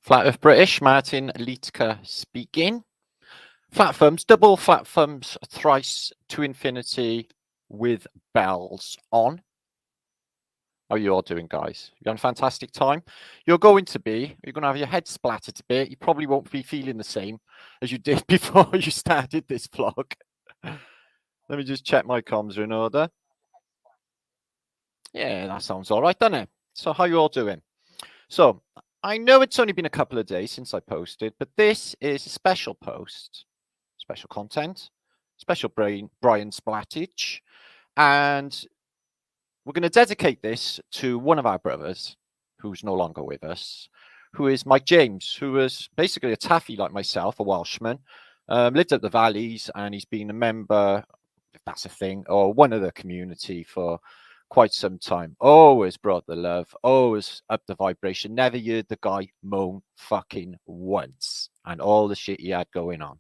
Flat Earth British, Martin Liedtkes speaking. Flat thumbs, double flat thumbs, thrice to infinity with bells on. How are you all doing, guys? You having a fantastic time? You're going to have your head splattered a bit. You probably won't be feeling the same as you did before you started this vlog. Let me just check my comms are in order. Yeah, that sounds all right, doesn't it? So how you all doing? So I know it's only been a couple of days since I posted, but this is a special post, special content, special Brian Splattage, and we're going to dedicate this to one of our brothers who's no longer with us, who is Mike James, who was basically a taffy like myself, a Welshman, lived up the valleys, and he's been a member, if that's a thing, or one of the community for quite some time. Always brought the love, always up the vibration, never heard the guy moan fucking once, and all the shit he had going on.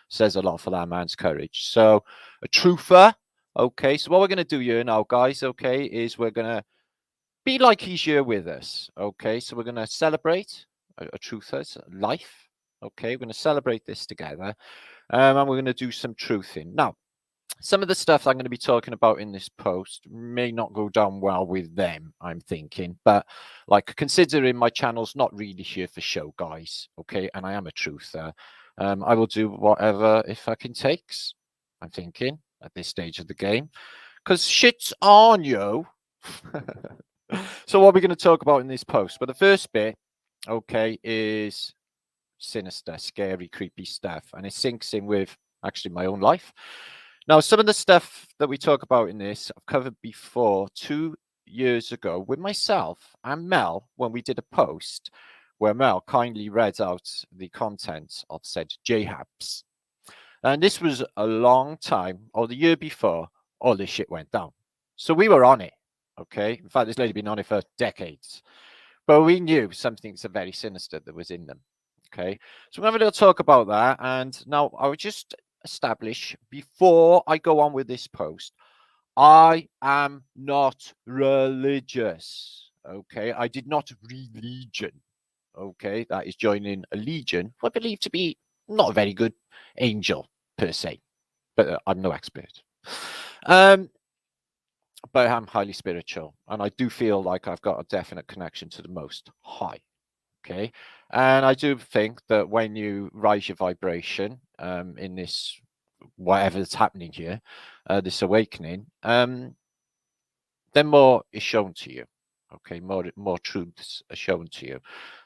Says a lot for that man's courage. So a truther. Okay, so what we're going to do here now, guys, okay, is we're going to be like he's here with us. Okay, so we're going to celebrate a truther's life. Okay, we're going to celebrate this together, and we're going to do some truthing. Now, some of the stuff I'm going to be talking about in this post may not go down well with them, I'm thinking, but like considering my channel's not really here for show, guys, okay, and I am a truther, I will do whatever it fucking takes, I'm thinking, at this stage of the game, because shit's on, yo. So what are we going to talk about in this post? Well, the first bit, okay, is sinister, scary, creepy stuff, and it syncs in with actually my own life. Now, some of the stuff that we talk about in this, I've covered before 2 years ago with myself and Mel when we did a post where Mel kindly read out the contents of said JHABs. And this was a long time, or the year before, all this shit went down. So we were on it, okay? In fact, this lady been on it for decades. But we knew something's very sinister that was in them, okay? So we're going to have a little talk about that. And now I would just establish before I go on with this post, I am not religious, okay? I did not religion, okay? That is joining a legion, who I believe to be not a very good angel per se, but I'm no expert. But I'm highly spiritual, and I do feel like I've got a definite connection to the Most High, okay? And I do think that when you rise your vibration in this, whatever's happening here, this awakening, then more is shown to you, okay? More truths are shown to you.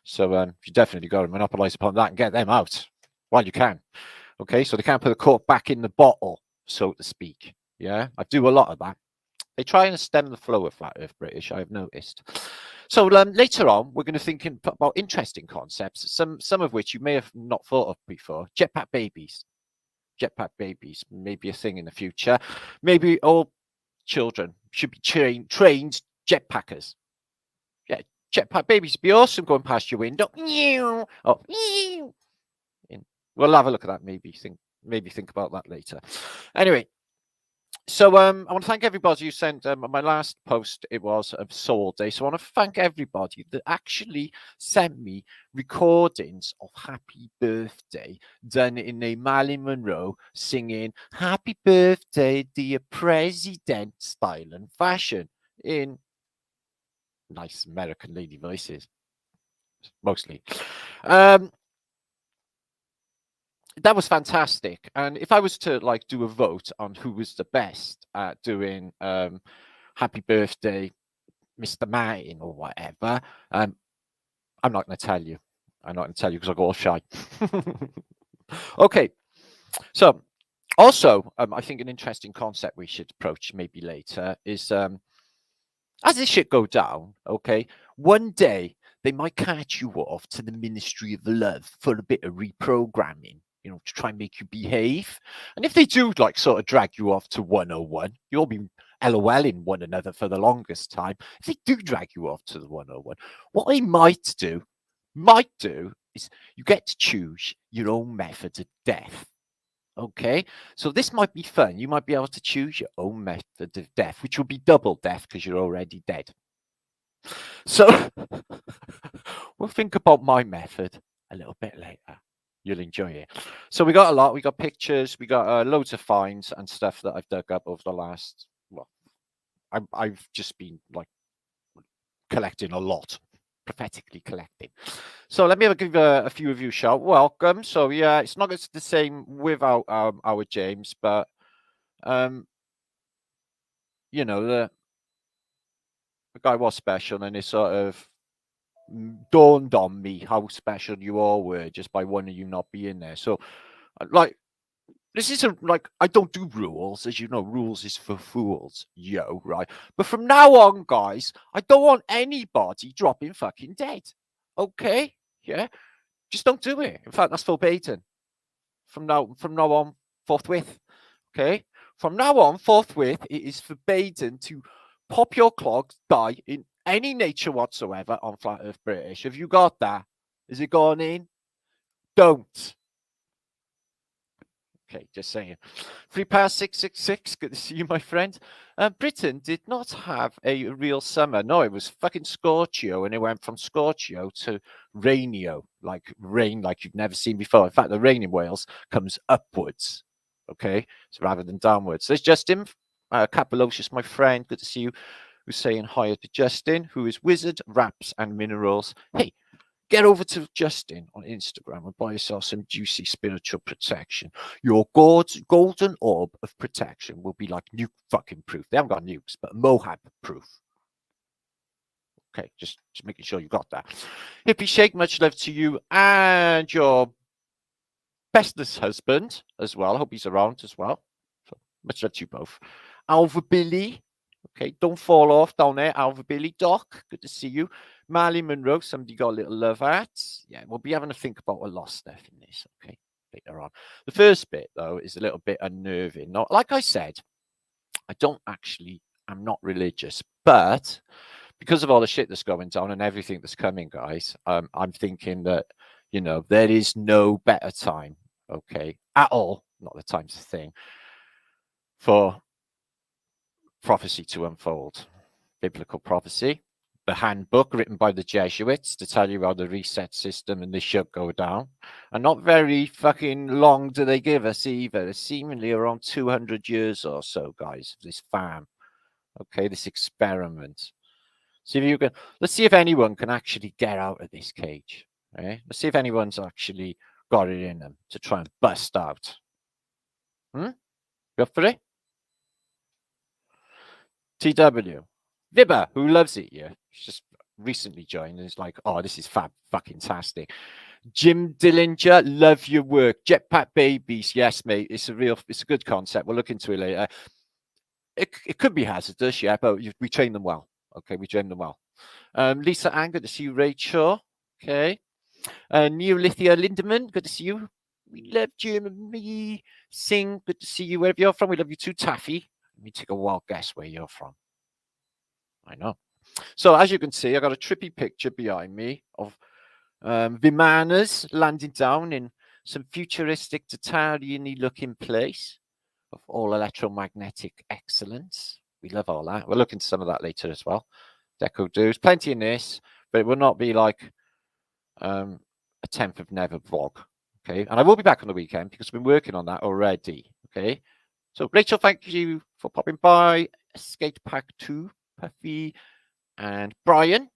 So you definitely got to monopolize upon that and get them out while you can, okay? So they can't put the cork back in the bottle, so to speak. Yeah, I do a lot of that. They try and stem the flow of Flat Earth British, I've noticed. So later on, we're going to think about interesting concepts, some of which you may have not thought of before. Jetpack babies. Jetpack babies may be a thing in the future. Maybe all children should be trained jetpackers. Yeah, jetpack babies would be awesome going past your window. Oh, we'll have a look at that. Maybe think about that later. Anyway. So I want to thank everybody who sent my last post. It was of Soul Day. So I want to thank everybody that actually sent me recordings of Happy Birthday done in a Marilyn Monroe singing Happy Birthday, dear President style and fashion in nice American lady voices, mostly. That was fantastic. And if I was to like do a vote on who was the best at doing Happy Birthday, Mr. Martin or whatever, I'm not going to tell you. I'm not going to tell you because I go all shy. Okay. So also, I think an interesting concept we should approach maybe later is as this shit go down, okay, one day they might catch you off to the Ministry of Love for a bit of reprogramming, you know, to try and make you behave. And if they do like sort of drag you off to 101, you'll be LOLing one another for the longest time. If they do drag you off to the 101, what they might do is you get to choose your own method of death. Okay, so this might be fun. You might be able to choose your own method of death, which will be double death because you're already dead. So we'll think about my method a little bit later. You'll enjoy it. So we got a lot. We got pictures. We got loads of finds and stuff that I've dug up over the last. Well, I've just been like collecting a lot, prophetically collecting. So let me give a few of you a shout. Welcome. So yeah, it's not the same without our James, but you know, the guy was special, and it sort of dawned on me how special you all were just by one of you not being there. So like, this isn't like, I don't do rules, as you know, rules is for fools, right? But from now on, guys, I don't want anybody dropping fucking dead. Okay? Yeah? Just don't do it. In fact, that's forbidden. From now on, forthwith. Okay? From now on, forthwith, it is forbidden to pop your clogs, die in any nature whatsoever on Flat Earth British. Have you got that? Is it gone in? Don't. Okay, just saying. 3 666, good to see you, my friend. Britain did not have a real summer. No, it was fucking Scorchio, and it went from Scorchio to Rainio, like rain like you've never seen before. In fact, the rain in Wales comes upwards, okay, so rather than downwards. There's Justin Capilocious, my friend. Good to see you. Who's saying hi to Justin, who is Wizard, Wraps, and Minerals. Hey, get over to Justin on Instagram and buy yourself some juicy spiritual protection. Your golden orb of protection will be like nuke fucking proof. They haven't got nukes, but Mohab proof. Okay, just making sure you got that. Hippie Shake, much love to you and your bestest husband as well. I hope he's around as well. So much love to you both. Alva Billy. Okay, don't fall off down there, Alva Billy. Doc, good to see you. Marley Monroe, somebody got a little love at. Yeah, we'll be having to think about a lot of stuff in this, okay, later on. The first bit, though, is a little bit unnerving. Not, like I said, I'm not religious, but because of all the shit that's going down and everything that's coming, guys, I'm thinking that, you know, there is no better time, okay, at all, not the time's thing, for prophecy to unfold. Biblical prophecy, the handbook written by the Jesuits to tell you how the reset system and this should go down. And not very fucking long do they give us either. It's seemingly around 200 years or so, guys, this fam. Okay, this experiment. See if you can. Let's see if anyone can actually get out of this cage. Okay? Let's see if anyone's actually got it in them to try and bust out. You up for it? TW. Vibber, who loves it, yeah. She's just recently joined and is like, oh, this is fucking tastic. Jim Dillinger, love your work. Jetpack babies, yes, mate. It's a good concept. We'll look into it later. It could be hazardous, yeah, but we train them well. Okay, we train them well. Lisa Ann, good to see you, Rachel. Okay. Neolithia Lindemann, good to see you. We love Germany. Sing, good to see you. Wherever you're from, we love you too, Taffy. Let me take a wild guess where you're from. I know. So as you can see, I got a trippy picture behind me of Vimanas landing down in some futuristic Tartarian looking place of all electromagnetic excellence. We love all that. We'll look into some of that later as well. Deco do's plenty in this, but it will not be like a 10th of Never vlog. Okay, and I will be back on the weekend because I've been working on that already. Okay, so Rachel, thank you for popping by. Skate Pack 2, Puffy, and Brian.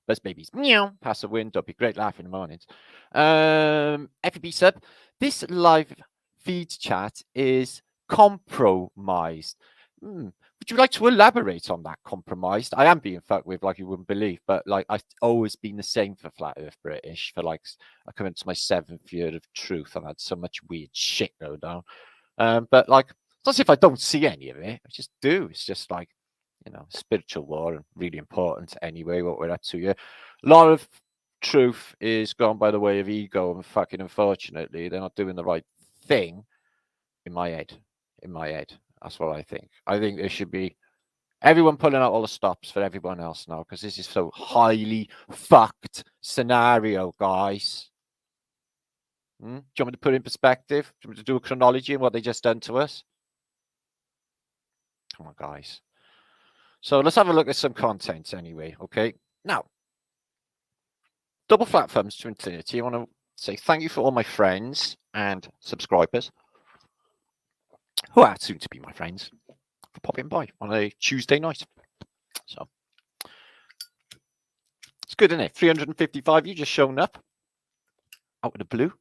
Best babies. Meow. Pass a win. Don't be great laugh in the mornings. FEB sub. This live feed chat is compromised. Would you like to elaborate on that? Compromised? I am being fucked with like you wouldn't believe, but like I've always been the same for Flat Earth British. For like I come into my 7th year of truth. I've had so much weird shit go down. But like it's not as if I don't see any of it. I just do. It's just like, you know, spiritual war and really important anyway, what we're up to here. A lot of truth is gone by the way of ego, and fucking unfortunately, they're not doing the right thing in my head. In my head. That's what I think. I think there should be everyone pulling out all the stops for everyone else now, because this is so highly fucked scenario, guys. Do you want me to put it in perspective? Do you want me to do a chronology and what they just done to us? Come on, guys. So let's have a look at some content anyway, okay? Now, double flat thumbs to infinity. I want to say thank you for all my friends and subscribers who are soon to be my friends for popping by on a Tuesday night. So it's good, isn't it? 355 you just shown up out of the blue.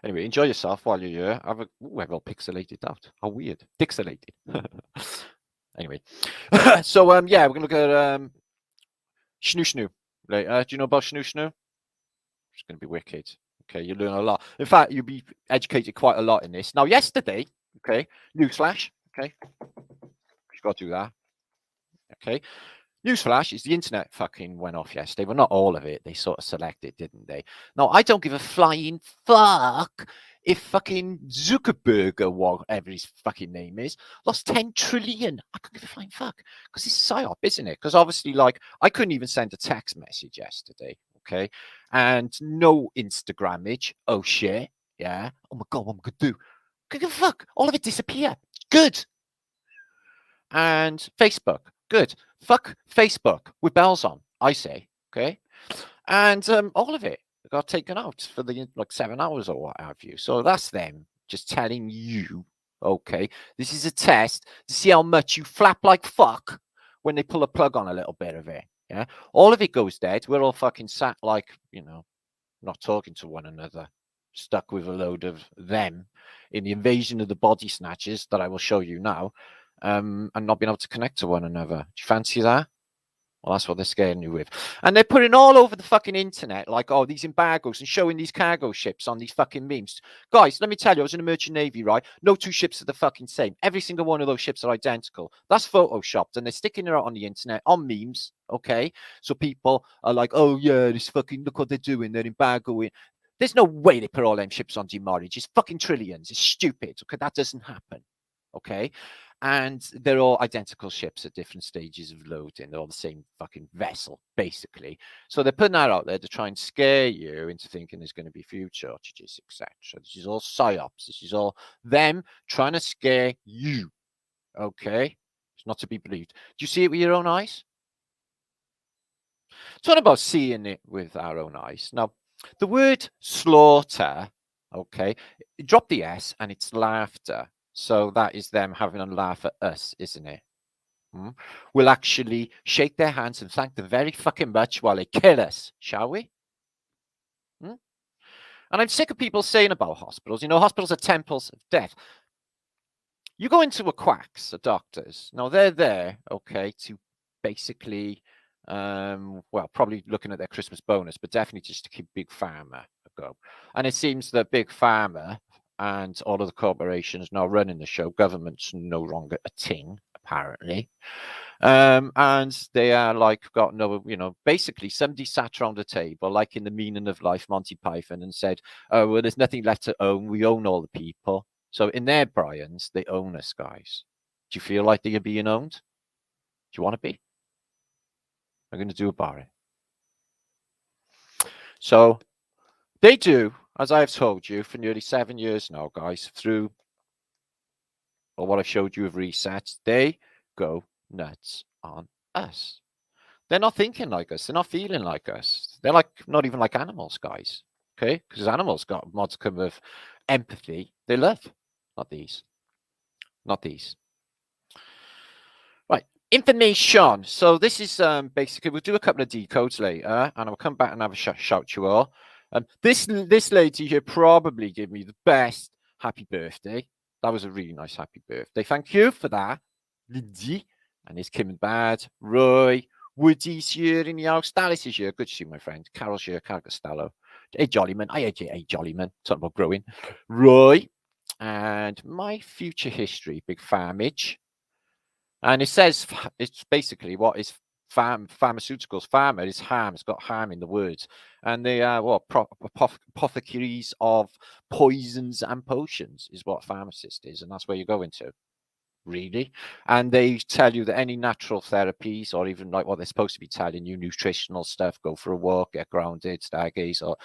Anyway, enjoy yourself while you're here. I've all pixelated out. How weird. Pixelated. Anyway. So yeah, we're gonna look at Snoo Snoo later. Do you know about Snoo Snoo? It's gonna be wicked. Okay, you learn a lot. In fact, you'll be educated quite a lot in this. Now, yesterday, okay, newsflash, okay, you got to do that. Okay, newsflash is the internet fucking went off yesterday. Well, not all of it. They sort of selected, didn't they? Now, I don't give a flying fuck if fucking Zuckerberg or whatever his fucking name is lost 10 trillion. I couldn't give a flying fuck because it's a psyop, isn't it? Because obviously, like, I couldn't even send a text message yesterday. Okay, and no Instagrammage. Oh shit, yeah. Oh my god, what am I gonna do? Couldn't give a fuck. All of it disappear. Good. And Facebook. Good. Fuck Facebook with bells on, I say. Okay. And all of it got taken out for the like 7 hours or what have you. So that's them just telling you, okay, this is a test to see how much you flap like fuck when they pull a plug on a little bit of it. Yeah. All of it goes dead. We're all fucking sat like, you know, not talking to one another, stuck with a load of them in the invasion of the body snatchers that I will show you now. And not being able to connect to one another. Do you fancy that? Well, that's what they're scaring you with. And they're putting all over the fucking internet, like, oh, these embargoes and showing these cargo ships on these fucking memes. Guys, let me tell you, I was in the merchant navy, right? No two ships are the fucking same. Every single one of those ships are identical. That's photoshopped, and they're sticking it out on the internet, on memes, okay? So people are like, oh, yeah, this fucking, look what they're doing. They're embargoing. There's no way they put all them ships on demurrage. It's fucking trillions. It's stupid. Okay, that doesn't happen. Okay. And they're all identical ships at different stages of loading. They're all the same fucking vessel, basically. So they're putting that out there to try and scare you into thinking there's going to be fuel shortages, etc. This is all psyops. This is all them trying to scare you. Okay? It's not to be believed. Do you see it with your own eyes? Talking about seeing it with our own eyes. Now, the word slaughter, okay, drop the S and it's laughter. So that is them having a laugh at us, isn't it? We'll actually shake their hands and thank them very fucking much while they kill us, shall we? And I'm sick of people saying about hospitals, you know, hospitals are temples of death. You go into a quacks, a doctors. Now, they're there, okay, to basically, well, probably looking at their Christmas bonus, but definitely just to keep Big Pharma a go. And it seems that Big Pharma and all of the corporations now running the show, government's no longer a thing, apparently. And they are like got no, you know, basically somebody sat around the table, like in The Meaning of Life, Monty Python, and said, oh, well, there's nothing left to own. We own all the people. So in their Bryans, they own us, guys. Do you feel like you're being owned? Do you want to be? I'm going to do about it. So they do, as I've told you for nearly 7 years now, guys, through or what I showed you of resets, they go nuts on us. They're not thinking like us. They're not feeling like us. They're like not even like animals, guys. Okay, because animals got modicum of empathy. They love, not these, not these. Right, information. So this is basically we'll do a couple of decodes later, and I'll come back and have a shout to you all. This lady here probably gave me the best happy birthday. That was a really nice happy birthday. Thank you for that, Lindsay. And there's Kim and Bad, Roy, Woody's here in the house. Dallas is here. Good to see you, my friend. Carol's here. Carol Costello. Hey, Jollyman. Hey, Jollyman. Talking about growing. Roy. And my future history, Big Farmage. And it says it's basically what is pharmaceuticals. Pharma is harm. It's got harm in the words. And they are what apothecaries of poisons and potions is what a pharmacist is. And that's where you go into. Really. And they tell you that any natural therapies, or even like what they're supposed to be telling you, nutritional stuff, go for a walk, get grounded, stargaze or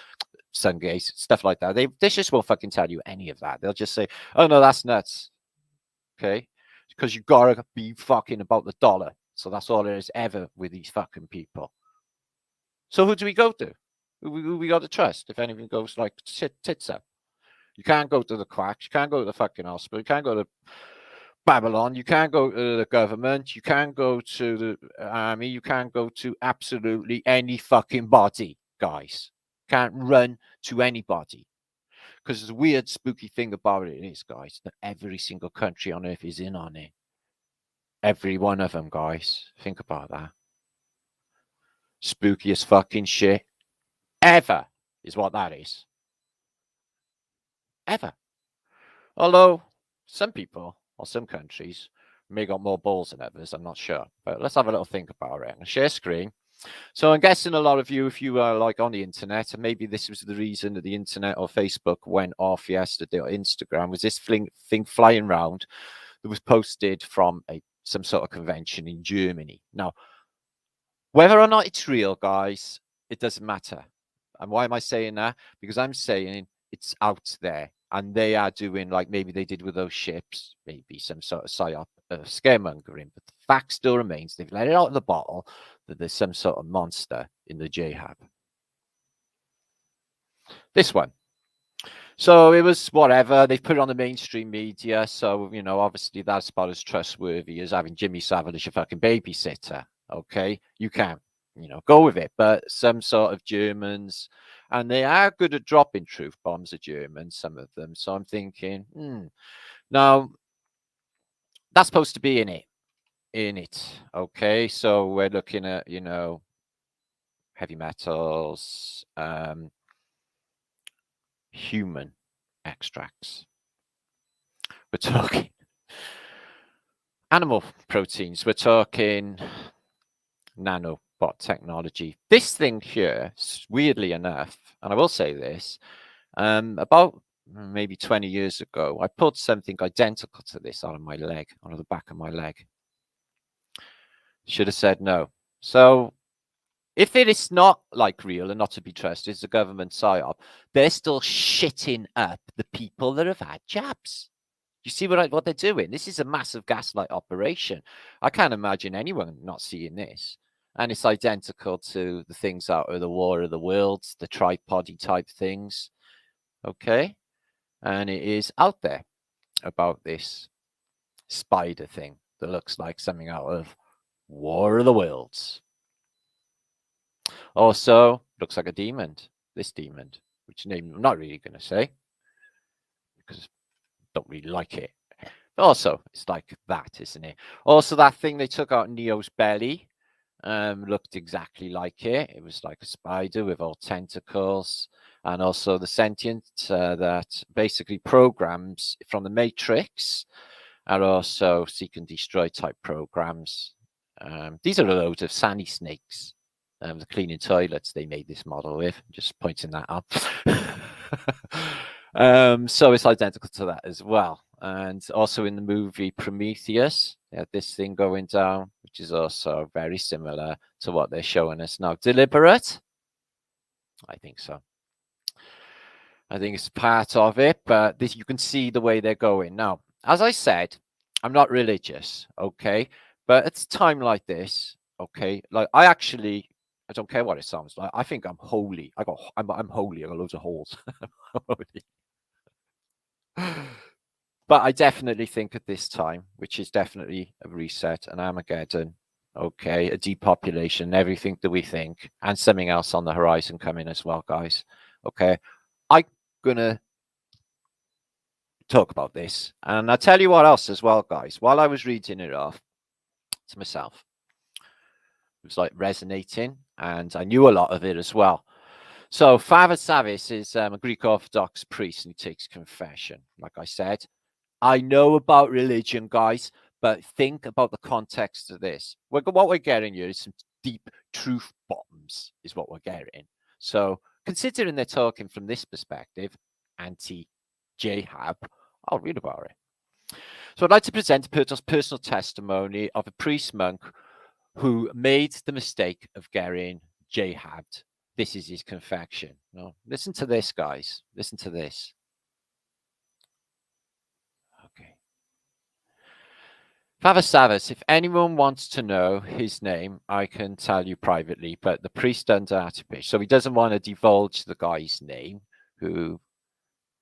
sun gaze, stuff like that. They just won't fucking tell you any of that. They'll just say, oh no, that's nuts. Okay, because you gotta be fucking about the dollar. So that's all there is ever with these fucking people. So who do we go to? Who we got to trust if anything goes like tits up? You can't go to the quacks. You can't go to the fucking hospital. You can't go to Babylon. You can't go to the government. You can't go to the army. You can't go to absolutely any fucking body, guys. Can't run to anybody. Because the weird, spooky thing about it is, guys, that every single country on earth is in on it. Every one of them, guys. Think about that. Spookiest fucking shit ever is what that is. Ever. Although some people or some countries may got more balls than others, I'm not sure. But let's have a little think about it. And share screen. So I'm guessing a lot of you, if you are like on the internet, and maybe this was the reason that the internet or Facebook went off yesterday or Instagram, was this thing flying around that was posted from some sort of convention in Germany. Now, whether or not it's real, guys, it doesn't matter. And why am I saying that? Because I'm saying it's out there. And they are doing like maybe they did with those ships, maybe some sort of psyop, scaremongering. But the fact still remains, they've let it out of the bottle that there's some sort of monster in the J-Hab. This one. So it was whatever. They've put it on the mainstream media. So, you know, obviously that's about as trustworthy as having Jimmy Savile as your fucking babysitter. Okay. You can, you know, go with it. But some sort of Germans, and they are good at dropping truth bombs, the Germans, some of them. So I'm thinking, now that's supposed to be in it. Okay. So we're looking at, you know, heavy metals, human extracts. We're talking animal proteins. We're talking nanobot technology. This thing here, weirdly enough, and I will say this, about maybe 20 years ago, I put something identical to this on my leg, on the back of my leg. Should have said no. So if it is not like real and not to be trusted, it's a government psyop, they're still shitting up the people that have had jabs. You see what they're doing? This is a massive gaslight operation. I can't imagine anyone not seeing this. And it's identical to the things out of the War of the Worlds, the tripody type things. Okay? And it is out there about this spider thing that looks like something out of War of the Worlds. Also, looks like a demon. This demon, which name I'm not really going to say because I don't really like it. Also, it's like that, isn't it? Also, that thing they took out Neo's belly looked exactly like it. It was like a spider with all tentacles. And also the sentient that basically programs from the Matrix are also seek and destroy type programs. These are a load of Sani snakes. The cleaning toilets they made this model with. Just pointing that out. So it's identical to that as well. And also in the movie Prometheus, they had this thing going down, which is also very similar to what they're showing us now. Deliberate? I think so. I think it's part of it, but this, you can see the way they're going. Now, as I said, I'm not religious, okay? But at a time like this, okay, like I don't care what it sounds like. I think I'm holy. I'm holy. I got loads of holes. But I definitely think at this time, which is definitely a reset, an Armageddon, okay, a depopulation, everything that we think, and something else on the horizon coming as well, guys. Okay, I'm gonna talk about this, and I'll tell you what else as well, guys. While I was reading it off to myself, it was like resonating, and I knew a lot of it as well. So Father Savis is a Greek Orthodox priest, and he takes confession. Like I said, I know about religion, guys, but think about the context of this. What we're getting here is some deep truth bombs, is what we're getting. So, considering they're talking from this perspective, anti-J-Hab, I'll read about it. So, I'd like to present a personal testimony of a priest monk who made the mistake of getting J-Habbed. This is his confession. No, listen to this, guys. Listen to this. Okay. Father Savas, if anyone wants to know his name, I can tell you privately, but the priest under R.I.P. So he doesn't want to divulge the guy's name who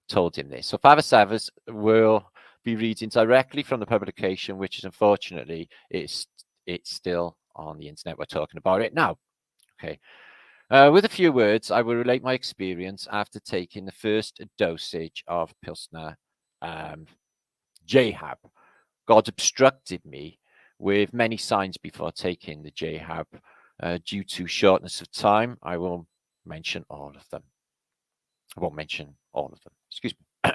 told him this. So Father Savas will be reading directly from the publication, which is unfortunately, it's still on the internet. We're talking about it now. Okay. With a few words, I will relate my experience after taking the first dosage of Pilsner Jhab. God obstructed me with many signs before taking the Jhab. Due to shortness of time, I will mention all of them. I won't mention all of them. Excuse me.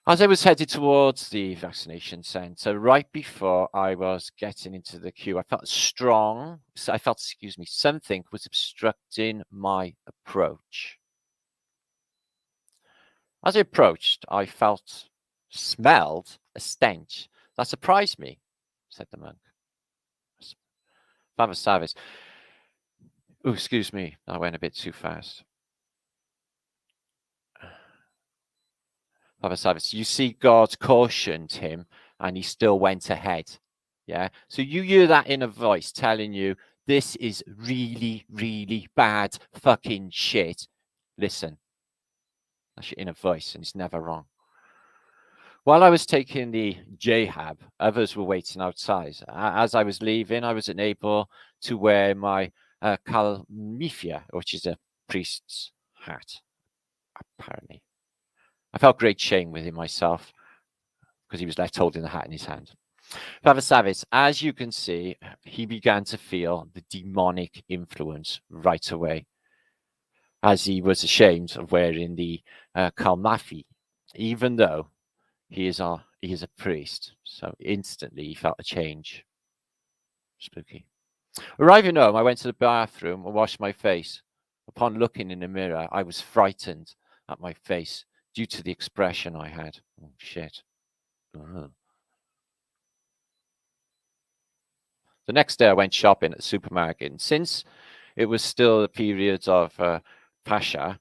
As I was headed towards the vaccination center, right before I was getting into the queue, I felt something was obstructing my approach. As I approached, I smelled a stench that surprised me, said the monk. Father Savas. Oh, excuse me, I went a bit too fast. Father Savas, you see, God cautioned him and he still went ahead. Yeah. So you hear that inner voice telling you, this is really, really bad fucking shit. Listen. That's your inner voice, and it's never wrong. While I was taking the Jhab, others were waiting outside. As I was leaving, I was unable to wear my kalmifia, which is a priest's hat, apparently. I felt great shame within myself because he was left holding the hat in his hand. Father Savitz, as you can see, he began to feel the demonic influence right away, as he was ashamed of wearing the kalmafi, even though he is a priest. So instantly he felt a change. Spooky. Arriving home, I went to the bathroom and washed my face. Upon looking in the mirror, I was frightened at my face due to the expression I had. Oh, shit. Uh-huh. The next day, I went shopping at the supermarket. And since it was still a period of Pascha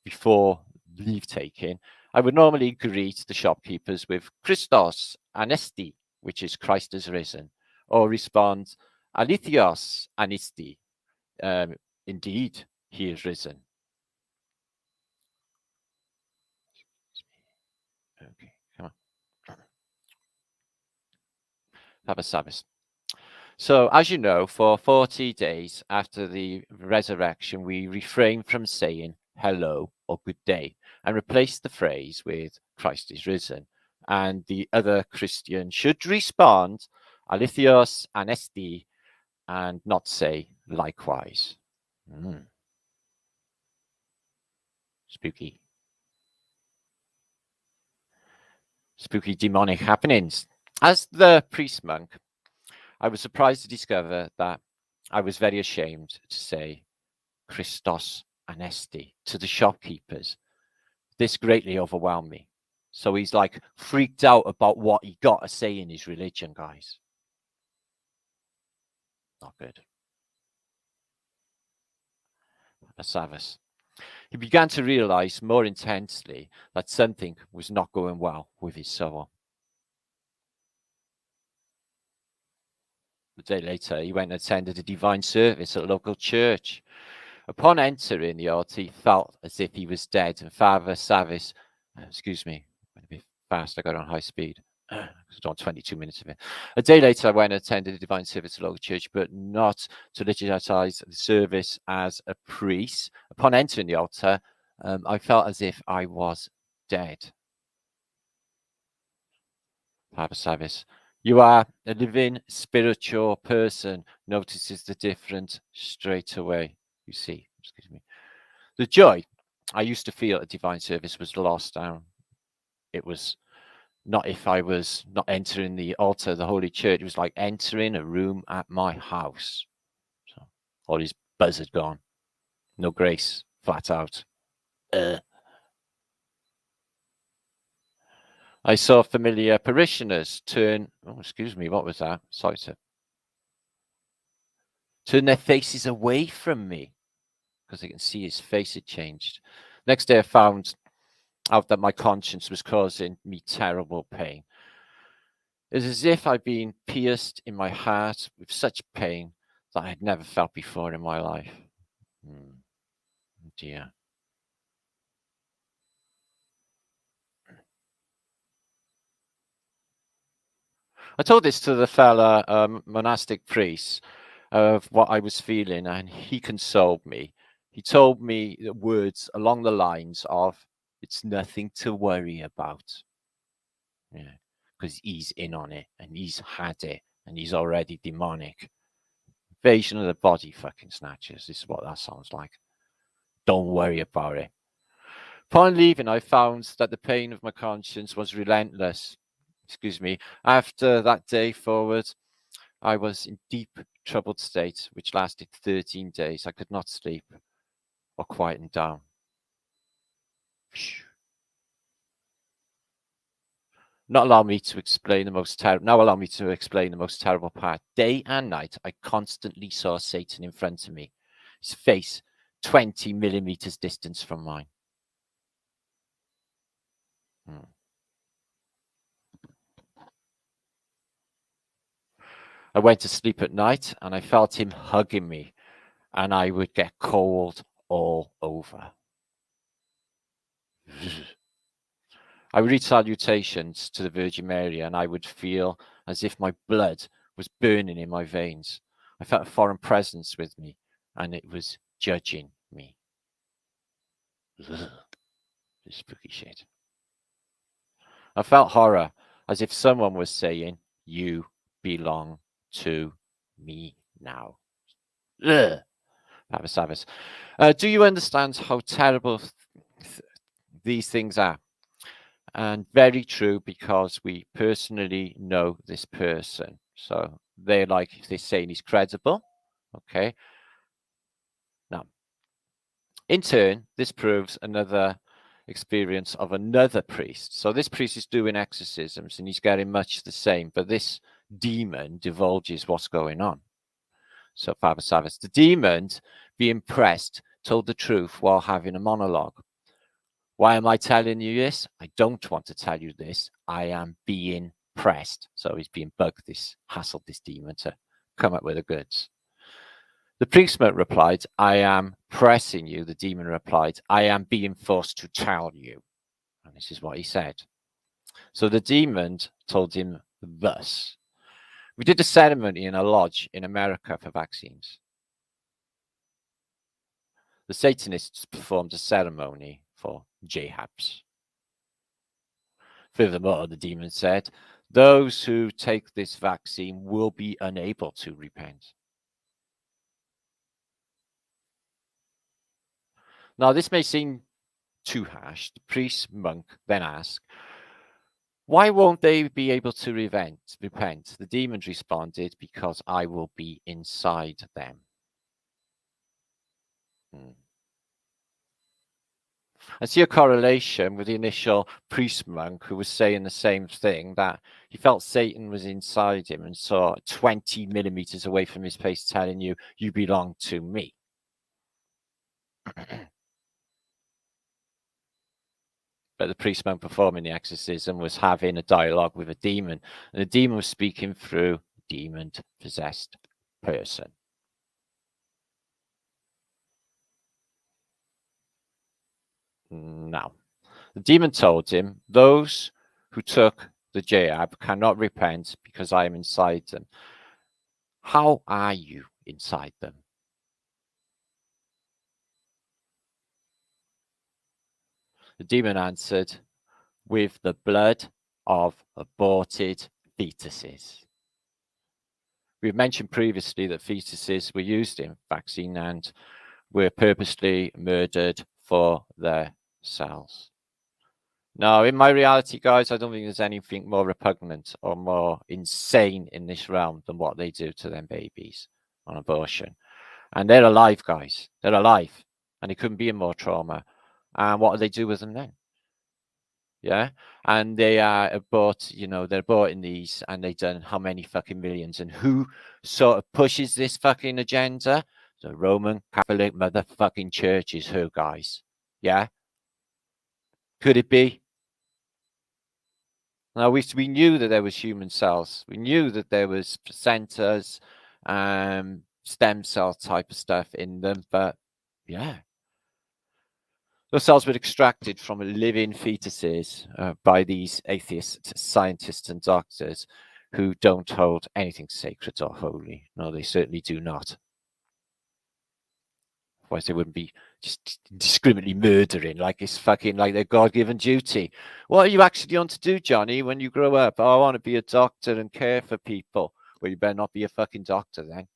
before leave taking, I would normally greet the shopkeepers with Christos Anesti, which is Christ has risen, or respond Alithios Anisti, indeed, he is risen. Okay, come on. Have a Sabbath. So, as you know, for 40 days after the resurrection, we refrain from saying hello or good day and replace the phrase with Christ is risen. And the other Christian should respond Alithios Anesti and not say likewise. Spooky. Spooky demonic happenings. As the priest monk, I was surprised to discover that I was very ashamed to say Christos Anesti to the shopkeepers. This greatly overwhelmed me. So he's like freaked out about what he got to say in his religion, guys. Not good. Asavas. He began to realize more intensely that something was not going well with his soul. A day later, he went and attended a divine service at a local church. Upon entering the altar, he felt as if he was dead, and Father Savis, excuse me, went a bit fast, I got on high speed. I was on 22 minutes of it. A day later, I went and attended a divine service at a local church, but not to legitimize the service as a priest. Upon entering the altar, I felt as if I was dead. Father Savis, you are a living spiritual person, notices the difference straight away. You see, excuse me. The joy I used to feel at divine service was lost down. It was not if I was not entering the altar of the Holy Church. It was like entering a room at my house. So all his buzz had gone. No grace, flat out. I saw familiar parishioners turn, oh, excuse me, what was that? Sorry, sir. Turn their faces away from me because they can see his face had changed. Next day, I found out that my conscience was causing me terrible pain. It was as if I'd been pierced in my heart with such pain that I had never felt before in my life. Dear. I told this to the fella monastic priest of what I was feeling, and he consoled me. He told me the words along the lines of, "It's nothing to worry about." Yeah, because he's in on it, and he's had it, and he's already demonic. Invasion of the body fucking snatchers. This is what that sounds like. Don't worry about it. Upon leaving, I found that the pain of my conscience was relentless. Excuse me. After that day forward, I was in deep troubled state, which lasted 13 days. I could not sleep or quieten down. Now allow me to explain the most terrible part. Day and night, I constantly saw Satan in front of me, his face 20 millimeters distance from mine. I went to sleep at night and I felt him hugging me, and I would get cold all over. I would read salutations to the Virgin Mary, and I would feel as if my blood was burning in my veins. I felt a foreign presence with me, and it was judging me. Spooky shit. I felt horror, as if someone was saying, "You belong to me now." Savas. Do you understand how terrible these things are? And very true, because we personally know this person. So they're saying he's credible. Okay. Now, in turn, this proves another experience of another priest. So this priest is doing exorcisms and he's getting much the same, but this demon divulges what's going on. So Father Savas, the demon, being pressed, told the truth while having a monologue. Why am I telling you this? I don't want to tell you this. I am being pressed. So he's being bugged, hassled this demon to come up with the goods. The priestman replied, "I am pressing you." The demon replied, "I am being forced to tell you." And this is what he said. So the demon told him thus: "We did a ceremony in a lodge in America for vaccines. The Satanists performed a ceremony for jabs. Furthermore, the demon said, those who take this vaccine will be unable to repent." Now, this may seem too harsh. The priest monk then asked, "Why won't they be able to repent?" The demon responded, "Because I will be inside them." I see a correlation with the initial priest monk who was saying the same thing, that he felt Satan was inside him and saw 20 millimeters away from his face telling you, "You belong to me." But the priest monk performing the exorcism was having a dialogue with a demon, and the demon was speaking through a demon-possessed person. Now, the demon told him, "Those who took the jab cannot repent because I am inside them." How are you inside them? The demon answered, "With the blood of aborted fetuses." We've mentioned previously that fetuses were used in vaccine and were purposely murdered for their cells. Now, in my reality, guys, I don't think there's anything more repugnant or more insane in this realm than what they do to them babies on abortion. And they're alive, guys. They're alive. And it couldn't be in more trauma. And what do they do with them then? Yeah. And they are they're aborting these, and they've done how many fucking millions? And who sort of pushes this fucking agenda? The Roman Catholic motherfucking Church is who, guys? Yeah. Could it be? Now, we knew that there was human cells. We knew that there was placentas, stem cell type of stuff in them. But yeah, those cells were extracted from living fetuses by these atheist scientists and doctors who don't hold anything sacred or holy. No, they certainly do not. Otherwise, they wouldn't be just indiscriminately murdering like it's fucking like their God-given duty. What are you actually on to do, Johnny, when you grow up? Oh, I want to be a doctor and care for people. Well, you better not be a fucking doctor then.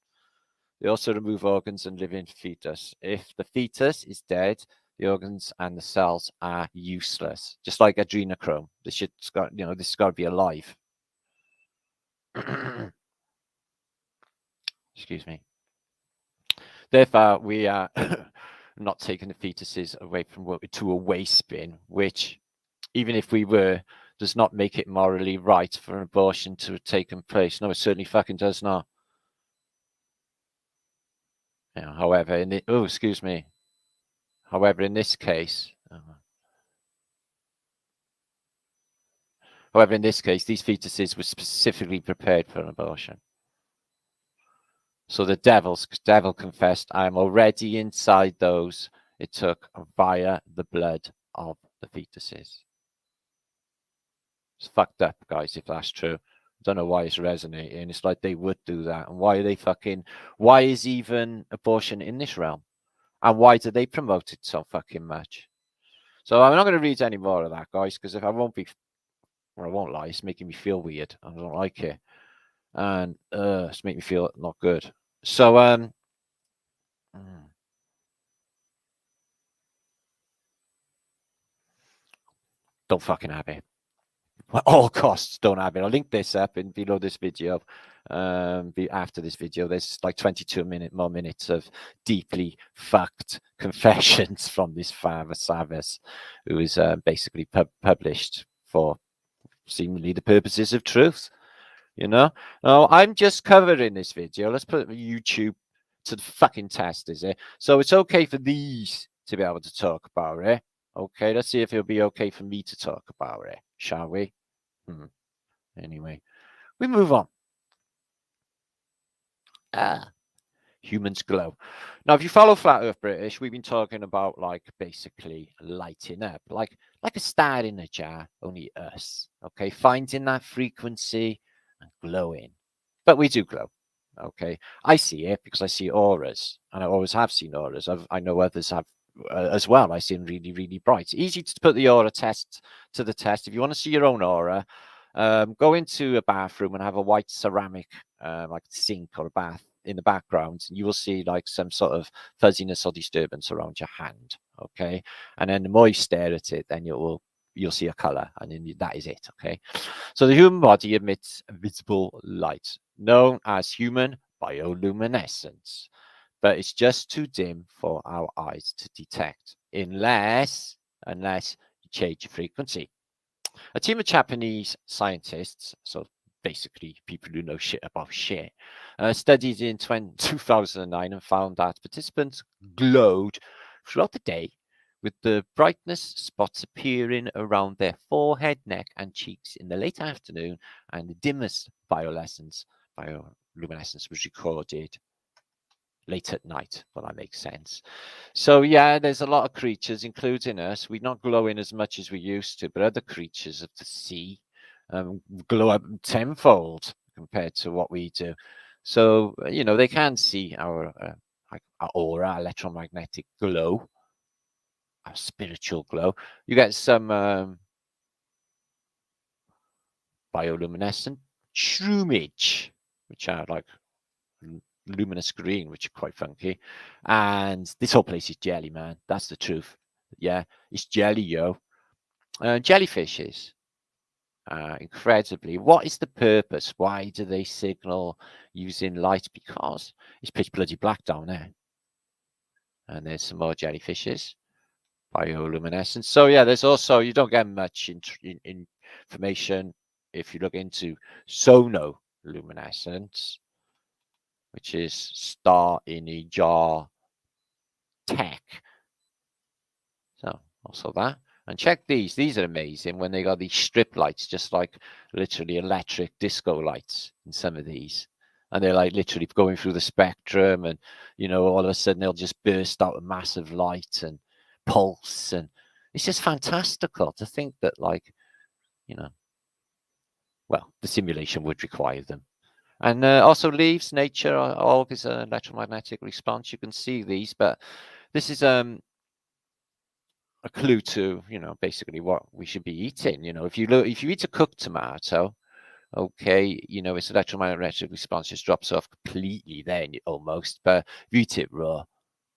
They also remove organs and living fetus. If the fetus is dead, the organs and the cells are useless. Just like adrenochrome. This shit's got, this has got to be alive. Excuse me. Therefore, we are not taking the fetuses away from to a waste bin, which, even if we were, does not make it morally right for an abortion to have taken place. No, it certainly fucking does not. However, excuse me. However, in this case, these fetuses were specifically prepared for an abortion. So the devil confessed, I am already inside those it took via the blood of the fetuses. It's fucked up, guys, if that's true. I don't know why it's resonating. It's like they would do that. And why is even abortion in this realm? And why do they promote it so fucking much? So I'm not going to read any more of that, guys, because if I won't lie, it's making me feel weird. I don't like it. And it's making me feel not good. So don't fucking have it. At all costs, don't have it. I'll link this up in below this video. After this video, there's like 22 more minutes of deeply fucked confessions from this Father Savas, who is basically published for seemingly the purposes of truth. Now I'm just covering this video. Let's put YouTube to the fucking test, is it? So it's okay for these to be able to talk about it. Okay, let's see if it'll be okay for me to talk about it, shall we? Anyway, we move on. Humans glow. Now, if you follow Flat Earth British, we've been talking about like basically lighting up, like a star in a jar, only us. Okay, finding that frequency and glowing. But we do glow. Okay, I see it because I see auras, and I always have seen auras. I know others have as well. I see them really, really bright. Easy to put the aura test to the test. If you want to see your own aura, go into a bathroom and have a white ceramic like sink or a bath in the background, and you will see like some sort of fuzziness or disturbance around your hand. Okay, and then the more you stare at it, then you'll see a color, and then that is it. Okay, so the human body emits visible light known as human bioluminescence, but it's just too dim for our eyes to detect unless you change the frequency. A team of Japanese scientists, so basically people who know shit about shit, studied in 2009 and found that participants glowed throughout the day, with the brightness spots appearing around their forehead, neck, and cheeks in the late afternoon, and the dimmest bioluminescence was recorded late at night. Well, that makes sense. So yeah, there's a lot of creatures, including us. We're not glowing as much as we used to, but other creatures of the sea glow up tenfold compared to what we do. So they can see our aura, electromagnetic glow, our spiritual glow. You get some bioluminescent shroomage, which are like luminous green, which are quite funky. And this whole place is jelly, man. That's the truth. Yeah, it's jelly, yo. Jellyfishes, incredibly. What is the purpose? Why do they signal using light? Because it's pitch bloody black down there. And there's some more jellyfishes. Bioluminescence. So yeah, there's also, you don't get much information if you look into sonoluminescence, which is star in a jar tech. So also that. And check these. These are amazing when they got these strip lights, just like literally electric disco lights in some of these. And they're like literally going through the spectrum, and all of a sudden they'll just burst out a massive light and pulse, and it's just fantastical to think that, like, well, the simulation would require them. And also leaves, nature, all this electromagnetic response. You can see these, but this is a clue to basically what we should be eating. If you eat a cooked tomato, okay, its electromagnetic response just drops off completely then, almost. But if you eat it raw,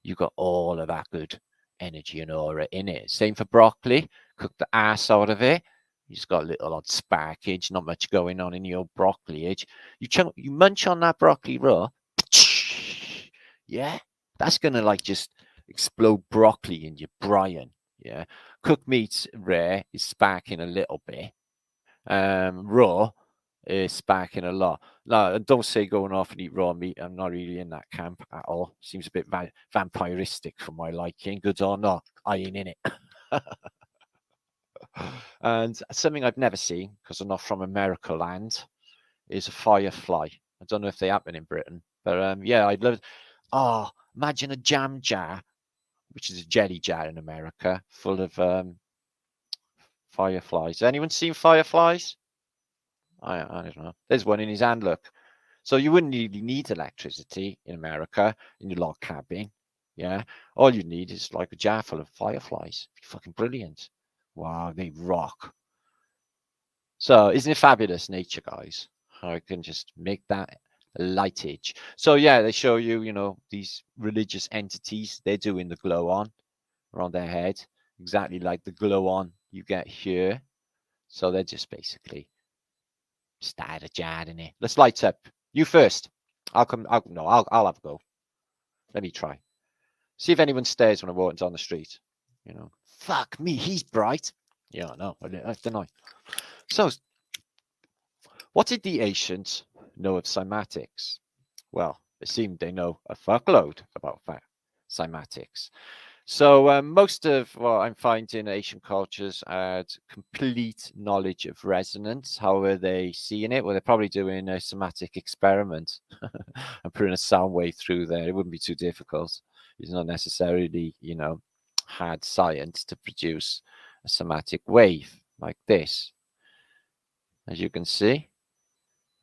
you got all of that good energy and aura in it. Same for broccoli. Cook the ass out of it. You just got a little odd sparkage, not much going on in your broccoli-age. You munch on that broccoli raw, yeah, that's gonna like just explode broccoli in your brine. Yeah, cooked meats rare is sparking a little bit. Raw is sparking a lot. No, don't say going off and eat raw meat. I'm not really in that camp at all. Seems a bit vampiristic for my liking. Good or not, I ain't in it. And something I've never seen, because I'm not from America land, is a firefly. I don't know if they happen in Britain, but yeah, I'd love. Oh, imagine a jam jar, which is a jelly jar in America, full of fireflies. Anyone seen fireflies? I don't know. There's one in his hand, look. So you wouldn't really need electricity in America in your log cabin. Yeah. All you need is like a jar full of fireflies. Fucking brilliant. Wow, they rock. So isn't it fabulous, nature, guys? How I can just make that lightage. So yeah, they show you, these religious entities, they're doing the glow on around their head, exactly like the glow on you get here. So they're just basically start a jar in it. Let's light up. You first. I'll come. I'll have a go. Let me try. See if anyone stares when I walk down the street. Fuck me, he's bright. Yeah, I know. I don't know. So, what did the ancients know of cymatics? Well, it seemed they know a fuckload about cymatics. So most of what I'm finding Asian cultures had complete knowledge of resonance. How are they seeing it? Well, they're probably doing a somatic experiment and putting a sound wave through there. It wouldn't be too difficult. It's not necessarily, hard science to produce a somatic wave like this. As you can see,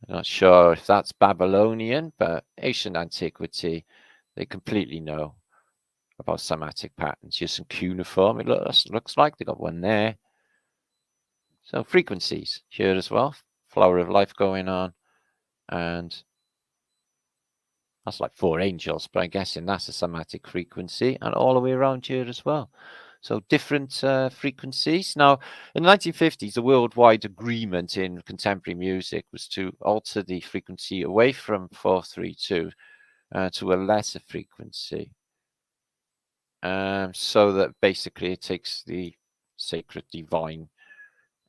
I'm not sure if that's Babylonian, but ancient antiquity, they completely know about somatic patterns. Here's some cuneiform. It looks like they got one there. So frequencies here as well. Flower of life going on. And that's like 4 angels, but I'm guessing that's a somatic frequency. And all the way around here as well. So different frequencies. Now, in the 1950s, the worldwide agreement in contemporary music was to alter the frequency away from 432 to a lesser frequency. So that basically it takes the sacred divine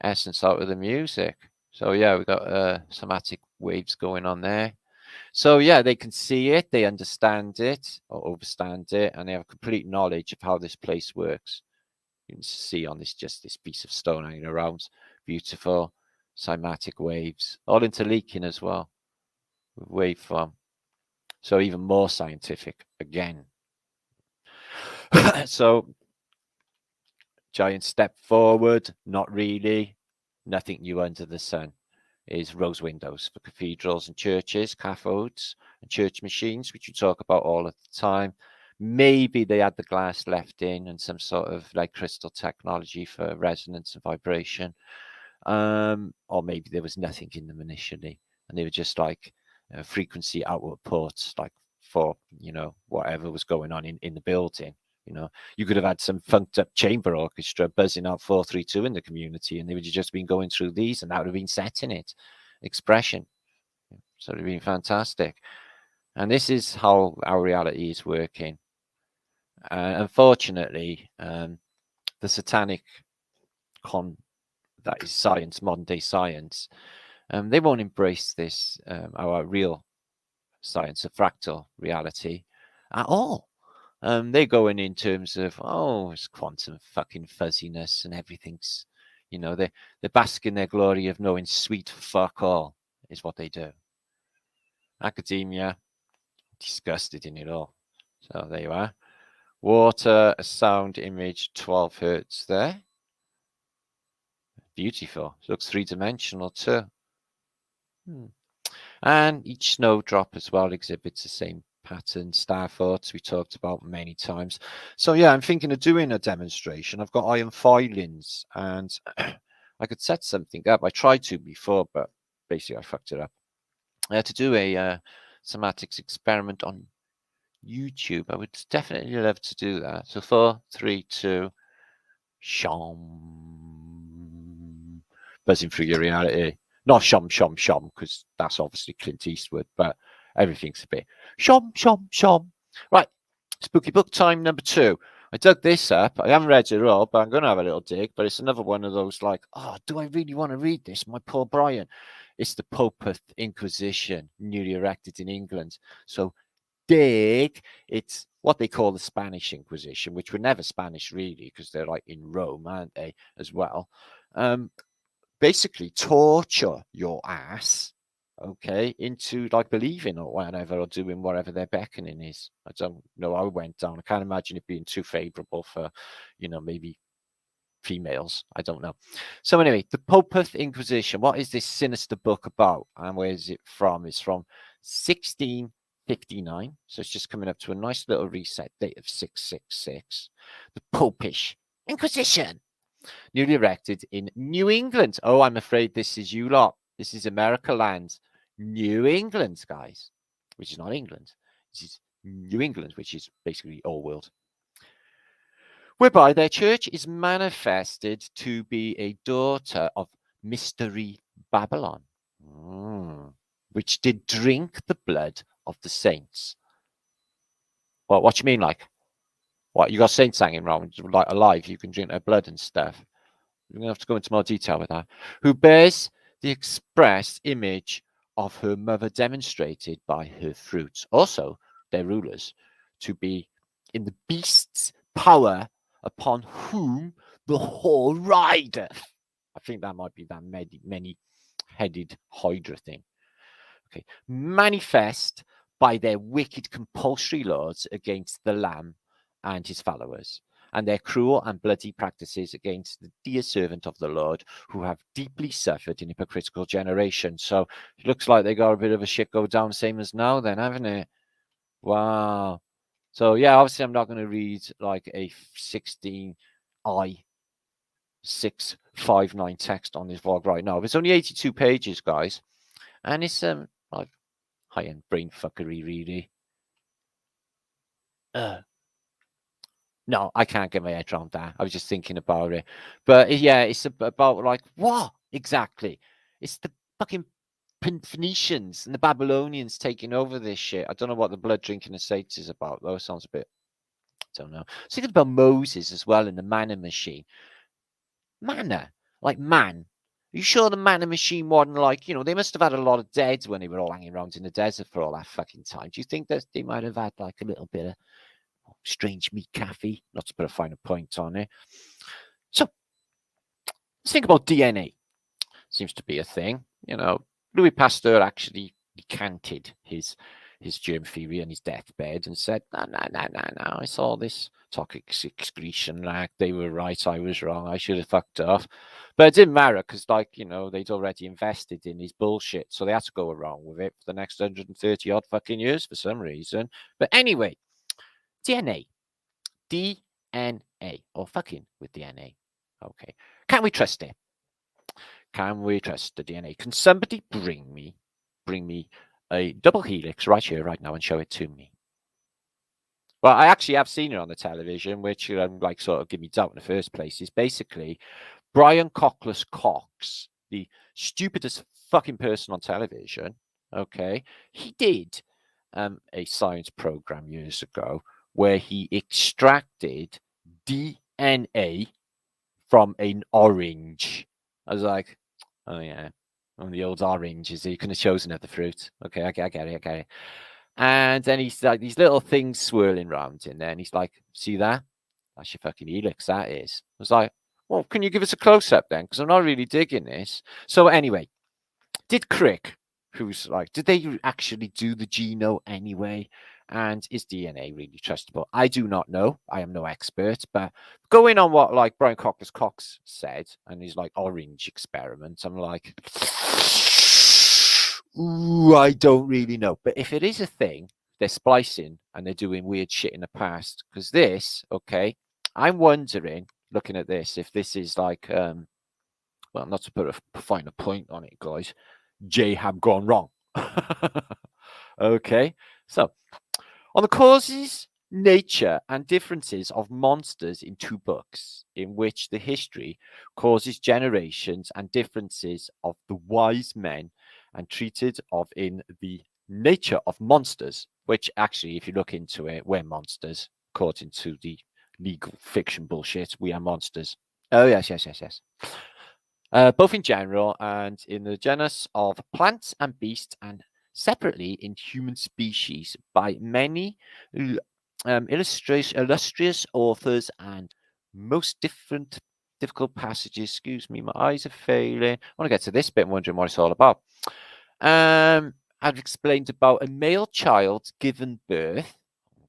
essence out of the music. So yeah, we've got somatic waves going on there. So yeah, they can see it, they understand it or overstand it, and they have complete knowledge of how this place works. You can see on this piece of stone hanging around, beautiful cymatic waves, all interleaking as well with waveform. So even more scientific again. So giant step forward, not really. Nothing new under the sun. Is rose windows for cathedrals and churches, cathodes and church machines, which we talk about all of the time. Maybe they had the glass left in and some sort of like crystal technology for resonance and vibration. Or maybe there was nothing in them initially and they were just like frequency outward ports, like for, whatever was going on in the building. You could have had some funked up chamber orchestra buzzing out 432 in the community, and they would have just been going through these, and that would have been setting it, expression. So it would have been fantastic. And this is how our reality is working. Unfortunately, the satanic that is science, modern day science, they won't embrace this, our real science of fractal reality at all. They're going in terms of, oh, it's quantum fucking fuzziness and everything's, they're basking their glory of knowing sweet fuck all is what they do. Academia, disgusted in it all. So there you are. Water, a sound image, 12 hertz there. Beautiful. Looks three-dimensional too. And each snowdrop as well exhibits the same pattern, star thoughts we talked about many times. So yeah, I'm thinking of doing a demonstration. I've got iron filings and I could set something up. I tried to before, but basically I fucked it up. I had to do a somatics experiment on YouTube. I would definitely love to do that. So 4, 3, 2, shom, buzzing through your reality. Not shom, shom, shom, because that's obviously Clint Eastwood, but everything's a bit shom, shom, shom. Right, spooky book time number 2. I dug this up. I haven't read it all, but I'm going to have a little dig. But it's another one of those like, oh, do I really want to read this? My poor Brian. It's the Popeth Inquisition, newly erected in England. So dig. It's what they call the Spanish Inquisition, which were never Spanish really, because they're like in Rome, aren't they, as well? Basically torture your ass, okay, into like believing or whatever, or doing whatever their beckoning is. I don't know how it went down. I can't imagine it being too favorable for, maybe females. I don't know. So anyway, the Popeth Inquisition. What is this sinister book about, and where is it from? It's from 1659. So it's just coming up to a nice little reset date of 666. The Popish Inquisition, newly erected in New England. Oh, I'm afraid this is you lot. This is America land. New England, guys, which is not England. This is New England, which is basically all world. Whereby their church is manifested to be a daughter of Mystery Babylon, which did drink the blood of the saints. Well, what do you mean, like? What, you got saints hanging around, like alive, you can drink their blood and stuff? We're going to have to go into more detail with that. Who bears the express image of her mother demonstrated by her fruits. Also, their rulers to be in the beast's power upon whom the whore rideth. I think that might be that many-headed Hydra thing. Okay, manifest by their wicked compulsory laws against the Lamb and his followers, and their cruel and bloody practices against the dear servant of the Lord, who have deeply suffered in hypocritical generation. So it looks like they got a bit of a shit go down, same as now then, haven't it? Wow. So yeah, obviously I'm not going to read like a 16i 659 text on this vlog right now. It's only 82 pages, guys, and it's like high-end brain fuckery, really. No, I can't get my head around that. I was just thinking about it. But yeah, it's about like, what exactly? It's the fucking Phoenicians and the Babylonians taking over this shit. I don't know what the blood drinking estates is about, though. It sounds a bit, I don't know. Thinking about Moses as well in the manna machine. Manna? Like man? Are you sure the manna machine wasn't like, they must have had a lot of deads when they were all hanging around in the desert for all that fucking time. Do you think that they might have had like a little bit of strange meat cafe, not to put a finer point on it? So let's think about DNA. Seems to be a thing. Louis Pasteur actually recanted his germ theory on his deathbed and said, no, I saw this toxic excretion like they were right, I was wrong, I should have fucked off. But it didn't matter because, like, they'd already invested in his bullshit, so they had to go around with it for the next 130 odd fucking years for some reason. But anyway, DNA, or fucking with DNA. Okay, can we trust it? Can we trust the DNA? Can somebody bring me a double helix right here, right now, and show it to me? Well, I actually have seen it on the television, which like sort of give me doubt in the first place. Is basically Brian Cockless Cox, the stupidest fucking person on television. Okay, he did a science program years ago where he extracted DNA from an orange. I was like, oh yeah, on the old oranges. You could have chosen other fruit. Okay, I get it. And then he's like these little things swirling around in there, and he's like, "See that? That's your fucking helix. That is." I was like, "Well, can you give us a close up then? Because I'm not really digging this." So anyway, did Crick, who's like, did they actually do the geno anyway? And is DNA really trustable? I do not know. I am no expert, but going on what like Brian Cox said and his like orange experiment, I'm like, ooh, I don't really know. But if it is a thing, they're splicing and they're doing weird shit in the past. Because this, okay, I'm wondering, looking at this, if this is like, well, not to put a finer point on it, guys, J-Hab gone wrong. Okay, so on the causes, nature, and differences of monsters in 2 books, in which the history, causes, generations, and differences of the wise men, and treated of in the nature of monsters, which actually, if you look into it, we're monsters, according to the legal fiction bullshit. We are monsters. Oh, yes. Both in general and in the genus of plants and beasts, and separately in human species by many illustrious authors and most difficult passages. Excuse me, my eyes are failing. I want to get to this bit and wondering what it's all about. I've explained about a male child given birth,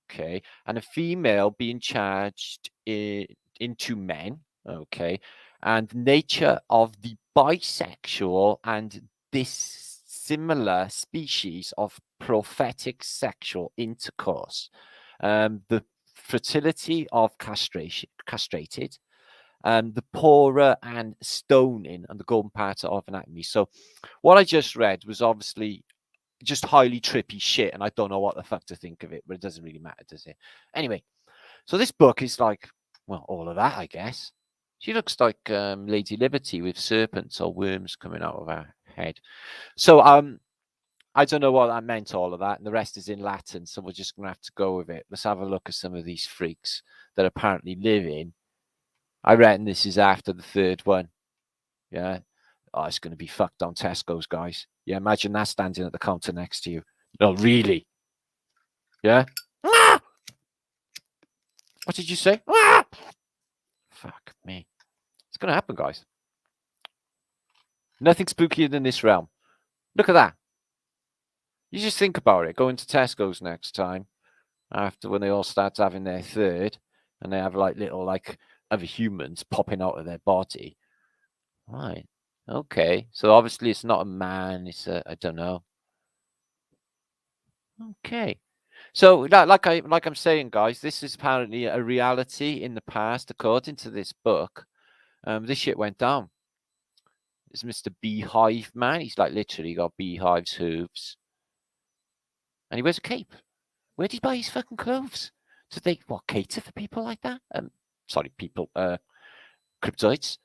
okay, and a female being charged into men, okay, and nature of the bisexual and dissimilar species of prophetic sexual intercourse, the fertility of castrated, the poorer and stoning, and the golden part of anatomy. So what I just read was obviously just highly trippy shit, and I don't know what the fuck to think of it, but it doesn't really matter, does it? Anyway, so this book is like, well, all of that, I guess. She looks like Lady Liberty with serpents or worms coming out of her head. So I don't know what that meant, all of that, and the rest is in Latin, so we're just going to have to go with it. Let's have a look at some of these freaks that apparently live in. I reckon this is after the 3rd one. Yeah. Oh, it's going to be fucked on Tesco's, guys. Yeah, imagine that standing at the counter next to you. No, really? Yeah? Ah! What did you say? Ah! Fuck me. It's going to happen, guys. Nothing spookier than this realm. Look at that. You just think about it. Going to Tesco's next time, after when they all start having their 3rd, and they have like little like other humans popping out of their body. Right. Okay. So obviously it's not a man. It's a, I don't know. Okay. So like I'm saying, guys, this is apparently a reality in the past, according to this book. This shit went down. It's Mr. Beehive Man. He's like literally got beehives' hooves. And he wears a cape. Where did he buy his fucking clothes? So they what cater for people like that? Sorry, people, cryptoids.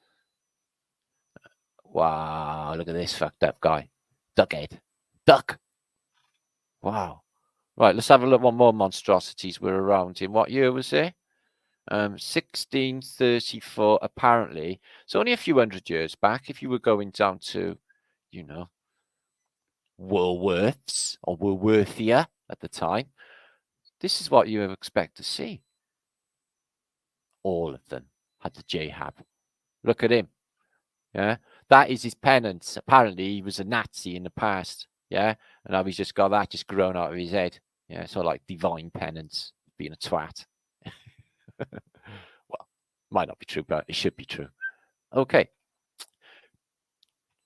Wow, look at this fucked up guy. Duckhead. Duck. Wow. Right, let's have a look what more monstrosities were around in. What year was it? 1634, apparently. So only a few hundred years back, if you were going down to, you know, Woolworths or Woolworthia at the time, this is what you would expect to see. All of them had the J-Hab. Look at him. Yeah, that is his penance. Apparently, he was a Nazi in the past. Yeah, and now he's just got that just grown out of his head. Yeah, so like divine penance, being a twat. Well, might not be true, but it should be true. Okay.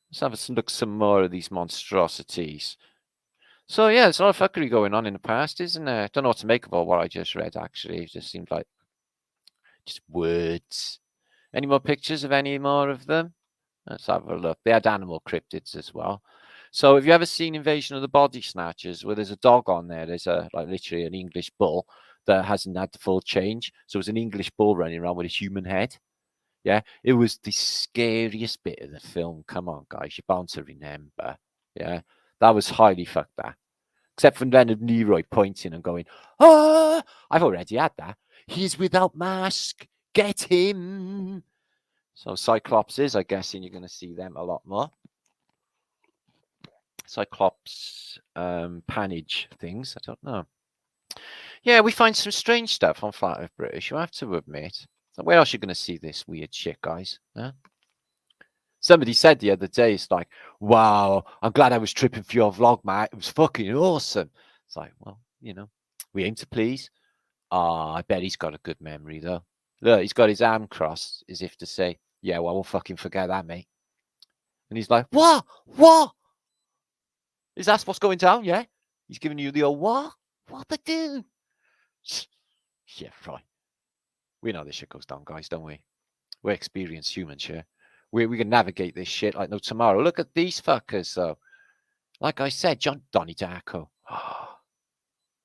Let's have a look at some more of these monstrosities. So yeah, there's a lot of fuckery going on in the past, isn't there? I don't know what to make of all what I just read, actually. It just seemed like just words. Any more pictures of any more of them? Let's have a look. They had animal cryptids as well. So have you ever seen Invasion of the Body Snatchers, where there's a dog on there? There's a like literally an English bull that hasn't had the full change. So it's an English bull running around with a human head. Yeah, it was the scariest bit of the film. Come on, guys, you're bound to remember. Yeah, that was highly fucked that. Except for Leonard Leroy pointing and going, "Ah, I've already had that. He's without mask. Get him." So Cyclopses, I guess, and you're going to see them a lot more. Cyclops panage things. I don't know. Yeah, we find some strange stuff on Flat Earth British, you have to admit. So where else are you going to see this weird shit, guys? Huh? Somebody said the other day, it's like, wow, I'm glad I was tripping for your vlog, mate. It was fucking awesome. It's like, well, you know, we aim to please. Ah, I bet he's got a good memory, though. Look, he's got his arm crossed as if to say, yeah, well, I won't fucking forget that, mate. And he's like, what? What? Is that what's going down? Yeah? He's giving you the old what? What they do? Yeah, right. We know this shit goes down, guys, don't we? We're experienced humans here. We can navigate this shit like no tomorrow. Look at these fuckers, though. Like I said, Donnie Darko. Oh,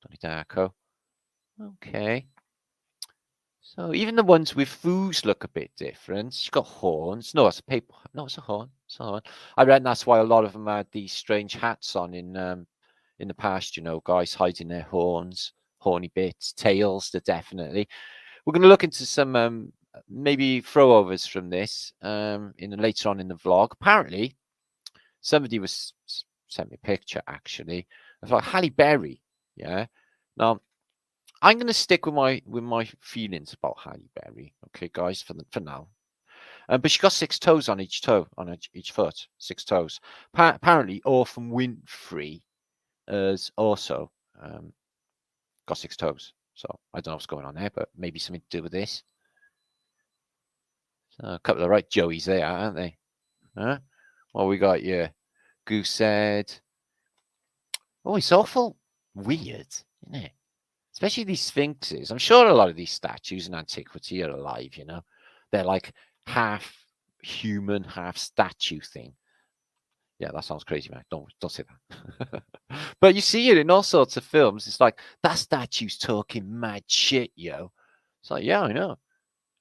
Donnie Darko. Okay. So even the ones with foos look a bit different. She's got horns. No, it's a paper. No, it's a horn. It's a horn. I reckon that's why a lot of them had these strange hats on in the past. You know, guys hiding their horns, horny bits, tails. They're definitely. We're going to look into some maybe throwovers from this later on in the vlog. Apparently, somebody was sent me a picture actually of like Halle Berry. Yeah. Now I'm going to stick with my feelings about Halle Berry. Okay, guys, for now. But she got 6 toes on each toe on each foot. 6 toes. Apparently, Orphan Winfrey has also got 6 toes. So I don't know what's going on there, but maybe something to do with this. So a couple of right Joeys there, aren't they? Huh? Well, we got your Goosehead. Oh, it's awful weird, isn't it? Especially these sphinxes. I'm sure a lot of these statues in antiquity are alive, you know. They're like half human, half statue thing. Yeah, that sounds crazy, man. Don't say that. But you see it in all sorts of films. It's like, that statue's talking mad shit, yo. It's like, yeah, I know.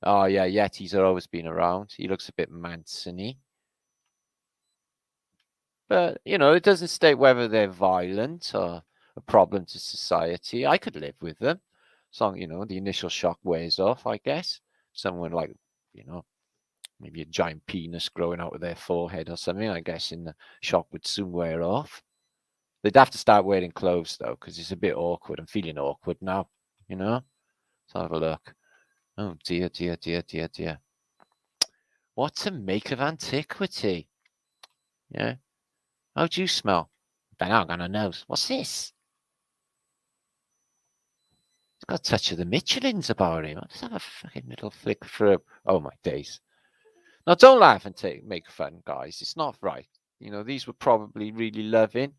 Oh, yeah, Yetis are always been around. He looks a bit Manson-y. But, you know, it doesn't state whether they're violent or a problem to society. I could live with them. So, you know, the initial shock wears off, I guess. Someone like, you know, maybe a giant penis growing out of their forehead or something, I guess, in the shock would soon wear off. They'd have to start wearing clothes, though, because it's a bit awkward. I'm feeling awkward now, you know? Let's have a look. Oh, dear, dear, dear, dear, dear. What to make of antiquity? Yeah. How do you smell? I don't know, I got a nose. What's this? It's got a touch of the Michelins about him. Let's have a fucking little flick through. Oh, my days. Now, don't laugh and make fun, guys. It's not right. You know, these were probably really loving.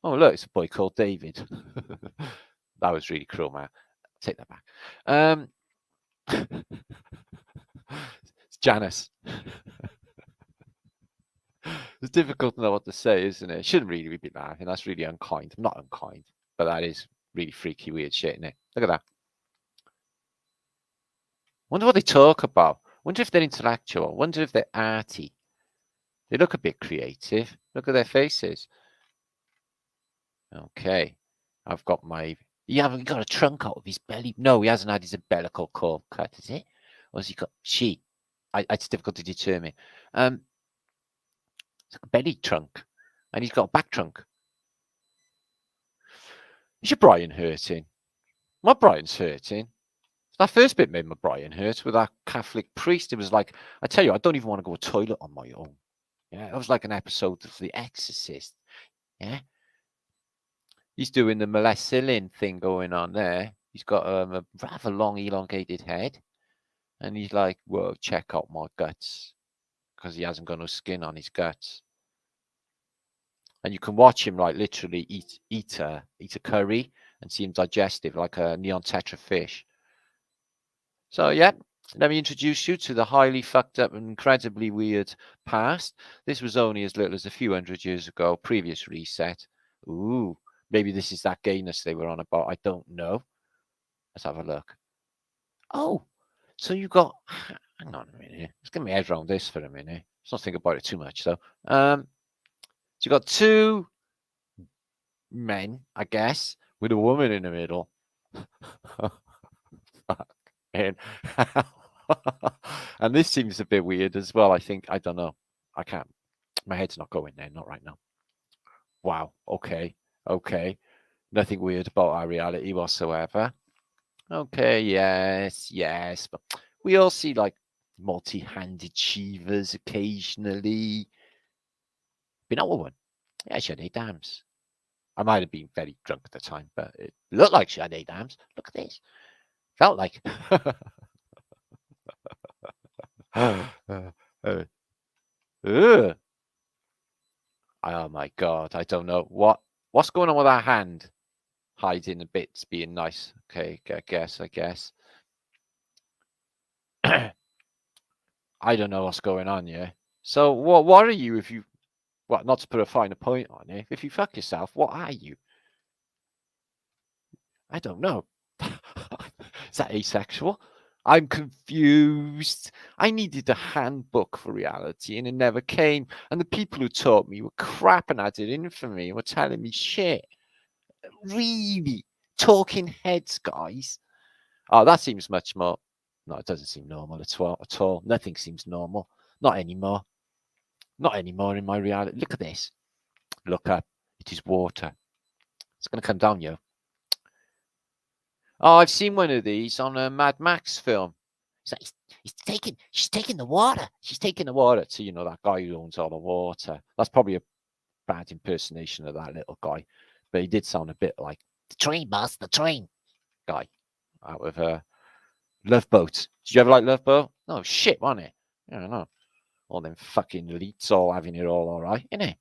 Oh, look, it's a boy called David. That was really cruel, man. Take that back. It's Janice. It's difficult to know what to say, isn't it? Shouldn't really be laughing. That's really unkind. I'm not unkind, but that is really freaky, weird shit, isn't it? Look at that. Wonder what they talk about. Wonder if they're intellectual. Wonder if they're arty. They look a bit creative. Look at their faces. Okay. I've got my... You haven't got a trunk out of his belly? No, he hasn't had his umbilical cord cut, is it? Or has he got... She. It's difficult to determine. It's like a belly trunk. And he's got a back trunk. Is your Brian hurting? My Brian's hurting. That first bit made my Brian hurt with that Catholic priest. It was like, I tell you, I don't even want to go to the toilet on my own. Yeah, it was like an episode of The Exorcist. Yeah. He's doing the Melecillin thing going on there. He's got a rather long, elongated head. And he's like, whoa, check out my guts. Because he hasn't got no skin on his guts. And you can watch him like literally eat a curry and see him digestive like a neon tetra fish. So yeah, let me introduce you to the highly fucked up and incredibly weird past. This was only as little as a few hundred years ago, previous reset. Ooh, maybe this is that gayness they were on about. I don't know. Let's have a look. Oh, so you got... Hang on a minute. Let's get my head around this for a minute. Let's not think about it too much, though. So you got 2 men, I guess, with a woman in the middle. And this seems a bit weird as well. I think, I don't know. I can't. My head's not going there, not right now. Wow. Okay. Okay. Nothing weird about our reality whatsoever. Okay. Yes. Yes. But we all see like multi-handed Shivas occasionally. Been out with one. Yeah, she had 8 dams. I might have been very drunk at the time, but it looked like she had 8 dams. Look at this. Felt like. Oh my god, I don't know what's going on with that hand. Hiding the bits, being nice. Okay, I guess. I don't know what's going on, yeah. So what are you if you not to put a finer point on it, if you fuck yourself, what are you? I don't know. Is that asexual? I'm confused. I needed a handbook for reality and it never came. And the people who taught me were crapping at it in for me and were telling me shit. Really? Talking heads, guys. Oh, that seems much more. No, it doesn't seem normal at all. Nothing seems normal. Not anymore. Not anymore in my reality. Look at this. Look up. It is water. It's going to come down, yo. Oh, I've seen one of these on a Mad Max film. She's taking the water. She's taking the water to, that guy who owns all the water. That's probably a bad impersonation of that little guy. But he did sound a bit like the train, boss, the train guy out of Love Boat. Did you ever like Love Boat? No, shit, wasn't it? I don't know. All them fucking elites all having it all right, innit?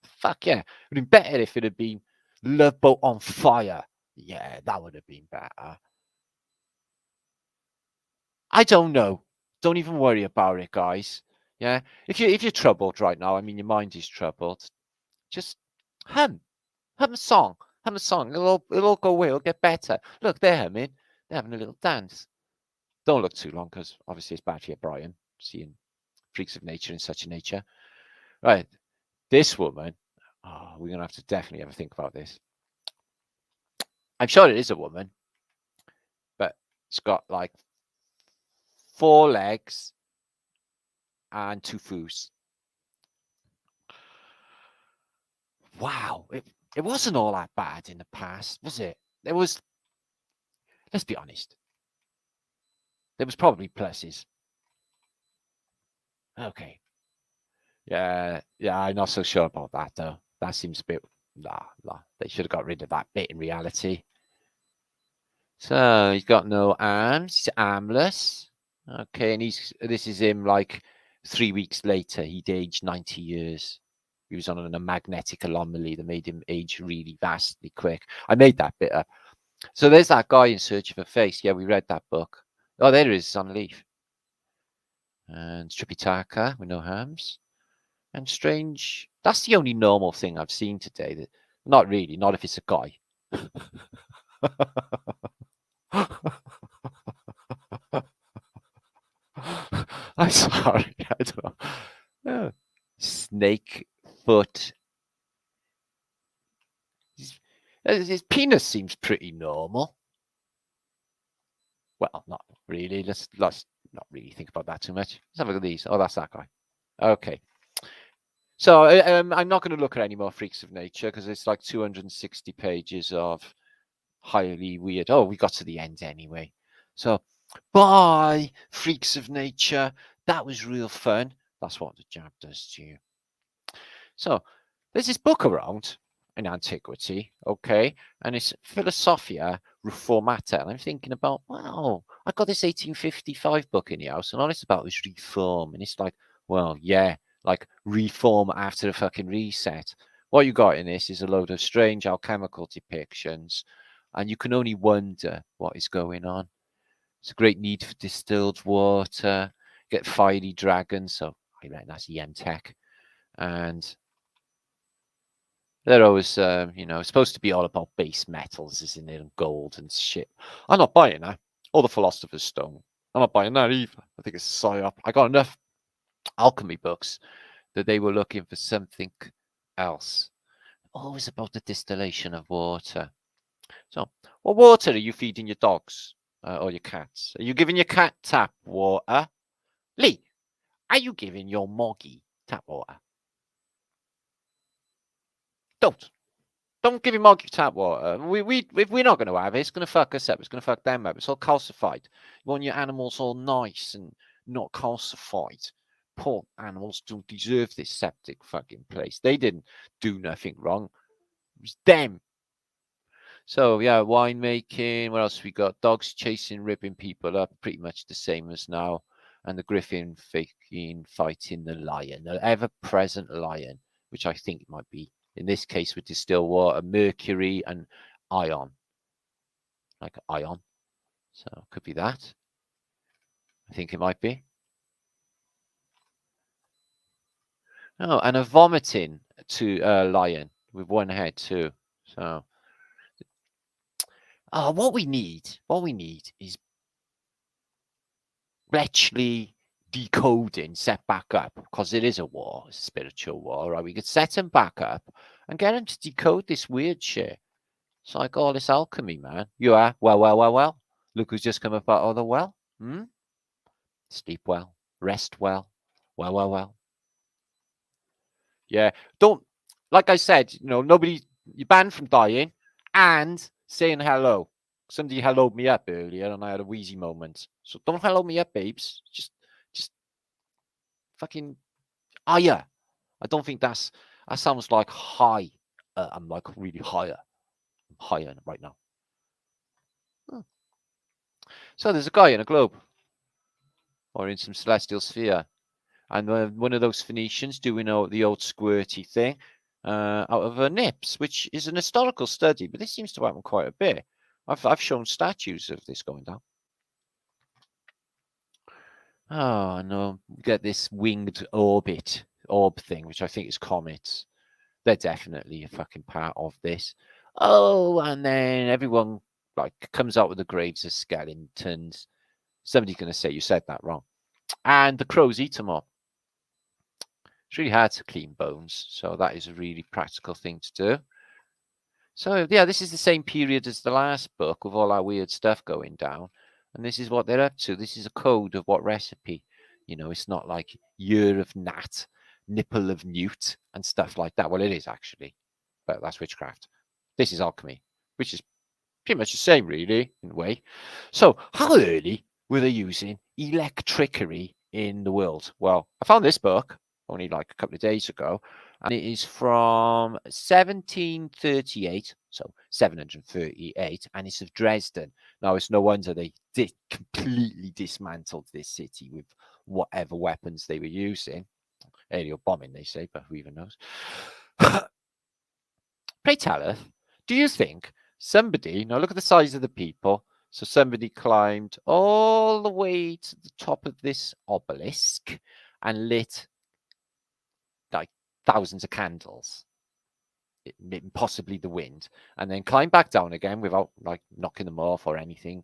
Fuck yeah. It would have been better if it had been Love Boat on Fire. Yeah, that would have been better. I don't know. Don't even worry about it, guys. Yeah. If you're troubled right now, I mean your mind is troubled, just hum. Hum a song. Hum a song. It'll all go away, it'll get better. Look, they're humming. They're having a little dance. Don't look too long because obviously it's bad for your Brian, seeing freaks of nature in such a nature. Right. This woman, we're gonna have to definitely have a think about this. I'm sure it is a woman, but it's got like 4 legs and 2 foos. Wow, it wasn't all that bad in the past, was it? There was, let's be honest, there was probably pluses. Okay. Yeah, I'm not so sure about that though. That seems a bit, nah. They should have got rid of that bit in reality. So he's got no arms, he's armless. Okay, and this is him like 3 weeks later. He'd aged 90 years. He was on a magnetic anomaly that made him age really vastly quick. I made that bit up. So there's that guy in search of a face. Yeah, we read that book. Oh, there it is on a leaf. And trippy with no harms. And strange. That's the only normal thing I've seen today. That not really, not if it's a guy. I'm sorry. I don't know. Oh. Snake foot. His penis seems pretty normal. Well, not really. Let's not really think about that too much. Let's have a look at these. Oh, that's that guy. Okay. So I'm not going to look at any more freaks of nature because it's like 260 pages of highly weird. Oh, we got to the end anyway. So bye, freaks of nature. That was real fun. That's what the jab does to you. So there's this book around in antiquity, okay, and it's Philosophia Reformata. And I'm thinking about, wow, I got this 1855 book in the house, and all it's about is reform. And it's like, well, yeah, like reform after the fucking reset. What you got in this is a load of strange alchemical depictions, and you can only wonder what is going on. It's a great need for distilled water, get fiery dragons, so I reckon that's Yen Tech. And they're always, supposed to be all about base metals, isn't it, and gold and shit. I'm not buying that. Or the Philosopher's Stone. I'm not buying that either. I think it's a psyop. I got enough alchemy books that they were looking for something else. Always about the distillation of water. So, what water are you feeding your dogs or your cats? Are you giving your cat tap water? Lee, are you giving your moggy tap water? Don't give him Oggy Taff water. If we're not going to have it, it's going to fuck us up. It's going to fuck them up. It's all calcified. You want your animals all nice and not calcified. Poor animals don't deserve this septic fucking place. They didn't do nothing wrong. It was them. So yeah, winemaking. What else we got? Dogs chasing, ripping people up. Pretty much the same as now. And the griffin fighting the lion, the ever-present lion, which I think might be, in this case, with distilled water, mercury and ion. Like ion. So it could be that. I think it might be. Oh, and a vomiting to lion with one head too. So what we need is Bletchley decoding set back up, because it is a war, it's a spiritual war, right? We could set him back up and get him to decode this weird shit. It's like all this alchemy, man. You are well. Look who's just come up out of the well. Sleep well, rest well. Well. Yeah, don't, like I said, nobody, you're banned from dying and saying hello. Somebody helloed me up earlier and I had a wheezy moment. So don't hello me up, babes. Just fucking higher. I don't think that sounds like high. I'm like really higher. I'm higher right now. So there's a guy in a globe or in some celestial sphere. And one of those Phoenicians doing the old squirty thing out of a nips, which is an historical study, but this seems to happen quite a bit. I've shown statues of this going down. Oh, no, get this winged orb thing, which I think is comets. They're definitely a fucking part of this. Oh, and then everyone comes out with the graves of skeletons. Somebody's going to say you said that wrong. And the crows eat them all. It's really hard to clean bones, so that is a really practical thing to do. So yeah, this is the same period as the last book with all our weird stuff going down, and this is what they're up to. This is a code of what recipe. It's not like year of gnat, nipple of newt, and stuff like that. Well, it is actually, but that's witchcraft. This is alchemy, which is pretty much the same, really, in a way. So how early were they using electricity in the world? Well, I found this book only like a couple of days ago, and it is from 1738, so 738, and it's of Dresden. Now, it's no wonder they completely dismantled this city with whatever weapons they were using. Aerial bombing, they say, but who even knows? Pray tell us, do you think somebody, now look at the size of the people, so somebody climbed all the way to the top of this obelisk and lit like thousands of candles, possibly the wind, and then climb back down again without like knocking them off or anything,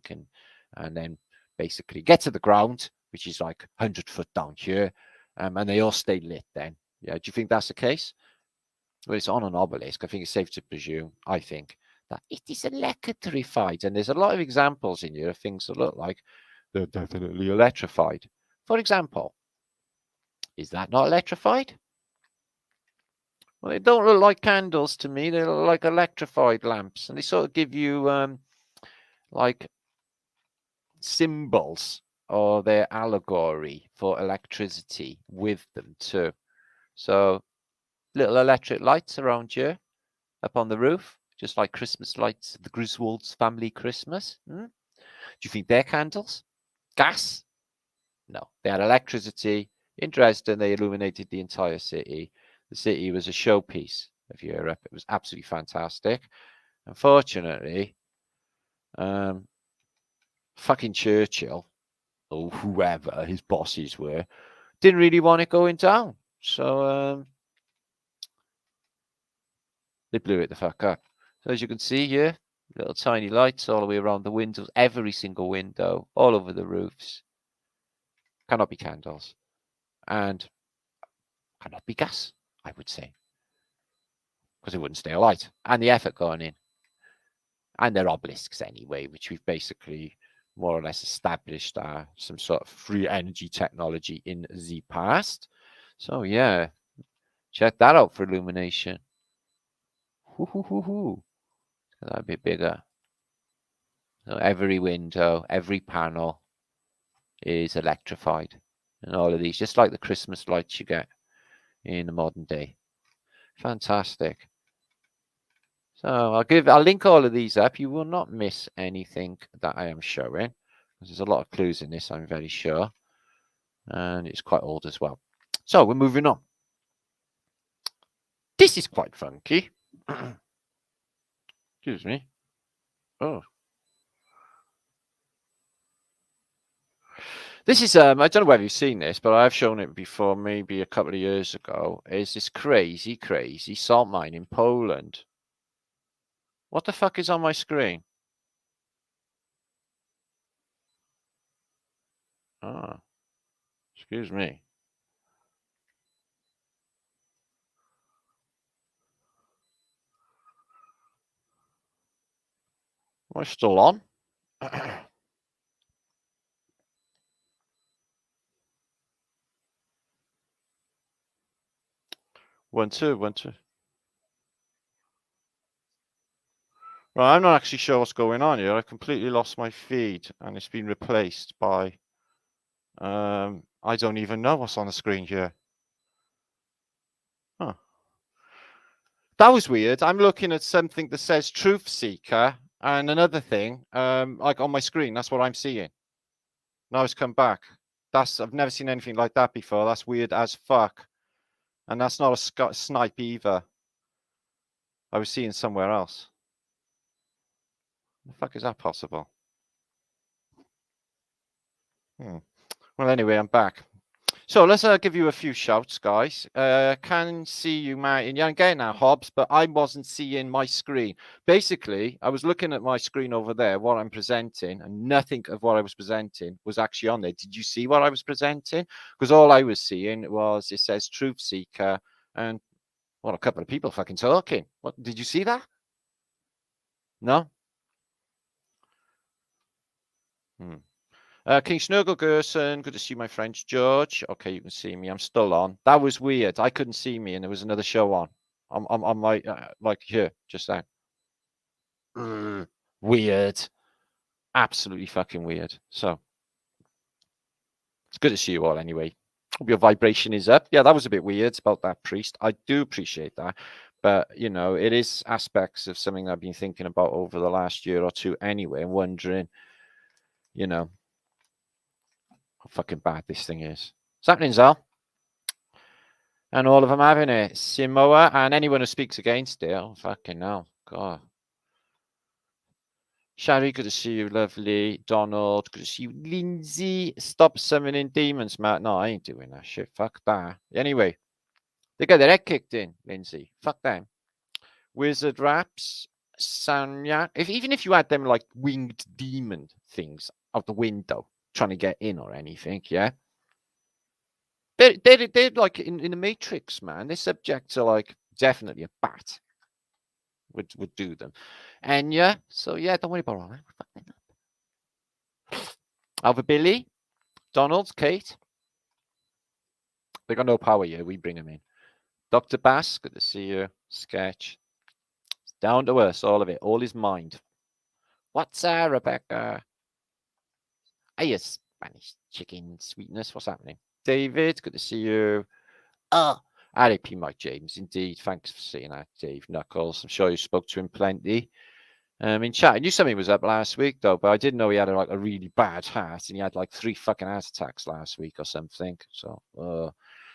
and then basically get to the ground, which is like 100 foot down here, and they all stay lit then. Yeah, do you think that's the case? Well, it's on an obelisk. I think it's safe to presume, I think, that it is electrified, and there's a lot of examples in here of things that look like they're definitely electrified. For example, is that not electrified? Well, they don't look like candles to me. They look like electrified lamps, and they sort of give you like symbols or their allegory for electricity with them too. So little electric lights around here up on the roof, just like Christmas lights, the Griswolds family Christmas. Do you think they're candles? Gas? No, they had electricity. In Dresden, they illuminated the entire city. The city was a showpiece of Europe. It was absolutely fantastic. Unfortunately, fucking Churchill, or whoever his bosses were, didn't really want it going down. So they blew it the fuck up. So as you can see here, little tiny lights all the way around the windows, every single window, all over the roofs. Cannot be candles. And cannot be gas, I would say, because it wouldn't stay alight. And the effort going in. And they're obelisks anyway, which we've basically more or less established some sort of free energy technology in the past. So yeah, check that out for illumination. That a bit bigger. So every window, every panel is electrified. And all of these, just like the Christmas lights you get in the modern day. Fantastic. So I'll link all of these up. You will not miss anything that I am showing. There's a lot of clues in this, I'm very sure. And it's quite old as well. So we're moving on. This is quite funky. Excuse me. Oh. This is, I don't know whether you've seen this, but I've shown it before, maybe a couple of years ago. Is this crazy, crazy salt mine in Poland. What the fuck is on my screen? Ah, excuse me. Am I still on? 1 2 1 2. Right, I'm not actually sure what's going on here. I completely lost my feed and it's been replaced by I don't even know what's on the screen here. Huh. That was weird. I'm looking at something that says Truth Seeker and another thing, like on my screen. That's what I'm seeing. Now it's come back. I've never seen anything like that before. That's weird as fuck. And that's not a snipe either. I was seeing somewhere else. The fuck is that possible? Well, anyway, I'm back. So let's give you a few shouts, guys. Can see you, Martin. Yeah, I'm getting that, Hobbs, but I wasn't seeing my screen. Basically, I was looking at my screen over there, what I'm presenting, and nothing of what I was presenting was actually on there. Did you see what I was presenting? Because all I was seeing was, it says Truth Seeker, and, well, a couple of people fucking talking. What, did you see that? No? King Snuggle Gerson, good to see my friend George. Okay, you can see me. I'm still on. That was weird. I couldn't see me, and there was another show on. I'm like here, just that. Weird. Absolutely fucking weird. So it's good to see you all anyway. Hope your vibration is up. Yeah, that was a bit weird about that priest. I do appreciate that. But, you know, it is aspects of something I've been thinking about over the last year or two anyway, and wondering, you know, how fucking bad this thing is. What's happening, Zal? And all of them having it. Simoa and anyone who speaks against it. Oh, fucking hell. God. Shari, good to see you. Lovely. Donald, good to see you. Lindsay, stop summoning demons, Matt. No, I ain't doing that shit. Fuck that. Anyway, they got their head kicked in, Lindsay. Fuck them. Wizard Raps, Sanya. Even if you had them like winged demon things out the window trying to get in or anything, yeah. They're like in the Matrix, man. They're subject to like definitely a bat would do them. And yeah, so yeah, don't worry about all that. Alva Billy, Donald, Kate. They got no power here. We bring them in. Dr. Bass, good to see you. Sketch. It's down to us, all of it. All is mind. What's up, Rebecca? Hey, Spanish chicken sweetness. What's happening? David, good to see you. R.I.P Mike James, indeed. Thanks for seeing that, Dave Knuckles. I'm sure you spoke to him plenty. In chat, I knew something was up last week though, but I didn't know he had like a really bad heart, and he had like 3 fucking heart attacks last week or something. So,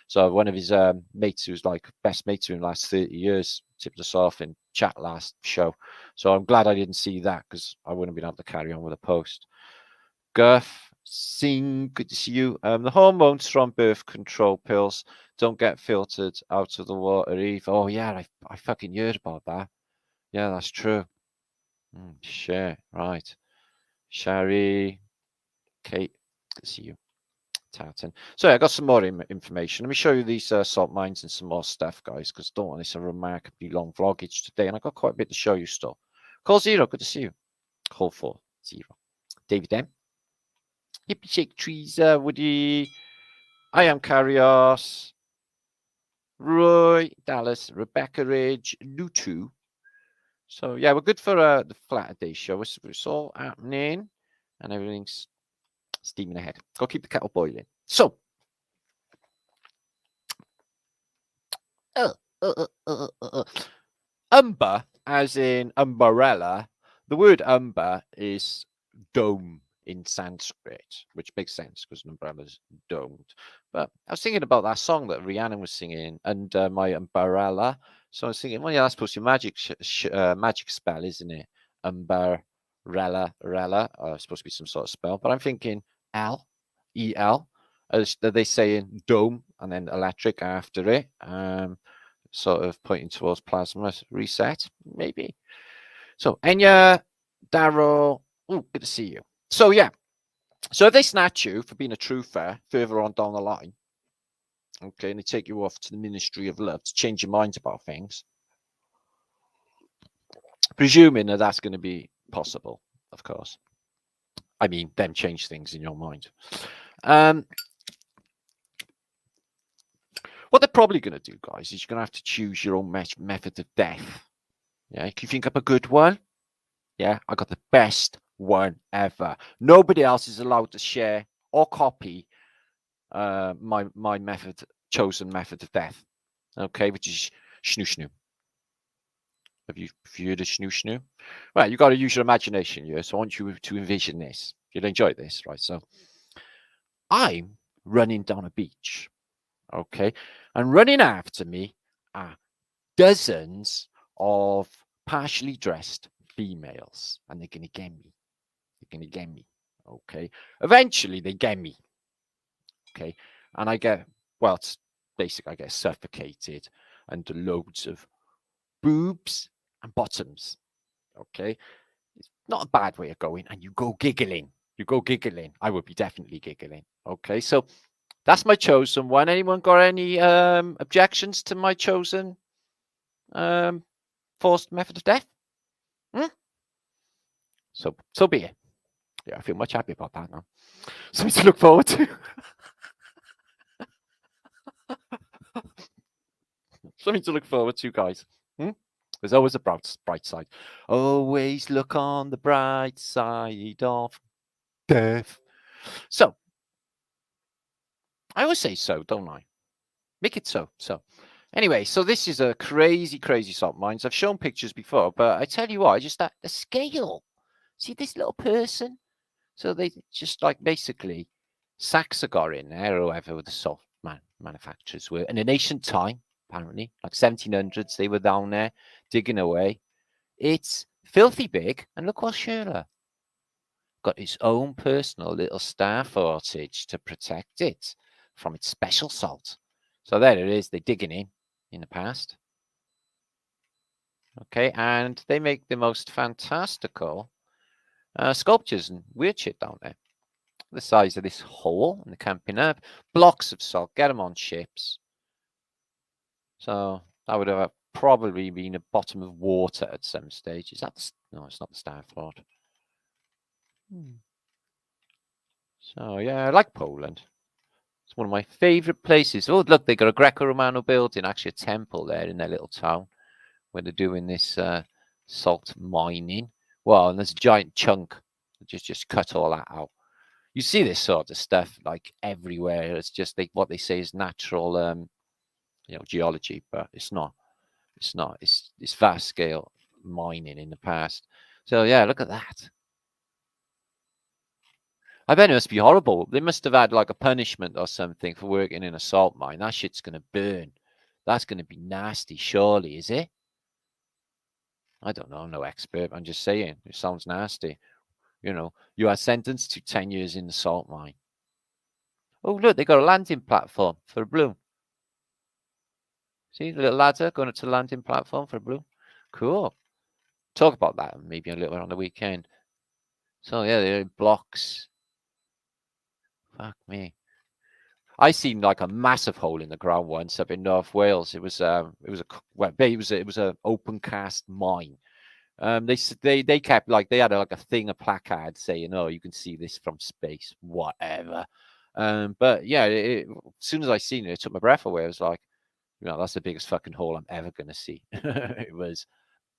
so one of his mates, who's like best mates to him last 30 years, tipped us off in chat last show. So I'm glad I didn't see that because I wouldn't have been able to carry on with a post. Guff, Sing, good to see you. The hormones from birth control pills don't get filtered out of the water either. Oh yeah, I fucking heard about that. Yeah, that's true. Shit, right. Sherry, Kate, good to see you. Tartan. So yeah, I got some more information. Let me show you these salt mines and some more stuff, guys, because don't want this a remarkably long vlogage today, and I got quite a bit to show you still. Call Zero, good to see you. Call 40. David M. Hippie Shake Trees, Woody. I am Carrios. Roy, Dallas, Rebecca Ridge, Lutu, So yeah, we're good for the Flat Day show. It's all happening, and everything's steaming ahead. Got to keep the kettle boiling. So, umber, as in umbrella. The word umber is dome in Sanskrit, which makes sense because an umbrella's domed. But I was thinking about that song that Rihanna was singing, Under My Umbrella. So I was thinking, well, yeah, that's supposed to be magic spell, isn't it? Umbrella, supposed to be some sort of spell. But I'm thinking E-L. Are they saying dome and then electric after it? Sort of pointing towards plasma reset, maybe. So Enya, Daryl, oh, good to see you. So yeah, so if they snatch you for being a truther further on down the line, okay, and they take you off to the Ministry of Love to change your mind about things, presuming that that's going to be possible, of course. I mean, them change things in your mind. What they're probably going to do, guys, is you're going to have to choose your own method of death. Yeah, can you think up a good one? Yeah, I got the best one ever. Nobody else is allowed to share or copy my chosen method of death. Okay, which is snoo snoo. Have you heard of snoo snoo? Right, you got to use your imagination here. So I want you to envision this. You'll enjoy this, right? So I'm running down a beach. Okay, and running after me are dozens of partially dressed females, and they're going to get me. They're going to get me. Okay, eventually they get me. Okay, and I get, well, it's basically I get suffocated under loads of boobs and bottoms. Okay, it's not a bad way of going, and you go giggling. You go giggling. I would be definitely giggling. Okay, so that's my chosen one. Anyone got any objections to my chosen forced method of death? So be it. Yeah, I feel much happy about that now. Something to look forward to. Something to look forward to, guys. There's always a bright side. Always look on the bright side of death. So, I always say so, don't I? Make it so. So, anyway, so this is a crazy, crazy salt mines. I've shown pictures before, but I tell you what, just that the scale. See this little person? So they just like basically Saxa got in there, or whoever the salt manufacturers were. And in ancient time, apparently, like 1700s, they were down there digging away. It's filthy big, and look what Sherlock got its own personal little star footage to protect it from its special salt. So there it is. They're digging in the past. Okay, and they make the most fantastical sculptures and weird shit down there. The size of this hole in the Camping Herb, blocks of salt, get them on ships. So that would have probably been a bottom of water at some stage. Is that no? It's not the Star Flood. So yeah, I like Poland. It's one of my favorite places. Oh, look, they got a Greco-Romano building, actually a temple there in their little town where they're doing this salt mining. Well, and there's a giant chunk. Just cut all that out. You see this sort of stuff like everywhere. It's just what they say is natural, geology, but it's not. It's not. It's vast scale mining in the past. So yeah, look at that. I bet it must be horrible. They must have had like a punishment or something for working in a salt mine. That shit's gonna burn. That's gonna be nasty, surely, is it? I don't know. I'm no expert. I'm just saying. It sounds nasty. You are sentenced to 10 years in the salt mine. Oh, look, they got a landing platform for a balloon. See the little ladder going up to the landing platform for a balloon. Cool. Talk about that maybe a little bit on the weekend. So yeah, they're in blocks. Fuck me. I seen like a massive hole in the ground once up in North Wales. It was an open cast mine. They kept like they had a thing, a placard saying, "Oh, you can see this from space, whatever." But yeah, as soon as I seen it took my breath away. I was like, that's the biggest fucking hole I'm ever gonna see. It was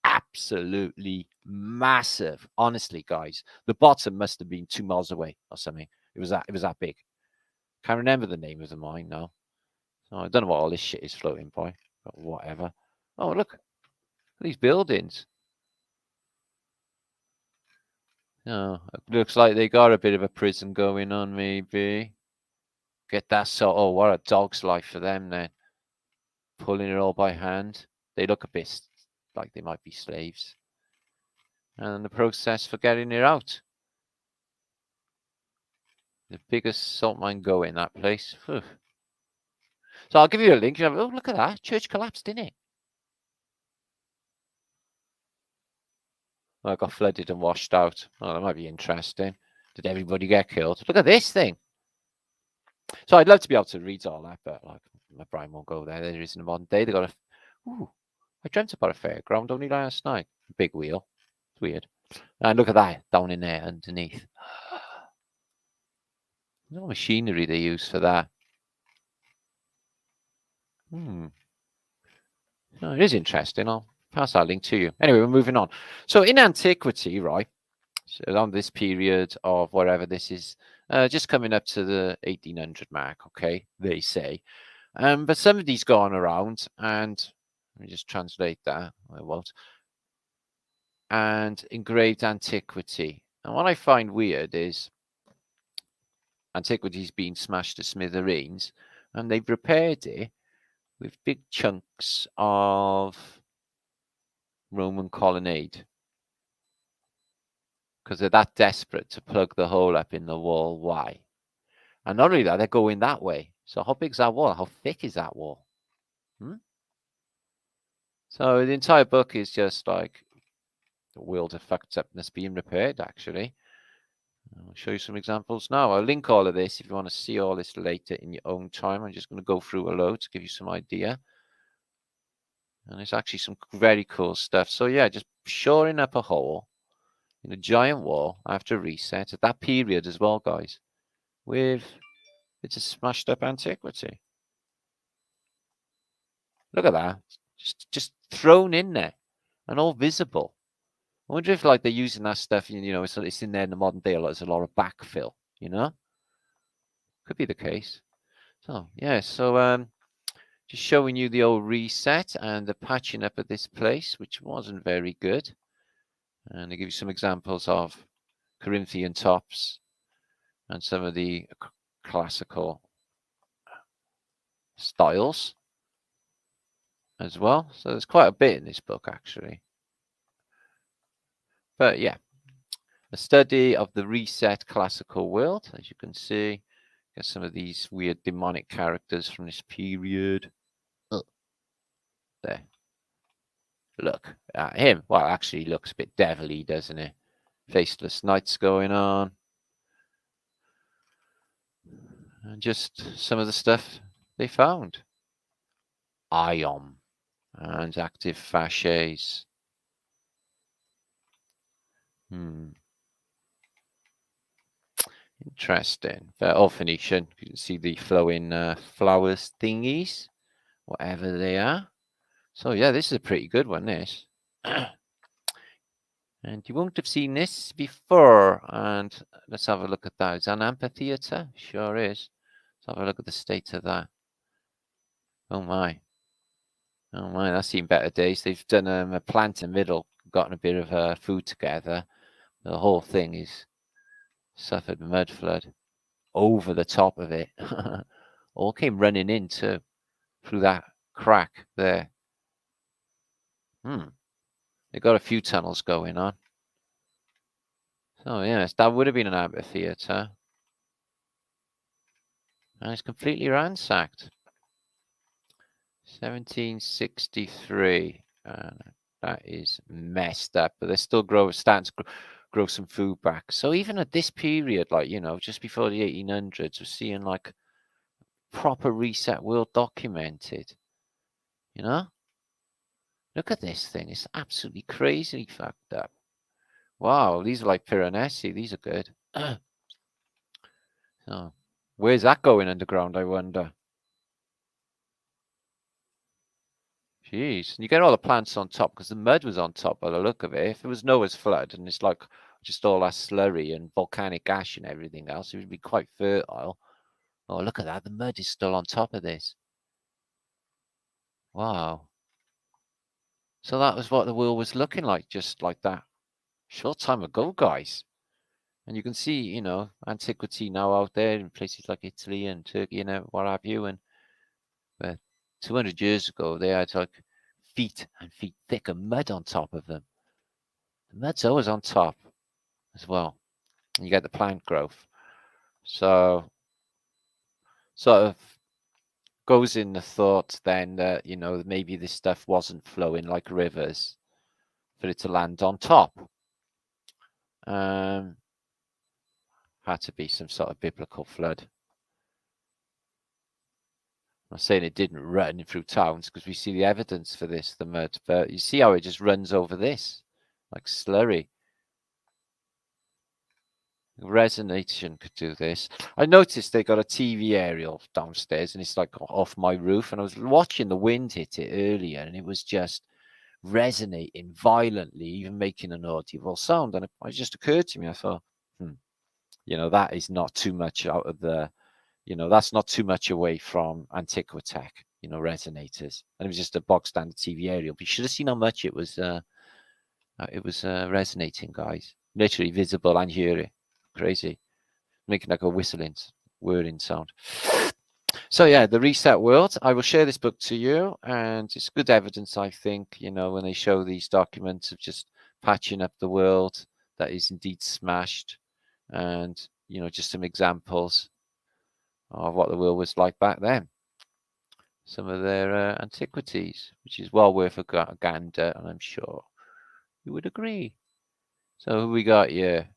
absolutely massive. Honestly, guys, the bottom must have been 2 miles away or something. It was that big. Can't remember the name of the mine now. So I don't know what all this shit is floating by, but whatever. Oh, look at these buildings. Oh, it looks like they got a bit of a prison going on, maybe. Get that so. Oh, what a dog's life for them then. Pulling it all by hand. They look a bit like they might be slaves. And the process for getting it out. The biggest salt mine going, that place. Whew. So I'll give you a link. Oh, look at that. Church collapsed, didn't it? Well, it got flooded and washed out. Oh, that might be interesting. Did everybody get killed? Look at this thing. So I'd love to be able to read all that, but like my brain won't go there. There is in the modern day. They got a. Ooh, I dreamt about a fairground only last night. Big wheel. It's weird. And look at that down in there underneath. No machinery they use for that. Oh, it is interesting. I'll pass that link to you. Anyway, we're moving on. So in antiquity, right? So on this period of whatever this is, just coming up to the 1800 mark, okay, they say. But somebody's gone around and let me just translate that. I won't. And engraved antiquity. And what I find weird is antiquity's been smashed to smithereens, and they've repaired it with big chunks of Roman colonnade because they're that desperate to plug the hole up in the wall. Why? And not only that, they're going that way. So how big's that wall? How thick is that wall? So the entire book is just like the world of fucked upness being repaired, actually. I'll show you some examples now. I'll link all of this if you want to see all this later in your own time. I'm just going to go through a load to give you some idea. And it's actually some very cool stuff. So yeah, just shoring up a hole in a giant wall after reset at that period as well, guys, with it's a smashed up antiquity. Look at that. Just thrown in there and all visible. I wonder if like they're using that stuff, you know, it's in there in the modern day, there's a lot of backfill, you know? Could be the case. So yeah, so just showing you the old reset and the patching up at this place, which wasn't very good. And I give you some examples of Corinthian tops and some of the classical styles as well. So there's quite a bit in this book, actually. But yeah, a study of the reset classical world, as you can see. Get some of these weird demonic characters from this period. There. Look at him. Well, actually, he looks a bit devilly, doesn't he? Faceless knights going on. And just some of the stuff they found. Ion and active fasces. Interesting. They're all Phoenician. You can see the flowing flowers thingies, whatever they are. So yeah, this is a pretty good one, this. And you won't have seen this before. And let's have a look at that. Is that an amphitheater? Sure is. Let's have a look at the state of that. Oh my. Oh my, that's seen better days. They've done a plant in the middle, gotten a bit of food together. The whole thing is suffered mud flood over the top of it. All came running in too, through that crack there. They got a few tunnels going on. So yes, that would have been an amphitheater. And it's completely ransacked. 1763. That is messed up, but they're still starting to grow some food back. So even at this period, like, you know, just before the 1800s, we're seeing like proper reset world documented. You know? Look at this thing. It's absolutely crazy fucked up. Wow, these are like Piranesi. These are good. So, where's that going underground, I wonder? Jeez, and you get all the plants on top because the mud was on top by the look of it. If it was Noah's flood and it's like just all that slurry and volcanic ash and everything else, it would be quite fertile. Oh, look at that. The mud is still on top of this. Wow. So that was what the world was looking like, just like that. Short time ago, guys. And you can see, you know, antiquity now out there in places like Italy and Turkey and what have you. And 200 years ago, they had like feet and feet thick of mud on top of them. The mud's always on top as well. And you get the plant growth. So sort of goes in the thought then that, you know, maybe this stuff wasn't flowing like rivers for it to land on top. Had to be some sort of biblical flood. I'm not saying it didn't run through towns because we see the evidence for this, the mud, but you see how it just runs over this, like slurry. Resonation could do this. I noticed they got a TV aerial downstairs and it's like off my roof, and I was watching the wind hit it earlier and it was just resonating violently, even making an audible sound. And it just occurred to me, I thought, you know, that is not too much out of the, you know, that's not too much away from Antiquitech, you know, resonators. And it was just a box standard TV aerial. But you should have seen how much it was resonating, guys. Literally visible and hear it. Crazy. Making like a whistling, whirring sound. So yeah, the Reset World. I will share this book to you, and it's good evidence, I think, you know, when they show these documents of just patching up the world that is indeed smashed, and, you know, just some examples of what the world was like back then. Some of their antiquities, which is well worth a gander, and I'm sure you would agree. So who we got here?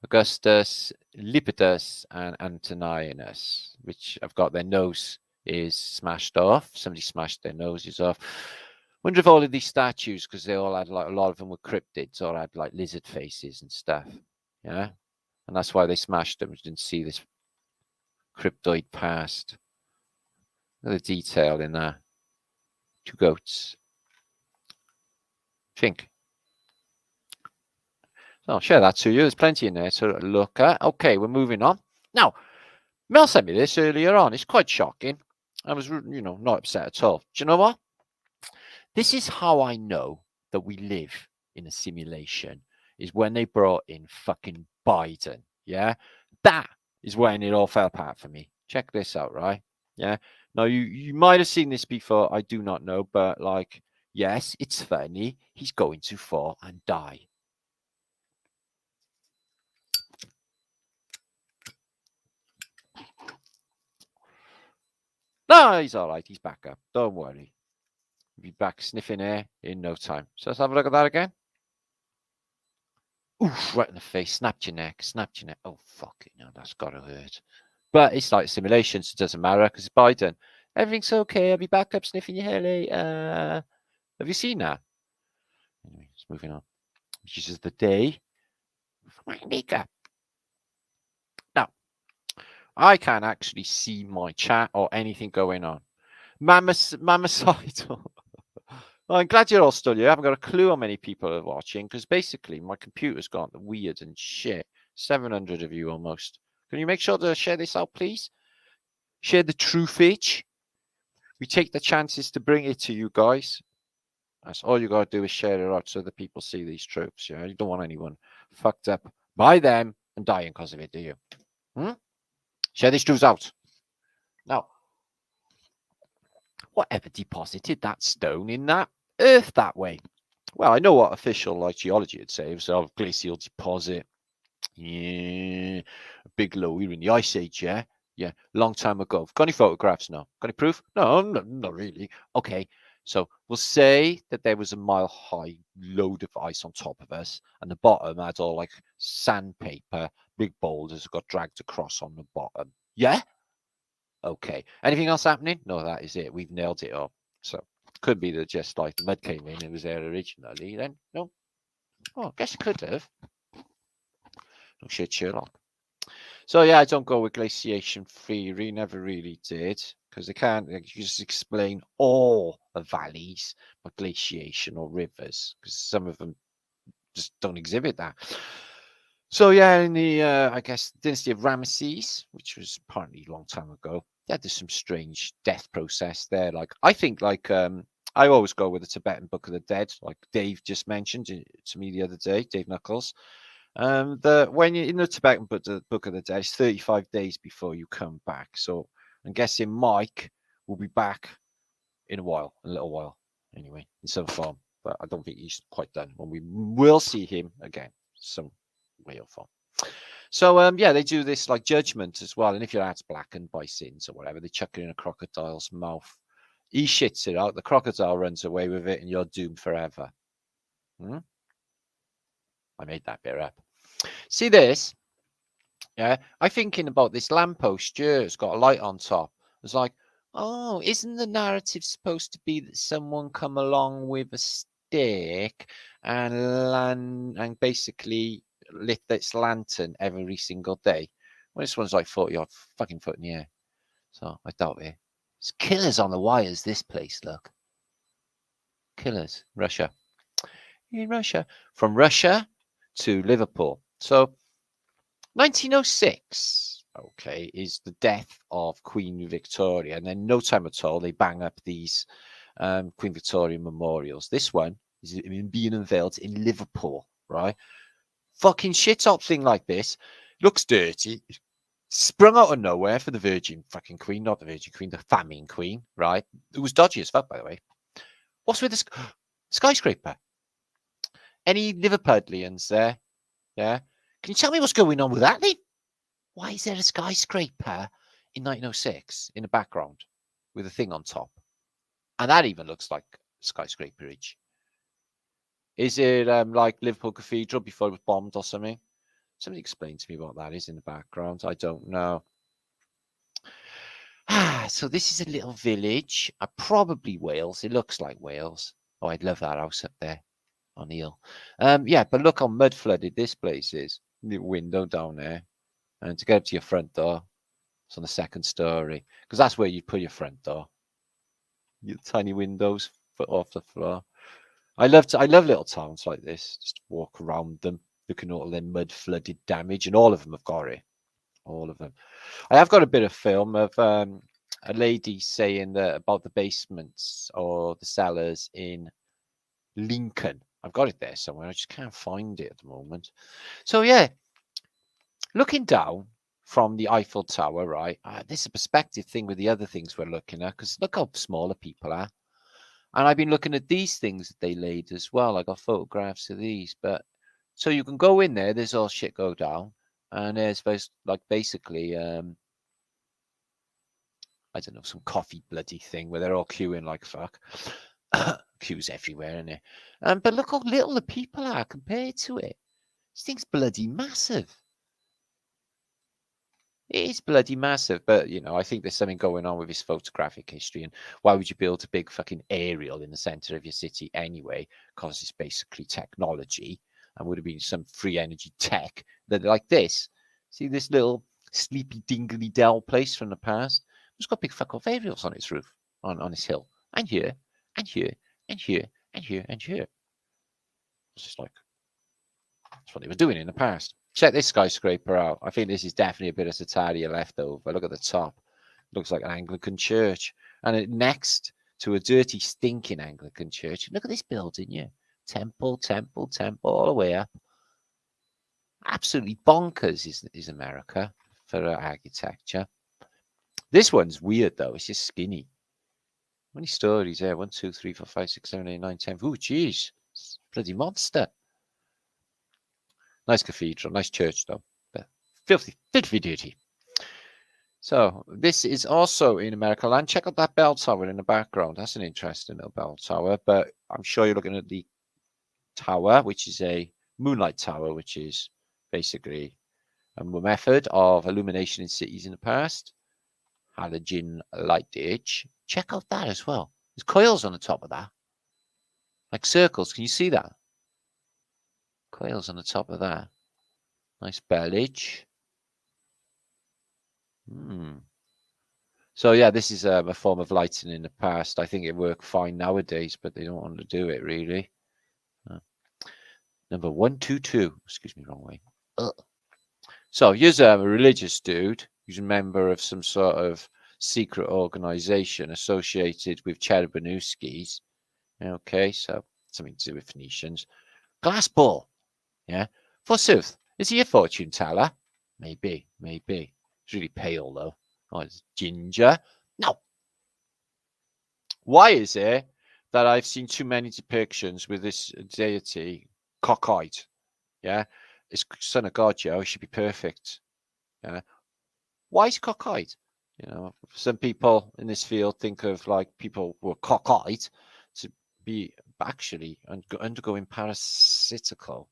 Augustus, Lepidus, and Antoninus, which I've got their nose is smashed off. Somebody smashed their noses off. Wonder if all of these statues, because they all had like a lot of them were cryptids or had like lizard faces and stuff. Yeah. And that's why they smashed them. Didn't see this cryptoid past. Another detail in there. 2 goats. Think. So I'll share that to you. There's plenty in there to look at. Okay, we're moving on. Now, Mel sent me this earlier on. It's quite shocking. I was, you know, not upset at all. Do you know what? This is how I know that we live in a simulation, is when they brought in fucking Biden. Yeah. That is when it all fell apart for me. Check this out, right? Yeah. Now, you might have seen this before. I do not know. But, like, yes, it's funny. He's going to fall and die. No, he's all right. He's back up. Don't worry. He'll be back sniffing air in no time. So let's have a look at that again. Oof, right in the face. Snapped your neck. Snapped your neck. Oh, fuck it. No, that's got to hurt. But it's like simulations. So it doesn't matter because it's Biden. Everything's okay. I'll be back up sniffing your hair later. Have you seen that? Anyway, it's moving on. Which is the day for my makeup. Now, I can't actually see my chat or anything going on. Mamacidal. Well, I'm glad you're all still here. I haven't got a clue how many people are watching because basically my computer's gone weird and shit. 700 of you almost. Can you make sure to share this out, please? Share the truthage. We take the chances to bring it to you guys. That's all you got to do is share it out so that people see these truths. Yeah, you don't want anyone fucked up by them and dying because of it, do you? Share these truths out. Now, whatever deposited that stone in that earth that way? Well, I know what official like geology would say. It's a glacial deposit. Yeah, a big low. We were in the Ice Age, yeah? Yeah, long time ago. Got any photographs? No. Got any proof? No, not really. Okay, so we'll say that there was a mile-high load of ice on top of us, and the bottom had all like sandpaper, big boulders got dragged across on the bottom. Yeah? Okay. Anything else happening? No, that is it. We've nailed it up. So could be that just like the mud came in, it was there originally. Then no. Oh, I guess it could have. No shit, Sherlock. So yeah, I don't go with glaciation theory. Never really did, because they can't just explain all the valleys by glaciation or rivers, because some of them just don't exhibit that. So yeah, in the I guess dynasty of Ramesses, which was apparently a long time ago, yeah, there's some strange death process there. Like I think, like I always go with the Tibetan Book of the Dead, like Dave just mentioned to me the other day, Dave Knuckles. When you're in the Tibetan Book of the Dead, it's 35 days before you come back. So I'm guessing Mike will be back in a little while, anyway, in some form. But I don't think he's quite done. When we will see him again, some way or form. So yeah, they do this like judgment as well. And if your heart's blackened by sins or whatever, they chuck it in a crocodile's mouth. He shits it out. The crocodile runs away with it, and you're doomed forever. I made that bit up. See this? Yeah, I'm thinking about this lamppost here. It's got a light on top. It's like, oh, isn't the narrative supposed to be that someone come along with a stick and basically lit this lantern every single day? Well, this one's like 40 odd fucking foot in the air. So I doubt it. It's killers on the wires, this place, look. Killers. Russia. In Russia. From Russia to Liverpool. So 1906, okay, is the death of Queen Victoria. And then no time at all, they bang up these Queen Victoria memorials. This one is being unveiled in Liverpool, right? Fucking shit up thing like this. Looks dirty. Sprung out of nowhere for the Virgin fucking Queen, not the Virgin Queen, the famine Queen, right? It was dodgy as fuck, by the way. What's with this skyscraper? Any Liverpudlians there? Yeah? Can you tell me what's going on with that, Lee? Why is there a skyscraper in 1906 in the background with a thing on top? And that even looks like skyscraperage. Is it like Liverpool Cathedral before it was bombed or something? Somebody explain to me what that is in the background. I don't know. So this is a little village. Probably Wales. It looks like Wales. Oh, I'd love that house up there on the hill. Yeah, but look how mud flooded this place is. The window down there. And to get up to your front door, it's on the second story, because that's where you put your front door. Your tiny windows foot off the floor. I love little towns like this. Just walk around them, looking at all their mud flooded damage, and all of them have got it. All of them. I have got a bit of film of a lady saying that about the basements or the cellars in Lincoln. I've got it there somewhere. I just can't find it at the moment. So yeah, looking down from the Eiffel Tower, right? This is a perspective thing with the other things we're looking at, because look how smaller people are. And I've been looking at these things that they laid as well. I got photographs of these, but so you can go in there. There's all shit go down, and there's like basically, I don't know, some coffee bloody thing where they're all queuing like fuck. Queues everywhere, isn't it? But look how little the people are compared to it. This thing's bloody massive. It is bloody massive, but you know, I think there's something going on with his photographic history. And why would you build a big fucking aerial in the center of your city anyway? Because it's basically technology, and would have been some free energy tech that like this. See this little sleepy dingly dell place from the past? It's got big fuck off aerials on its roof, on its hill, and here, and here, and here, and here, and here. It's just like that's what they were doing in the past. Check this skyscraper out. I think this is definitely a bit of Tartarian leftover. Look at the top. Looks like an Anglican church. And next to a dirty, stinking Anglican church. Look at this building, yeah. Temple, temple, temple, all the way up. Absolutely bonkers is America for architecture. This one's weird, though. It's just skinny. How many stories there? 1, 2, 3, 4, 5, 6, 7, 8, 9, 10. Ooh, jeez. Bloody monster. Nice cathedral, nice church though, but filthy dirty. So this is also in America land. Check out that bell tower in the background. That's an interesting little bell tower, but I'm sure you're looking at the tower, which is a moonlight tower, which is basically a method of illumination in cities in the past. Halogen lightage. Check out that as well. There's coils on the top of that, like circles. Can you see that? Coils on the top of that. Nice bellage. So yeah, this is a form of lighting in the past. I think it worked fine nowadays, but they don't want to do it really. Number 122. Excuse me, wrong way. So here's a religious dude who's a member of some sort of secret organization associated with Cherubinowskis. Okay, so something to do with Phoenicians. Glass ball. Yeah. Forsooth, is he a fortune teller? Maybe, maybe. He's really pale though. Oh, it's ginger. No. Why is it that I've seen too many depictions with this deity cockeyed? Yeah. It's son of God, Joe. He should be perfect. Yeah. Why is cockeyed? You know, some people in this field think of like people who are cockeyed to be actually undergoing parasitical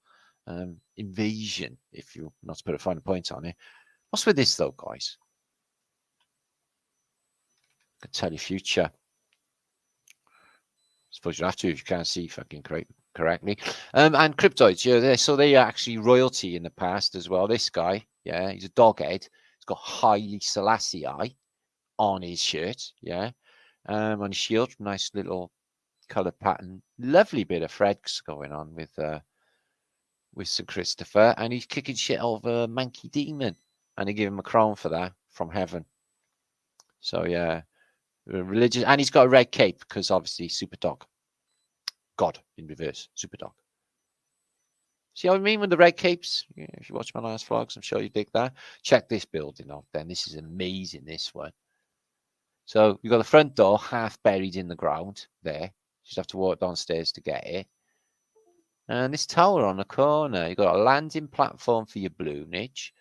invasion, if you not to put a finer point on it. What's with this though, guys? I can tell you future. Suppose you have to if you can't see fucking correctly. And cryptoids, yeah, so they are actually royalty in the past as well. This guy, yeah, he's a doghead. He's got Haile Selassie on his shirt, yeah. On his shield, nice little colour pattern. Lovely bit of threads going on with St. Christopher, and he's kicking shit out of a manky demon, and they give him a crown for that from heaven. So yeah, religious, and he's got a red cape because obviously super dog, God in reverse, super dog. See what I mean with the red capes? Yeah, if you watch my last vlogs, I'm sure you dig that. Check this building out then. This is amazing, this one. So you've got the front door half buried in the ground there. You just have to walk downstairs to get it. And this tower on the corner, you've got a landing platform for your balloonage.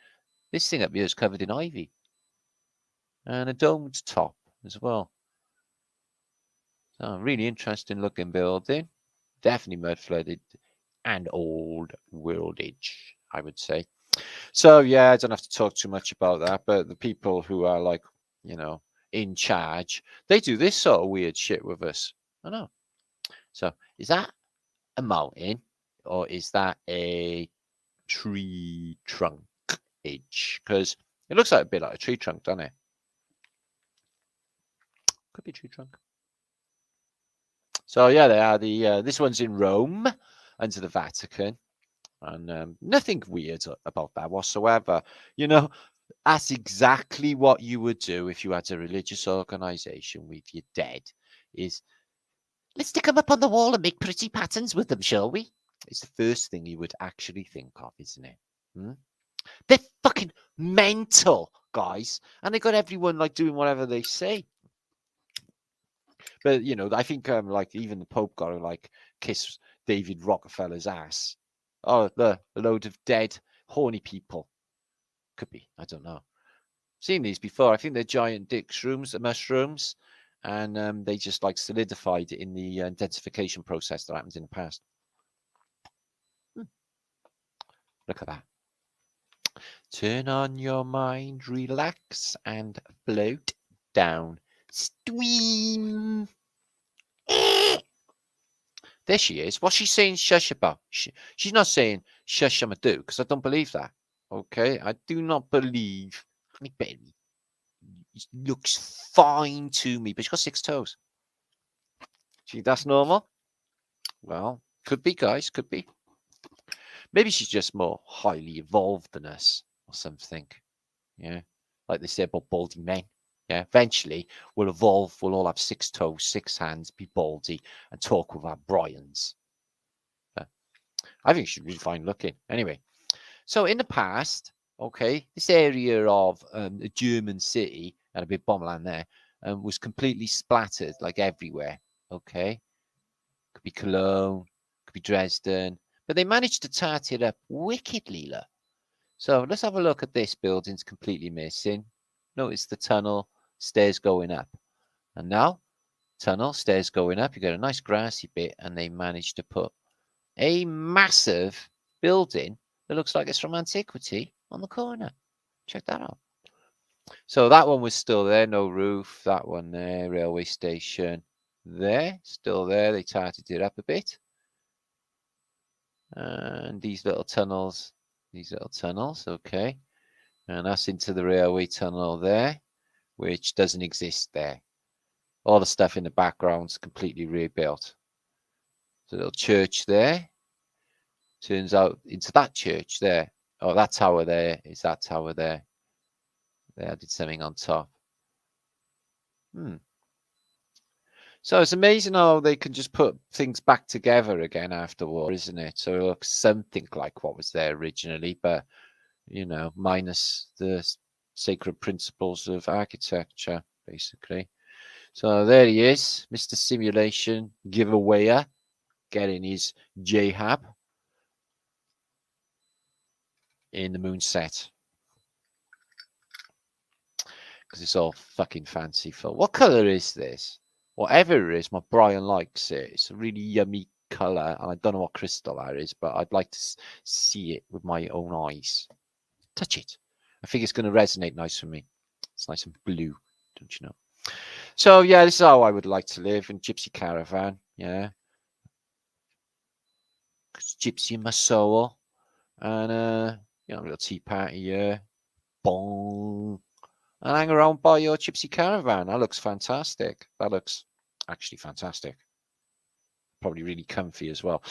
This thing up here is covered in ivy. And a domed top as well. So really interesting looking building. Definitely mud flooded and old worldage, I would say. So yeah, I don't have to talk too much about that, but the people who are like, you know, in charge, they do this sort of weird shit with us. I know. So is that a mountain or is that a tree trunk edge? Because it looks like a bit like a tree trunk, doesn't it? Could be a tree trunk. So yeah, they are the this one's in Rome under the Vatican. And nothing weird about that whatsoever. You know, that's exactly what you would do if you had a religious organization with your dead. Is let's stick them up on the wall and make pretty patterns with them, shall we? It's the first thing you would actually think of, isn't it? They're fucking mental, guys, and they got everyone like doing whatever they say. But you know, I think like even the Pope got to like kiss David Rockefeller's ass. Oh, a load of dead, horny people. Could be. I don't know. Seen these before. I think they're giant dick mushrooms, and they just like solidified in the identification process that happened in the past. Look at that. Turn on your mind, relax, and float down stream. There she is. What's she saying shush about? She's not saying shush, I'm a do, because I don't believe that. Okay? I do not believe Honey Berry. It looks fine to me, but she's got 6 toes. See, that's normal? Well, could be, guys, could be. Maybe she's just more highly evolved than us or something. Yeah. Like they say about baldy men. Yeah. Eventually, we'll evolve. We'll all have 6 toes, 6 hands, be baldy, and talk with our Bryans. I think she's really fine looking. Anyway, so in the past, okay, this area of a German city, and a bit bombland there, was completely splattered, like everywhere. Okay. Could be Cologne, could be Dresden, but they managed to tart it up wickedly, look. So let's have a look at this building's completely missing. Notice the tunnel, stairs going up. And now, tunnel, stairs going up. You got a nice grassy bit, and they managed to put a massive building that looks like it's from antiquity on the corner. Check that out. So that one was still there, no roof. That one there, railway station. There, still there. They tarted it up a bit. And these little tunnels, okay. And that's into the railway tunnel there, which doesn't exist there. All the stuff in the background's completely rebuilt. There's a little church there. Turns out into that church there. Oh, that tower there is that tower there. They added something on top. So it's amazing how they can just put things back together again after war, isn't it? So it looks something like what was there originally, but, you know, minus the sacred principles of architecture, basically. So there he is, Mr. Simulation giveawayer, getting his J-Hab in the moon set. Because it's all fucking fancy. What colour is this? Whatever it is, my Brian likes it. It's a really yummy colour, and I don't know what crystal that is, but I'd like to see it with my own eyes. Touch it. I think it's going to resonate nice for me. It's nice and blue, don't you know? So, yeah, this is how I would like to live in Gypsy Caravan, yeah. It's gypsy in my soul. And, you know, a little tea party here. Bong. And hang around by your Gypsy Caravan. That looks fantastic. That looks actually fantastic. Probably really comfy as well.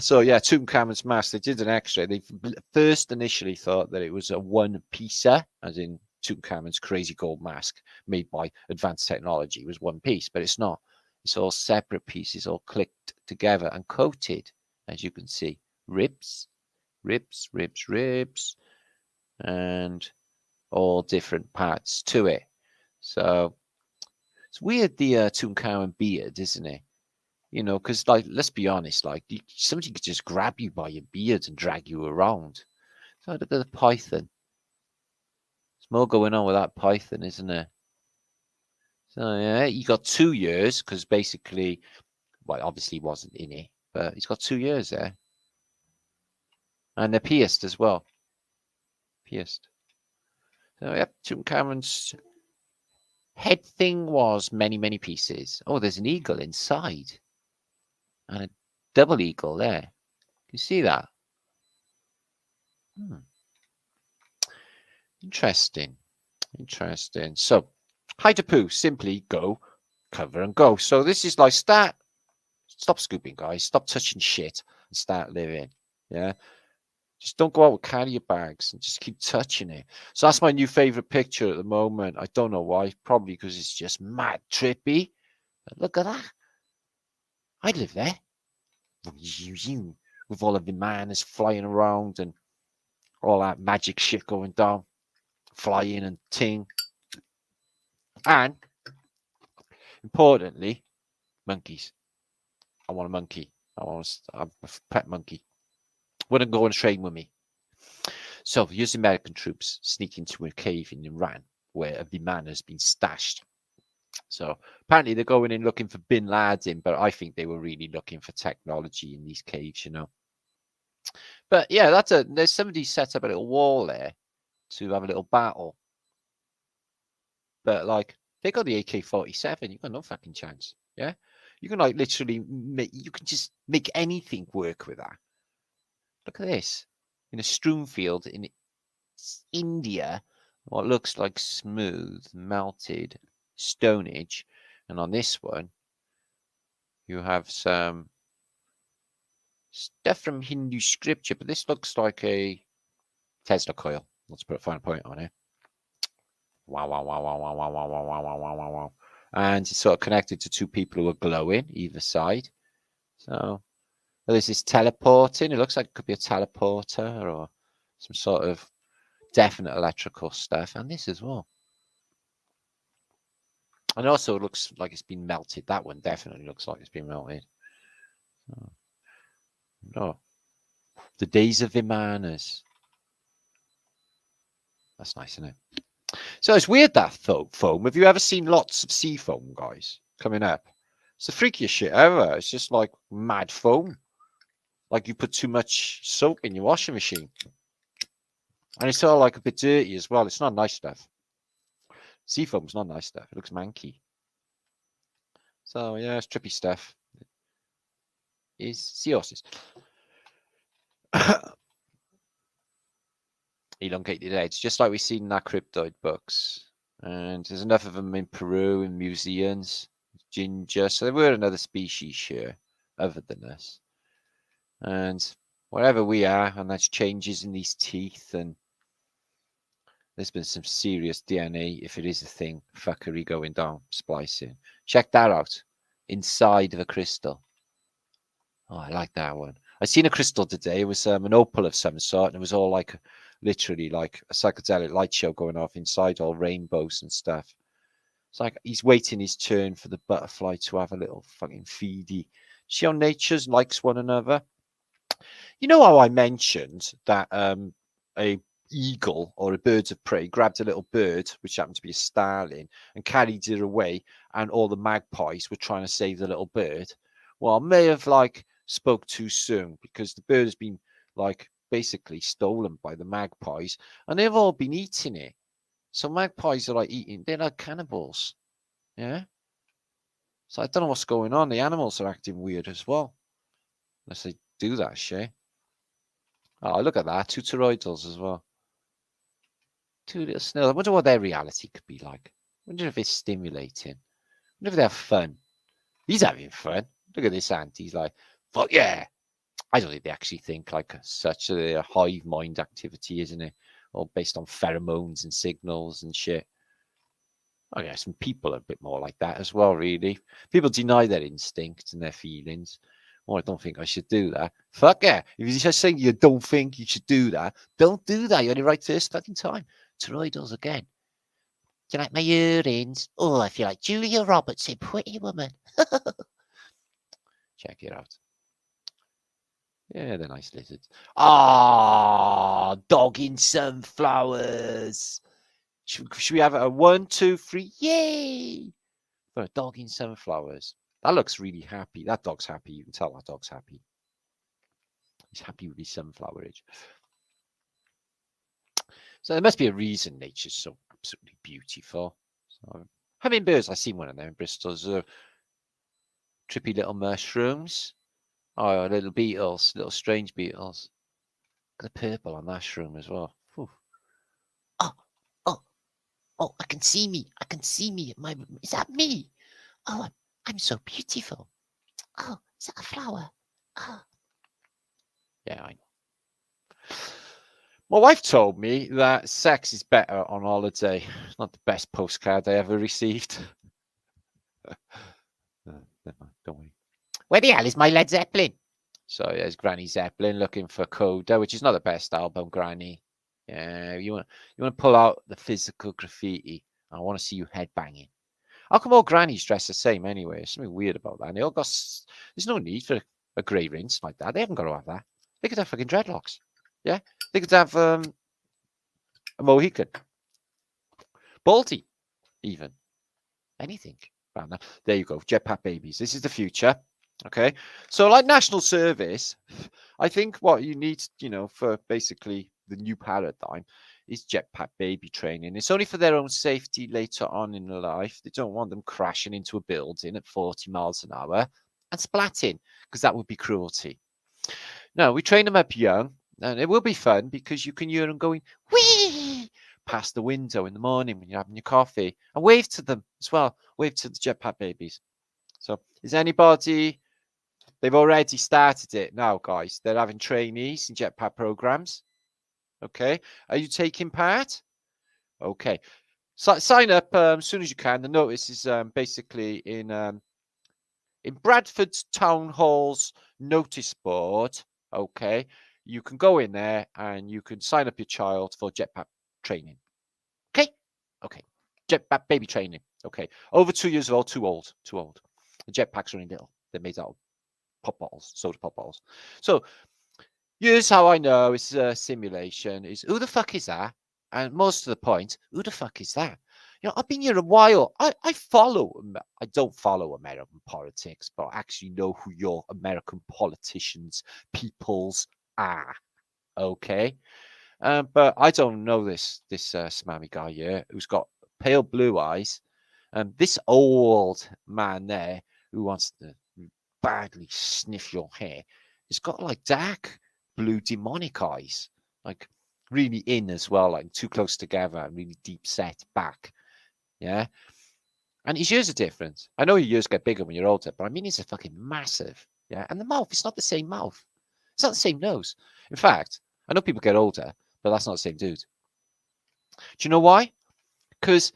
So yeah, Tutankhamun's mask. They did an X-ray. They first initially thought that it was a one-piecer, as in Tutankhamun's crazy gold mask made by advanced technology. It was one piece, but it's not. It's all separate pieces, all clicked together and coated, as you can see. Ribs, ribs, ribs, ribs, and all different parts to it. So it's weird, the Tutankhamun beard, isn't it? You know, because, like, let's be honest, like, somebody could just grab you by your beard and drag you around. So look at the python. There's more going on with that python, isn't there? So yeah, he got 2 years because basically, well, obviously he wasn't in it, but he's got 2 years there. And they're pierced as well. Pierced. So yep, Tutankhamun's head thing was many, many pieces. Oh, there's an eagle inside. And a double eagle there. You see that? Interesting. Interesting. So, Hide-a-poo, simply go, cover and go. So this is like stop scooping, guys. Stop touching shit and start living. Yeah. Just don't go out with carrier bags and just keep touching it. So that's my new favorite picture at the moment. I don't know why. Probably because it's just mad trippy. But look at that. I'd live there. With all of the manners flying around and all that magic shit going down. Flying and ting. And importantly, monkeys. I want a monkey. I want a pet monkey. Wouldn't go and train with me. So, US American troops sneak into a cave in Iran where a Viman has been stashed. So, apparently they're going in looking for Bin Laden, but I think they were really looking for technology in these caves, you know. But yeah, there's somebody set up a little wall there to have a little battle. But like, they got the AK-47, you got no fucking chance. Yeah, you can like literally you can just make anything work with that. Look at this in a strewn field in India, what looks like smooth melted stonage, and on this one you have some stuff from Hindu scripture, but this looks like a Tesla coil. Let's put a fine point on it. Wow, wow, wow, wow, wow, wow, wow, wow, wow, wow, wow, wow. And it's sort of connected to 2 people who are glowing either side. So there's this teleporting. It looks like it could be a teleporter or some sort of definite electrical stuff. And this as well. And also it looks like it's been melted. That one definitely looks like it's been melted. Oh. The days of Vimanas. That's nice, isn't it? So it's weird, that foam. Have you ever seen lots of sea foam, guys, coming up? It's the freakiest shit ever. It's just like mad foam. Like you put too much soap in your washing machine. And it's all like a bit dirty as well. It's not nice stuff. Sea foam's not nice stuff. It looks manky. So yeah, it's trippy stuff. Is sea horses. elongated heads, just like we've seen in our cryptoid books. And there's enough of them in Peru, in museums, ginger. So there were another species here, other than us. And wherever we are, and that's changes in these teeth, and there's been some serious DNA, if it is a thing, fuckery going down, splicing. Check that out. Inside of a crystal. Oh, I like that one. I seen a crystal today. It was an opal of some sort, and it was all like, literally like a psychedelic light show going off inside, all rainbows and stuff. It's like he's waiting his turn for the butterfly to have a little fucking feedy. See how nature likes one another? You know how I mentioned that a eagle or a bird of prey grabbed a little bird, which happened to be a starling, and carried it away, and all the magpies were trying to save the little bird. Well, I may have like spoke too soon, because the bird has been like basically stolen by the magpies, and they've all been eating it. So magpies are like eating, they're like cannibals. Yeah. So I don't know what's going on. The animals are acting weird as well. Unless they do that shit. Oh, look at that. Two toroidals as well. Two little snails. I wonder what their reality could be like. I wonder if it's stimulating. I wonder if they have fun. He's having fun. Look at this ant. He's like, fuck yeah. I don't think they actually think like such a hive mind activity, isn't it? All based on pheromones and signals and shit. I guess some people are a bit more like that as well, really. People deny their instincts and their feelings. Oh, I don't think I should do that. Fuck yeah. If you're just saying you don't think you should do that, don't do that. You're only right first fucking time. Toroidals again. Do you like my earrings? Oh, I feel like Julia Roberts in Pretty Woman. Check it out. Yeah, they're nice lizards. Ah, dog in sunflowers. Should we have a 1, 2, 3? Yay! For a dog in sunflowers. That looks really happy. That dog's happy. You can tell that dog's happy. He's happy with his sunflowerage. So there must be a reason nature's so absolutely beautiful. So, hummingbirds, I've seen one of them in Bristol. Trippy little mushrooms. Oh, little beetles, little strange beetles. Got the purple on that shroom as well. Whew. Oh, I can see me. I can see me. Is that me? Oh, I'm so beautiful. Oh, is that a flower? Oh. Yeah, I know. My wife told me that sex is better on holiday. Not the best postcard I ever received. Don't worry. Where the hell is my Led Zeppelin? So there's Granny Zeppelin looking for Coda, which is not the best album, Granny. Yeah, you want to pull out the physical graffiti. I want to see you headbanging. How come all grannies dress the same anyway? There's something weird about that. And they all got. There's no need for a grey rinse like that. They haven't got to have that. They could have fucking dreadlocks. Yeah, they could have a Mohican, baldy, even anything around that. There you go, jetpack babies. This is the future. Okay, so like national service, I think what you need, for basically the new paradigm is jetpack baby training. It's only for their own safety later on in life. They don't want them crashing into a building at 40 miles an hour and splatting, because that would be cruelty. No, we train them up young, and it will be fun because you can hear them going wee past the window in the morning when you're having your coffee, and wave to them as well. Wave to the jetpack babies. So, is anybody? They've already started it now, guys. They're having trainees in jetpack programs. Okay. Are you taking part? Okay. So, sign up as soon as you can. The notice is basically in Bradford's Town Hall's notice board. Okay. You can go in there and you can sign up your child for jetpack training. Okay. Okay. Jetpack baby training. Okay. Over 2 years old, too old. Too old. The jetpacks are in little. They're made out of pop bottles, soda pop bottles. So here's how I know it's a simulation: is who the fuck is that? And most of the point, who the fuck is that? I've been here a while. I don't follow American politics, but I actually know who your American politicians, peoples are. Okay. But I don't know this smarmy guy here who's got pale blue eyes. This old man there who wants to badly sniff your hair, it's got like dark blue demonic eyes. Like, really in as well, like too close together, really deep set back. Yeah. And his ears are different. I know your ears get bigger when you're older, but I mean, he's a fucking massive. Yeah. And the mouth, it's not the same mouth. It's not the same nose. In fact, I know people get older, but that's not the same dude. Do you know why? Because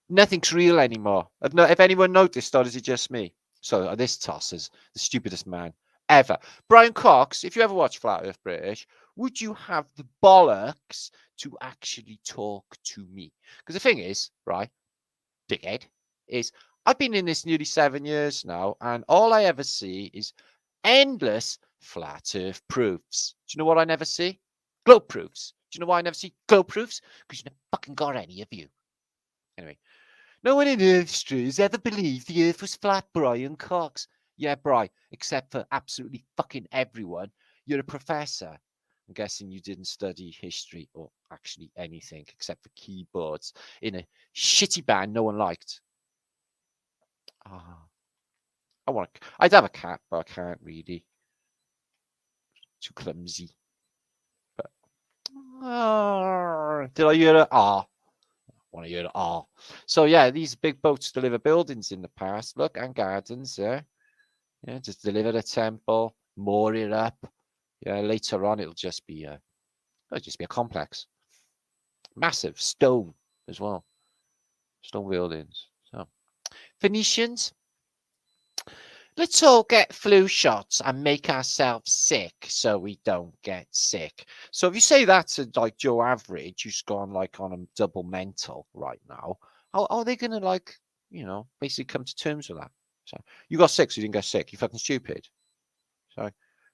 nothing's real anymore. If anyone noticed, or is it just me? So this toss is the stupidest man ever. Brian Cox, if you ever watch Flat Earth British, would you have the bollocks to actually talk to me? Because the thing is, right, dickhead, is I've been in this nearly 7 years now, and all I ever see is endless flat earth proofs. Do you know what I never see? Globe proofs. Do you know why I never see globe proofs? Because you never fucking got any of you. Anyway, no one in Earthstream has ever believed the Earth was flat, Brian Cox. Yeah, Bri, except for absolutely fucking everyone. You're a professor. I'm guessing you didn't study history or actually anything except for keyboards in a shitty band no one liked. I'd have a cat, but I can't really. Too clumsy. But did I hear it? I want to hear it. So yeah, these big boats deliver buildings in the past. Look, and gardens. Yeah, just deliver a temple, moor it up. Yeah, later on it'll just be a complex, massive stone as well, stone buildings. So Phoenicians. Let's all get flu shots and make ourselves sick so we don't get sick. So if you say that to like Joe Average, who's gone like on a double mental right now, how are they going to basically come to terms with that? So you got sick, so you didn't get sick. You fucking stupid. So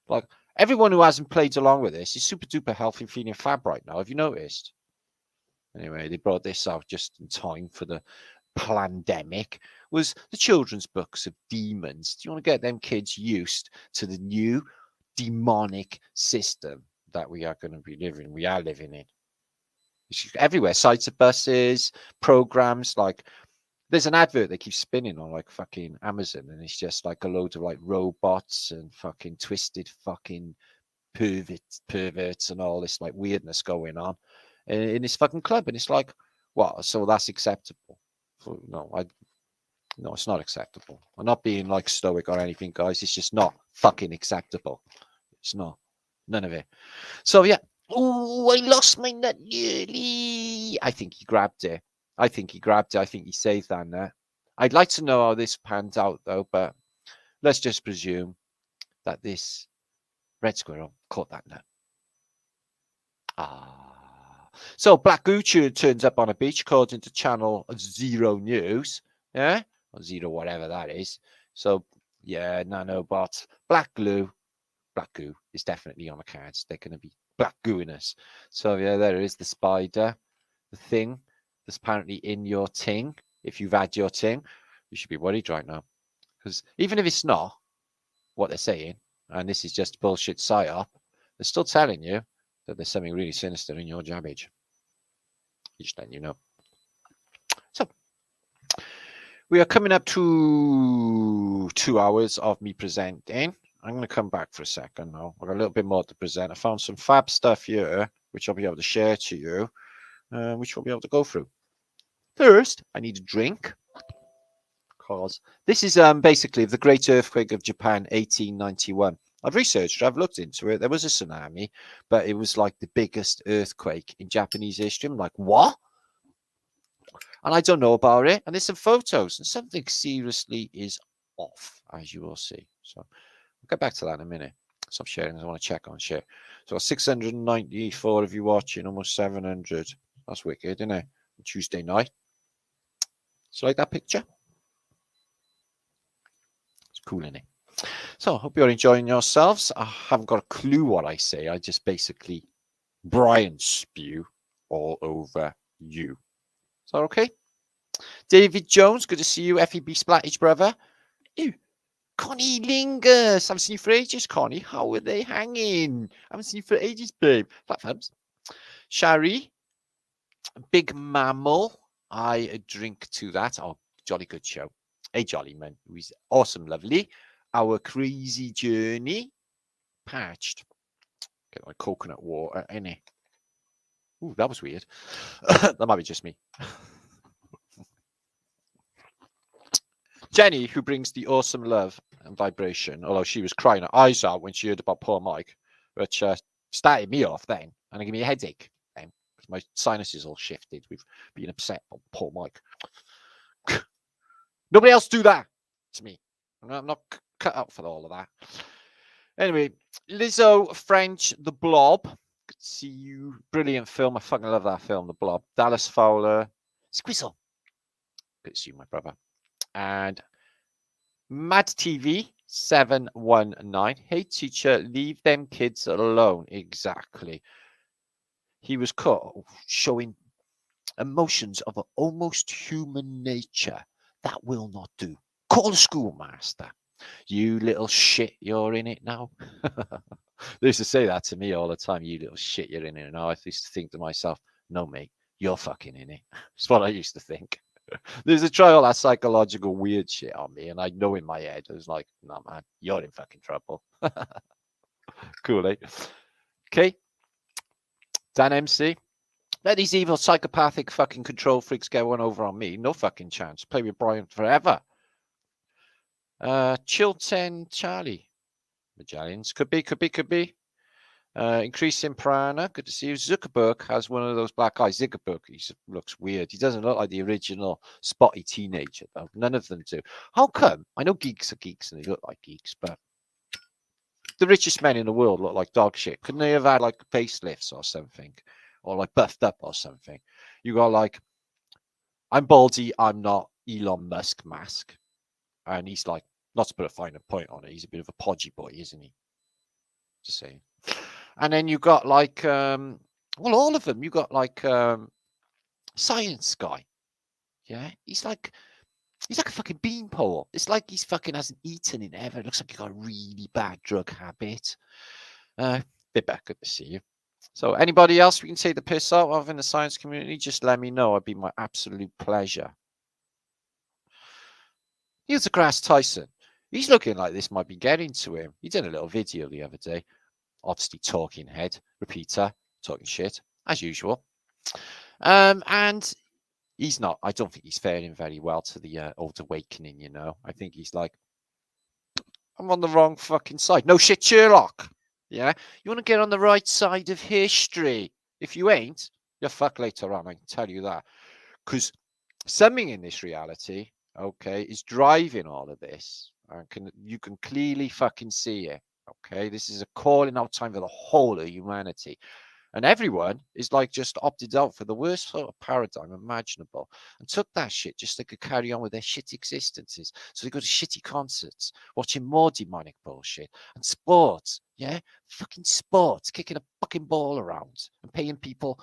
like everyone who hasn't played along with this is super duper healthy, feeling fab right now. Have you noticed? Anyway, they brought this out just in time for the pandemic. Was the children's books of demons. Do you want to get them kids used to the new demonic system that we are living in? It's everywhere. Sites of buses, programs, like there's an advert they keep spinning on like fucking Amazon, and it's just like a load of like robots and fucking twisted fucking perverts and all this like weirdness going on in this fucking club. And it's like, what? So that's acceptable? No, it's not acceptable. I'm not being like stoic or anything, guys. It's just not fucking acceptable. It's not. None of it. So yeah. Oh, I lost my nut nearly. I think he grabbed it. I think he saved that nut. I'd like to know how this panned out though, but let's just presume that this red squirrel caught that nut. So Black Goo turns up on a beach according to channel Zero News. Yeah? Or Zero, whatever that is. So, yeah, nanobots. Black goo is definitely on the cards. They're going to be black gooing us. So, yeah, there is the spider, the thing that's apparently in your ting. If you've had your ting, you should be worried right now. Because even if it's not what they're saying, and this is just bullshit psyop, they're still telling you that there's something really sinister in your jabbage. Just letting you know. So, we are coming up to 2 hours of me presenting. I'm going to come back for a second now. I've got a little bit more to present. I found some fab stuff here, which I'll be able to share to you, which we'll be able to go through. First, I need a drink. Because this is basically the Great Earthquake of Japan, 1891. I've researched, I've looked into it. There was a tsunami, but it was like the biggest earthquake in Japanese history. I'm like, what? And I don't know about it. And there's some photos, and something seriously is off, as you will see. So I'll get back to that in a minute. Stop sharing. I want to check on share. So 694 of you watching, almost 700. That's wicked, isn't it? Tuesday night. So like that picture? It's cool, isn't it? So I hope you're enjoying yourselves. I haven't got a clue what I say. I just basically Brian spew all over you. Is that okay? David Jones, good to see you. FEB Splattage, brother. Ew. Connie Lingus. Haven't seen you for ages, Connie. How are they hanging? Haven't seen you for ages, babe. Flat thumbs. Shari. Big Mammal. I drink to that. Oh, jolly good show. A jolly man who is awesome, lovely. Our crazy journey. Patched. Get my coconut water in it. Ooh, that was weird. That might be just me. Jenny, who brings the awesome love and vibration, although she was crying her eyes out when she heard about poor Mike, which started me off then, and it gave me a headache then, because my sinuses all shifted with being upset about poor Mike. Nobody else do that to me. I'm not cut out for all of that. Anyway, Lizzo French, The Blob. Good to see you. Brilliant film. I fucking love that film, The Blob. Dallas Fowler. Squizzle. Good to see you, my brother. And Mad TV 719. Hey, teacher, leave them kids alone. Exactly. He was caught showing emotions of an almost human nature. That will not do. Call the schoolmaster. You little shit, you're in it now. They used to say that to me all the time. You little shit, you're in it now. I used to think to myself, no, mate, you're fucking in it. That's what I used to think. There's a try all that psychological weird shit on me, and I know in my head, I was like, no, man, you're in fucking trouble. Cool, eh? Okay. Dan MC. Let these evil psychopathic fucking control freaks get one over on me. No fucking chance. Play with Brian forever. Chilton Charlie. Medallions. Could be. Increasing prana. Good to see you. Zuckerberg has one of those black eyes. Zuckerberg, he looks weird. He doesn't look like the original spotty teenager, though. None of them do. How come? I know geeks are geeks and they look like geeks, but the richest men in the world look like dog shit. Couldn't they have had like facelifts or something? Or like buffed up or something? You got like, I'm baldy, I'm not Elon Musk mask. And he's like, not to put a finer point on it, he's a bit of a podgy boy, isn't he? Just saying. And then you got like, well, all of them. You got like Science Guy. Yeah, he's like a fucking beanpole. It's like he's fucking hasn't eaten in ever. It looks like he got a really bad drug habit. Bit back, good to see you. So, anybody else we can take the piss out of in the science community? Just let me know. It'd be my absolute pleasure. Neil deGrasse Tyson. He's looking like this might be getting to him. He did a little video the other day. Obviously, talking head, repeater, talking shit, as usual. And he's not, I don't think he's faring very well to the old awakening, you know. I think he's like, I'm on the wrong fucking side. No shit, Sherlock. Yeah? You want to get on the right side of history. If you ain't, you're fucked later on, I can tell you that. Because something in this reality, okay, is driving all of this. You can clearly fucking see it. Okay, this is a calling out time for the whole of humanity. And everyone is like just opted out for the worst sort of paradigm imaginable and took that shit just so they could carry on with their shit existences. So they go to shitty concerts, watching more demonic bullshit and sports. Yeah, fucking sports, kicking a fucking ball around and paying people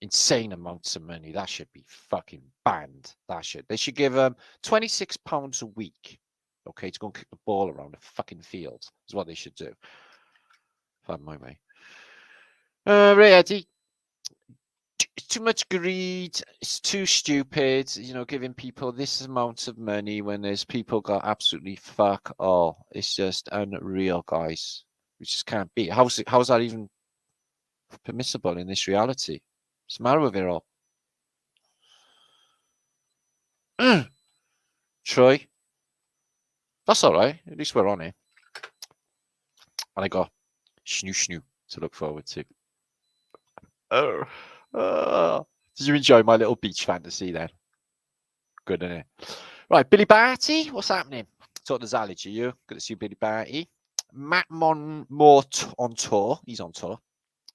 insane amounts of money. That should be fucking banned. They should give them £26 a week. Okay, to go and kick the ball around a fucking field is what they should do. Have my way. Reality. It's too much greed. It's too stupid. You know, giving people this amount of money when there's people got absolutely fuck all. It's just unreal, guys. We just can't be. How's that even permissible in this reality? What's the matter with it all? Troy. That's all right. At least we're on it. And I got snoo to look forward to. Did you enjoy my little beach fantasy then? Good, isn't it? Right, Billy Barty, what's happening? Talk to Zalage, you? Good to see you, Billy Barty. Matt Mort on tour. He's on tour.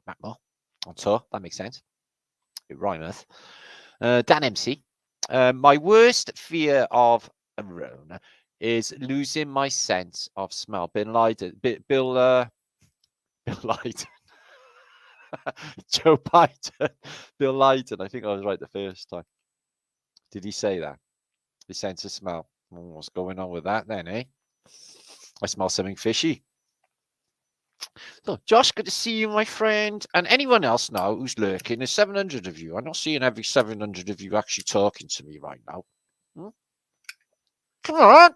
Matt Moore on tour. That makes sense. It rhymeth. Dan MC. My worst fear of a Rona is losing my sense of smell. Bill Lyden. Joe Biden. Bill Lyden. I think I was right the first time. Did he say that? The sense of smell. What's going on with that then, eh? I smell something fishy. So, Josh, good to see you, my friend. And anyone else now who's lurking, there's 700 of you. I'm not seeing every 700 of you actually talking to me right now. Come on.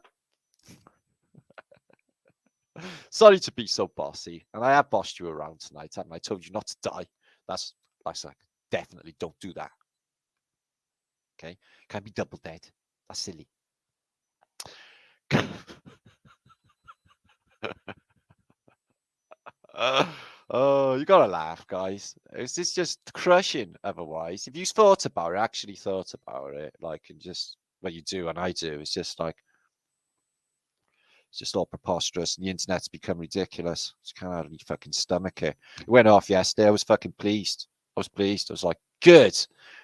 Sorry to be so bossy. And I have bossed you around tonight, haven't I? Told you not to die. That's That's like, definitely don't do that. Okay, can't be double dead. That's silly. Oh, you gotta laugh, guys. It's just crushing otherwise. If you thought about it, actually thought about it, like, and just what you do and I do, it's just like, it's just all preposterous, and the internet's become ridiculous. I can't hardly fucking stomach it. It went off yesterday. I was fucking pleased. I was like, good.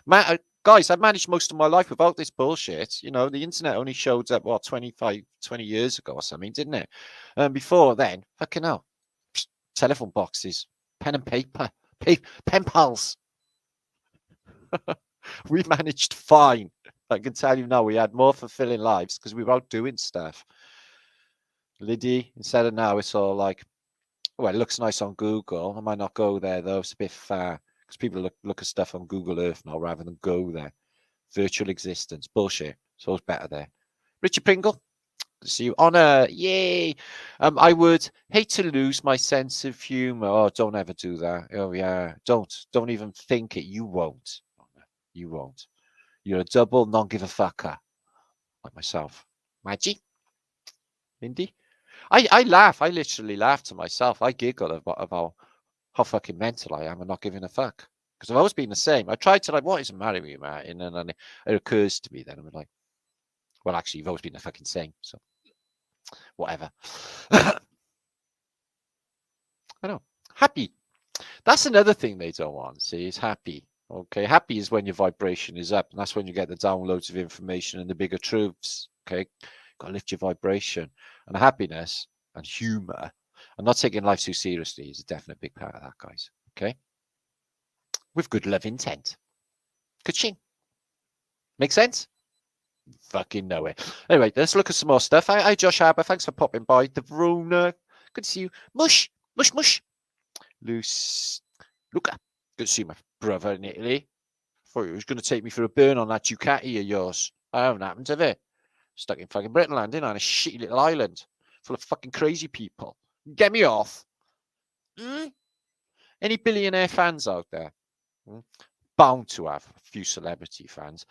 Man, guys, I've managed most of my life without this bullshit. You know, the internet only showed up, what, 20 years ago or something, didn't it? And before then, fucking hell. Telephone boxes, pen and paper, pen pals. We managed fine. I can tell you now, we had more fulfilling lives because we were out doing stuff. Liddy, instead of now, it's all like, well, it looks nice on Google. I might not go there though. It's a bit far because people look at stuff on Google Earth now rather than go there. Virtual existence, bullshit. So it's better there. Richard Pringle, good to see you. Honor, yay. I would hate to lose my sense of humor. Oh, don't ever do that. Oh yeah, don't even think it. You won't. You won't. You're a double non-give-a-fucker, like myself. Maggie, Mindy. I laugh. I literally laugh to myself. I giggle about how fucking mental I am and not giving a fuck. Because I've always been the same. I tried to, like, what is the matter with you, Martin? And then it occurs to me then, I'm like, well, actually, you've always been the fucking same. So, whatever. I know. Happy. That's another thing they don't want, see, is happy. Okay, happy is when your vibration is up, and that's when you get the downloads of information and the bigger truths. Okay, got to lift your vibration, and happiness and humor and not taking life too seriously is a definite big part of that, guys. Okay, with good love intent. Ka-ching. Make sense? Fucking know it. Anyway, let's look at some more stuff. Hi, Josh Harbour. Thanks for popping by. The Verona. Good to see you. Mush. Luca. Good to see my brother in Italy. Thought he was going to take me for a burn on that Ducati of yours. I haven't happened to it. Stuck in fucking Britain land, on a shitty little island full of fucking crazy people. Get me off. Any billionaire fans out there? Bound to have a few celebrity fans.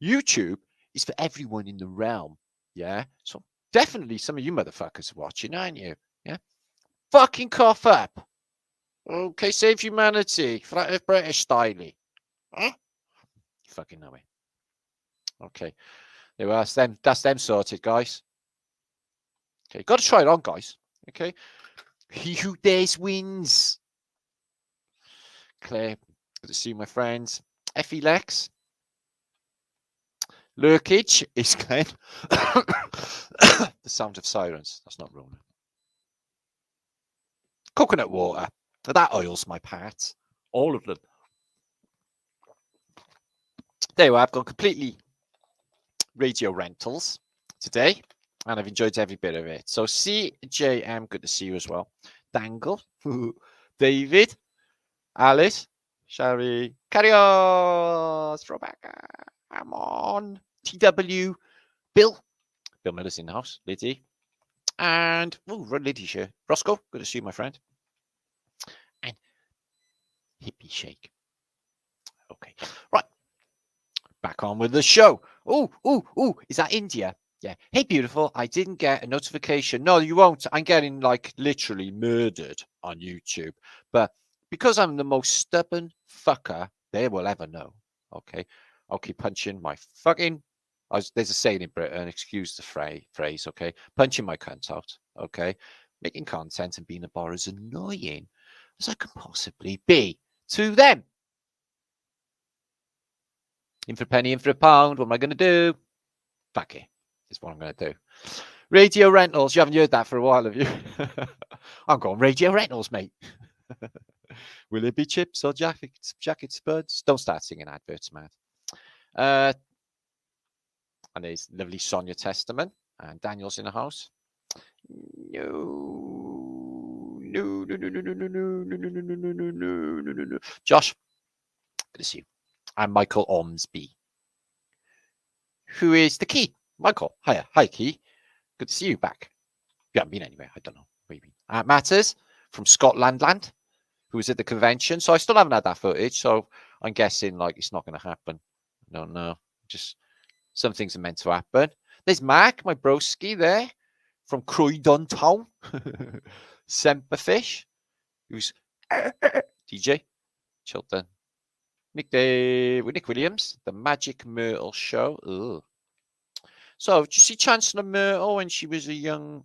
YouTube is for everyone in the realm. Yeah. So definitely some of you motherfuckers are watching, aren't you? Yeah. Fucking cough up. Okay, save humanity. Flat Earth British style. Huh? You fucking know it. Okay. There we are. That's them sorted, guys. Okay, got to try it on, guys. Okay. He who dares wins. Claire, good to see you, my friends. Effie Lex. Lurkage is Glenn. The sound of sirens. That's not wrong. Coconut water. That oils my parts. All of them. There you are. I've gone completely radio rentals today, and I've enjoyed every bit of it. So CJM, good to see you as well. Dangle, David, Alice, Sherry, carry on, throwback, I'm on, TW, Bill Miller's in the house, Liddy, and Liddy here, Roscoe, good to see you, my friend, and Hippie Shake. Okay, right, back on with the show. Is that India? Yeah. Hey, beautiful. I didn't get a notification. No, you won't. I'm getting like literally murdered on YouTube. But because I'm the most stubborn fucker they will ever know. Okay. I'll keep punching my fucking. There's a saying in Britain, excuse the phrase. Okay. Punching my cunt out. Okay. Making content and being a bar as annoying as I can possibly be to them. In for a penny, in for a pound. What am I going to do? Fuck it. Is what I'm going to do. Radio rentals. You haven't heard that for a while, have you? I'm going radio rentals, mate. Will it be chips or jackets, buds? Don't start singing adverts, man. And there's lovely Sonia Testament and Daniel's in the house. No. Josh, good to see you. And Michael Ormsby, who is the key. Michael, hiya. Hi, Key. Good to see you back. You haven't been anywhere. I don't know where you've been. Matters from Scotland land. who was at the convention. So I still haven't had that footage. So I'm guessing like it's not going to happen. I don't know. Just some things are meant to happen. There's Mark, my broski there from Croydon Town. Semperfish, who's DJ Chilton. Nick Williams, the Magic Myrtle Show. Ugh. So, did you see Chancellor Myrtle when she was a young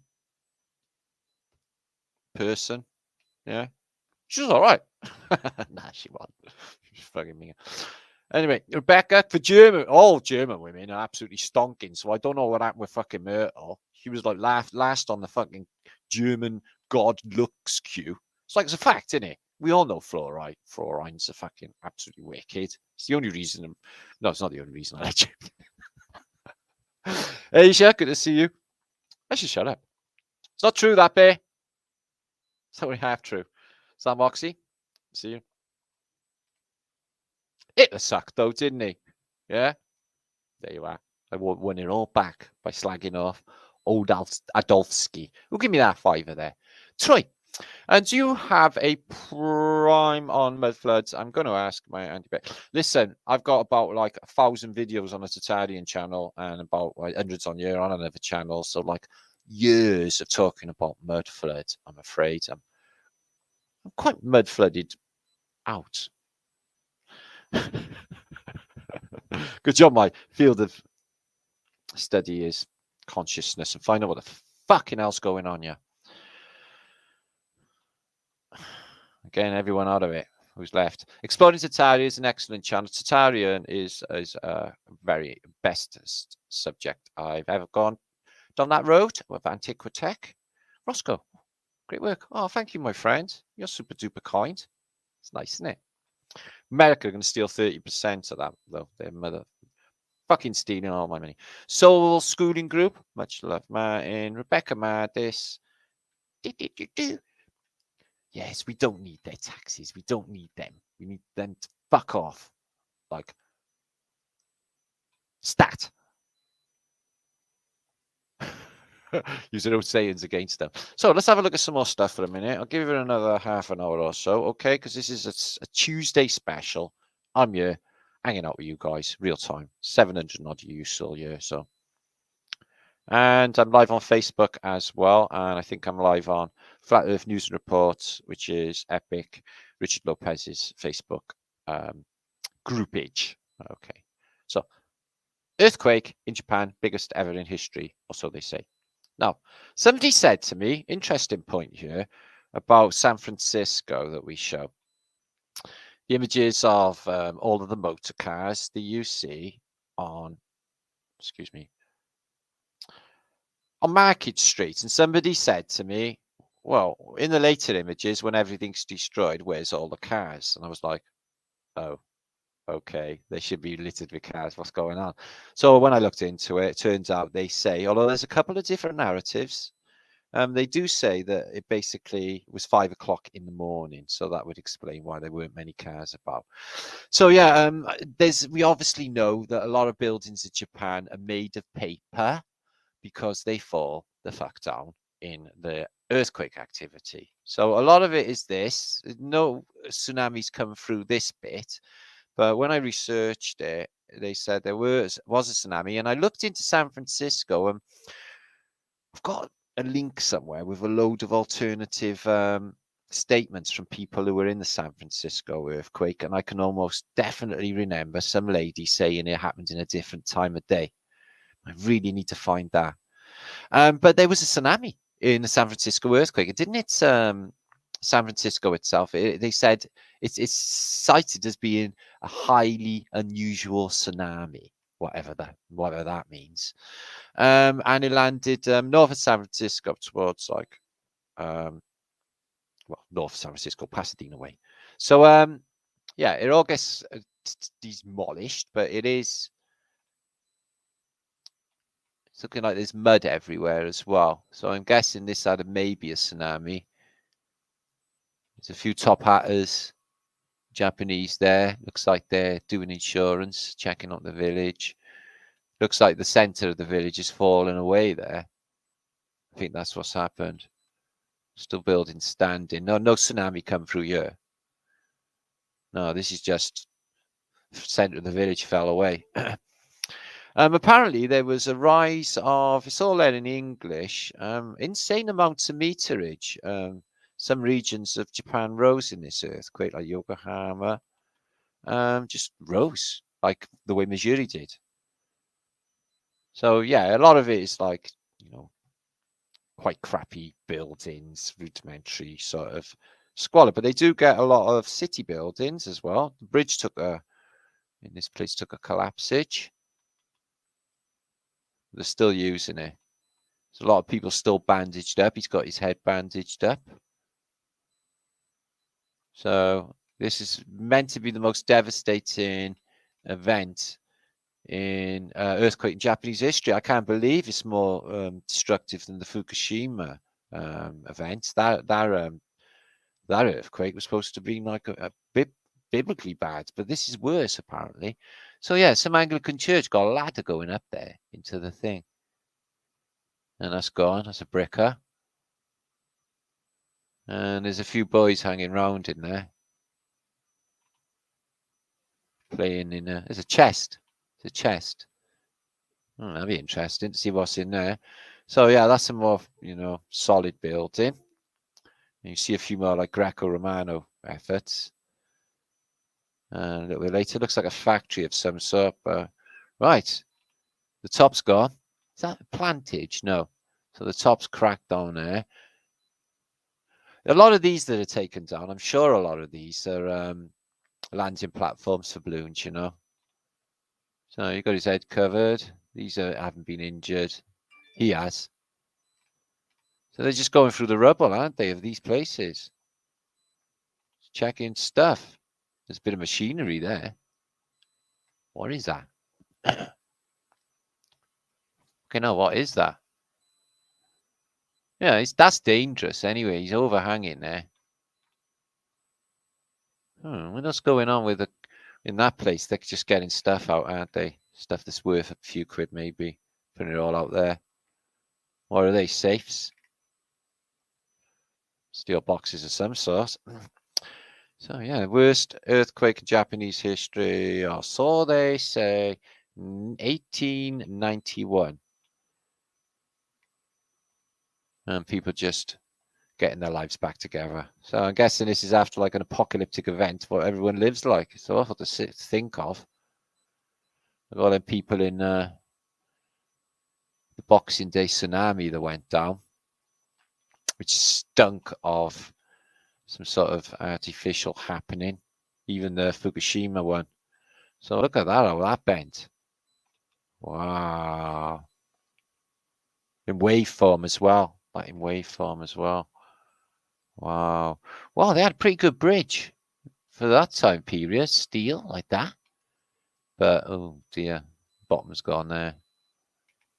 person? Yeah. She was all right. Nah, she wasn't. She's fucking me. Anyway, Rebecca, for German, all German women are absolutely stonking. So I don't know what happened with fucking Myrtle. She was like last on the fucking German God looks queue. It's like, it's a fact, isn't it? We all know fluoride. Fluorine's a fucking absolutely wicked. It's the only reason. No, it's not the only reason I like you. Asia, good to see you. I should shut up. It's not true, that bear. It's only half true. Sam Moxie, see you. Hitler sucked though, didn't he? Yeah. There you are. I won it all back by slagging off old Adolfsky. Who give me that fiver there? Troy, and do you have a prime on mud floods? I'm going to ask my Andy. Listen, I've got about like 1,000 videos on the Tartarian channel and about like hundreds on your on another channel. So like years of talking about mud floods. I'm afraid I'm quite mud flooded out. Good job, my field of study is consciousness and find out what the fucking hell's going on here. Again, everyone out of it who's left. Exploring Tartarian is an excellent channel. Tartarian is a very best subject I've ever done that road with Antiquitech. Roscoe, great work. Oh, thank you, my friend. You're super duper kind. It's nice, isn't it? America are going to steal 30% of that, though. Their mother fucking stealing all my money. Soul Schooling Group, much love, Martin. Rebecca Madis. Yes, we don't need their taxes. We don't need them. We need them to fuck off. Like, stat. Use their own sayings against them. So let's have a look at some more stuff for a minute. I'll give it another half an hour or so, okay? Because this is a Tuesday special. I'm here hanging out with you guys, real time. 700 odd use all year, so. And I'm live on Facebook as well. And I think I'm live on Flat Earth News and Reports, which is Epic, Richard Lopez's Facebook groupage. Okay. So, earthquake in Japan, biggest ever in history, or so they say. Now, somebody said to me, interesting point here, about San Francisco that we show. The images of all of the motor cars that you see on, on Market Street. And somebody said to me, well, in the later images, when everything's destroyed, where's all the cars? And I was like, oh, okay, they should be littered with cars. What's going on? So when I looked into it, it turns out they say, although there's a couple of different narratives, they do say that it basically was 5 o'clock in the morning. So that would explain why there weren't many cars about. So yeah, we obviously know that a lot of buildings in Japan are made of paper because they fall the fuck down in the earthquake activity. So a lot of it is this. No tsunamis come through this bit. But when I researched it, they said there was a tsunami. And I looked into San Francisco, and I've got a link somewhere with a load of alternative statements from people who were in the San Francisco earthquake. And I can almost definitely remember some lady saying it happened in a different time of day. I really need to find that. But there was a tsunami in the San Francisco earthquake, didn't it? San Francisco itself, they said it's cited as being a highly unusual tsunami, whatever that means. And it landed north of San Francisco towards like, north of San Francisco, Pasadena way. So, yeah, it all gets demolished, but it's looking like there's mud everywhere as well. So I'm guessing this had maybe a tsunami. There's a few top hatters, Japanese there. Looks like they're doing insurance, checking out the village. Looks like the center of the village is falling away there. I think that's what's happened. Still building standing. No tsunami come through here. No, this is just centre of the village fell away. Apparently, there was a rise of, it's all there in English, insane amounts of meterage. Some regions of Japan rose in this earthquake, like Yokohama, just rose, like the way Missouri did. So, yeah, a lot of it is like, you know, quite crappy buildings, rudimentary sort of squalor. But they do get a lot of city buildings as well. The bridge in this place took a collapsage. They're still using it. There's a lot of people still bandaged up. He's got his head bandaged up. So this is meant to be the most devastating event in earthquake in Japanese history. I can't believe it's more destructive than the Fukushima event. That earthquake was supposed to be like a bit biblically bad, but this is worse apparently. So yeah, some Anglican church got a ladder going up there into the thing. And that's gone. That's a bricker. And there's a few boys hanging around in there. Playing in there's a chest. It's a chest. Oh, that'd be interesting to see what's in there. So yeah, that's a more, you know, solid building. And you see a few more like Greco-Romano efforts. And a little bit later, it looks like a factory of some sort. Right, the top's gone. Is that a plantage? No. So the top's cracked down there. A lot of these that are taken down, I'm sure a lot of these are landing platforms for balloons, you know. So you got his head covered. These haven't been injured. He has. So they're just going through the rubble, aren't they, of these places? Checking stuff. There's a bit of machinery there. What is that? Okay, now what is that? Yeah, that's dangerous anyway. He's overhanging there. What's going on with in that place? They're just getting stuff out, aren't they? Stuff that's worth a few quid, maybe. Putting it all out there. What are they? Safes? Steel boxes of some sort. So yeah, worst earthquake in Japanese history, or so they say, 1891. And people just getting their lives back together. So I'm guessing this is after like an apocalyptic event, what everyone lives like. It's awful to think of. All them people in the Boxing Day tsunami that went down, which stunk of some sort of artificial happening. Even the Fukushima one. So look at that, how that bent. Wow. In waveform as well. Like in waveform as well. Wow. Wow, they had a pretty good bridge for that time period. Steel like that. But oh dear, bottom's gone there.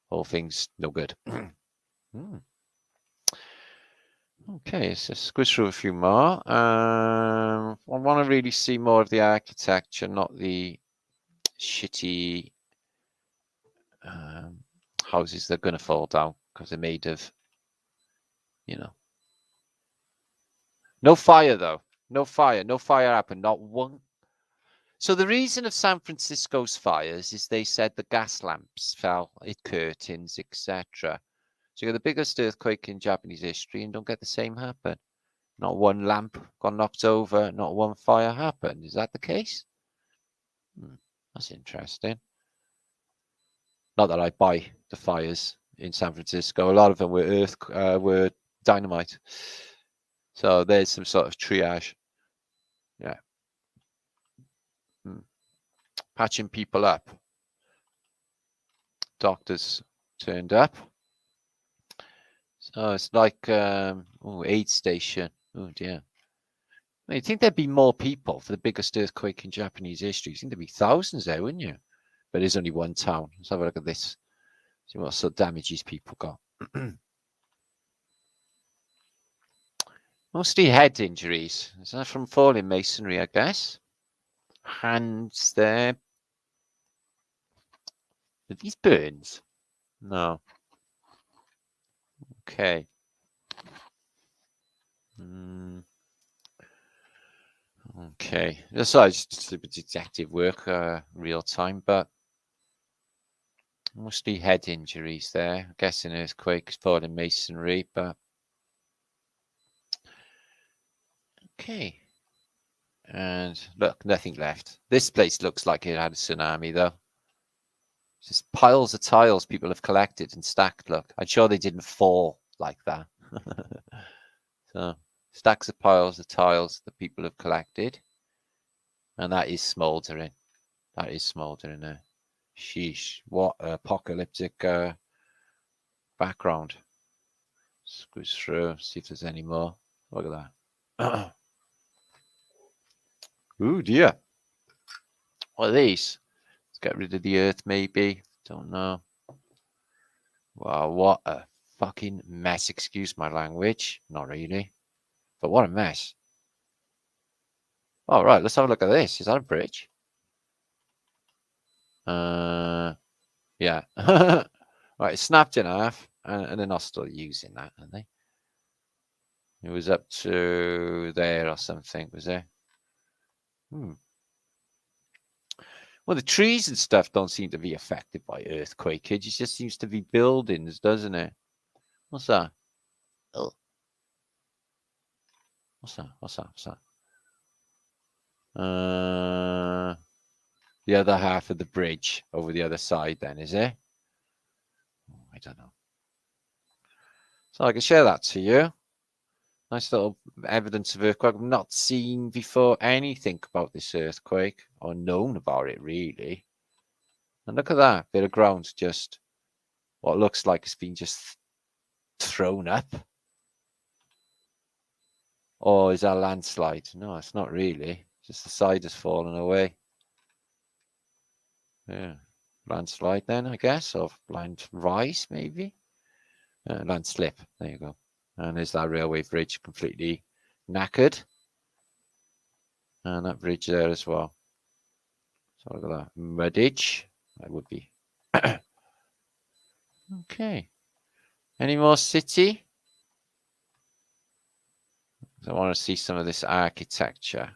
Whole thing's no good. Okay, so squish through a few more. I want to really see more of the architecture, not the shitty houses that are going to fall down because they're made of, you know. No fire though. No fire. No fire happened. Not one. So the reason of San Francisco's fires is they said the gas lamps fell, it curtains, etc. So you got the biggest earthquake in Japanese history and don't get the same happen. Not one lamp got knocked over, not one fire happened. Is that the case? That's interesting. Not that I buy the fires in San Francisco. A lot of them were dynamite. So there's some sort of triage. Yeah. Patching people up. Doctors turned up. So it's like aid station. Oh dear. You think there'd be more people for the biggest earthquake in Japanese history? You think there'd be thousands there, wouldn't you? But there's only one town. Let's have a look at this. See what sort of damages people got. Mostly head injuries. Is that from falling masonry, I guess? Hands there. Are these burns? No. Okay. Okay, besides just a bit of detective work, real time, but mostly head injuries there. I'm guessing earthquake, falling masonry, but okay. And look, nothing left. This place looks like it had a tsunami, though. Just piles of tiles people have collected and stacked. Look, I'm sure they didn't fall like that. So, stacks of piles of tiles that people have collected. And that is smouldering. That is smouldering there. Sheesh. What apocalyptic background. Squeeze through, see if there's any more. Look at that. Ooh, dear. What are these? Let's get rid of the earth, maybe. Don't know. Wow, what a fucking mess. Excuse my language. Not really. But what a mess. All right, let's have a look at this. Is that a bridge? Yeah. Right, it snapped in half, and they're not still using that, are they? It was up to there or something, was there? Well, the trees and stuff don't seem to be affected by earthquake. It just seems to be buildings, doesn't it? What's that? Oh. What's that? What's that? What's that? The other half of the bridge over the other side, then, is it? Oh, I don't know. So I can share that to you. Nice little evidence of earthquake. I've not seen before anything about this earthquake or known about it, really. And look at that bit of ground, just what looks like it's been just thrown up. Or is that a landslide? No, it's not really. Just the side has fallen away. Yeah. Landslide then, I guess, or land rise, maybe. Landslip. There you go. And there's that railway bridge completely knackered. And that bridge there as well. So look at that. Muddage. That would be. Okay. Any more city? I want to see some of this architecture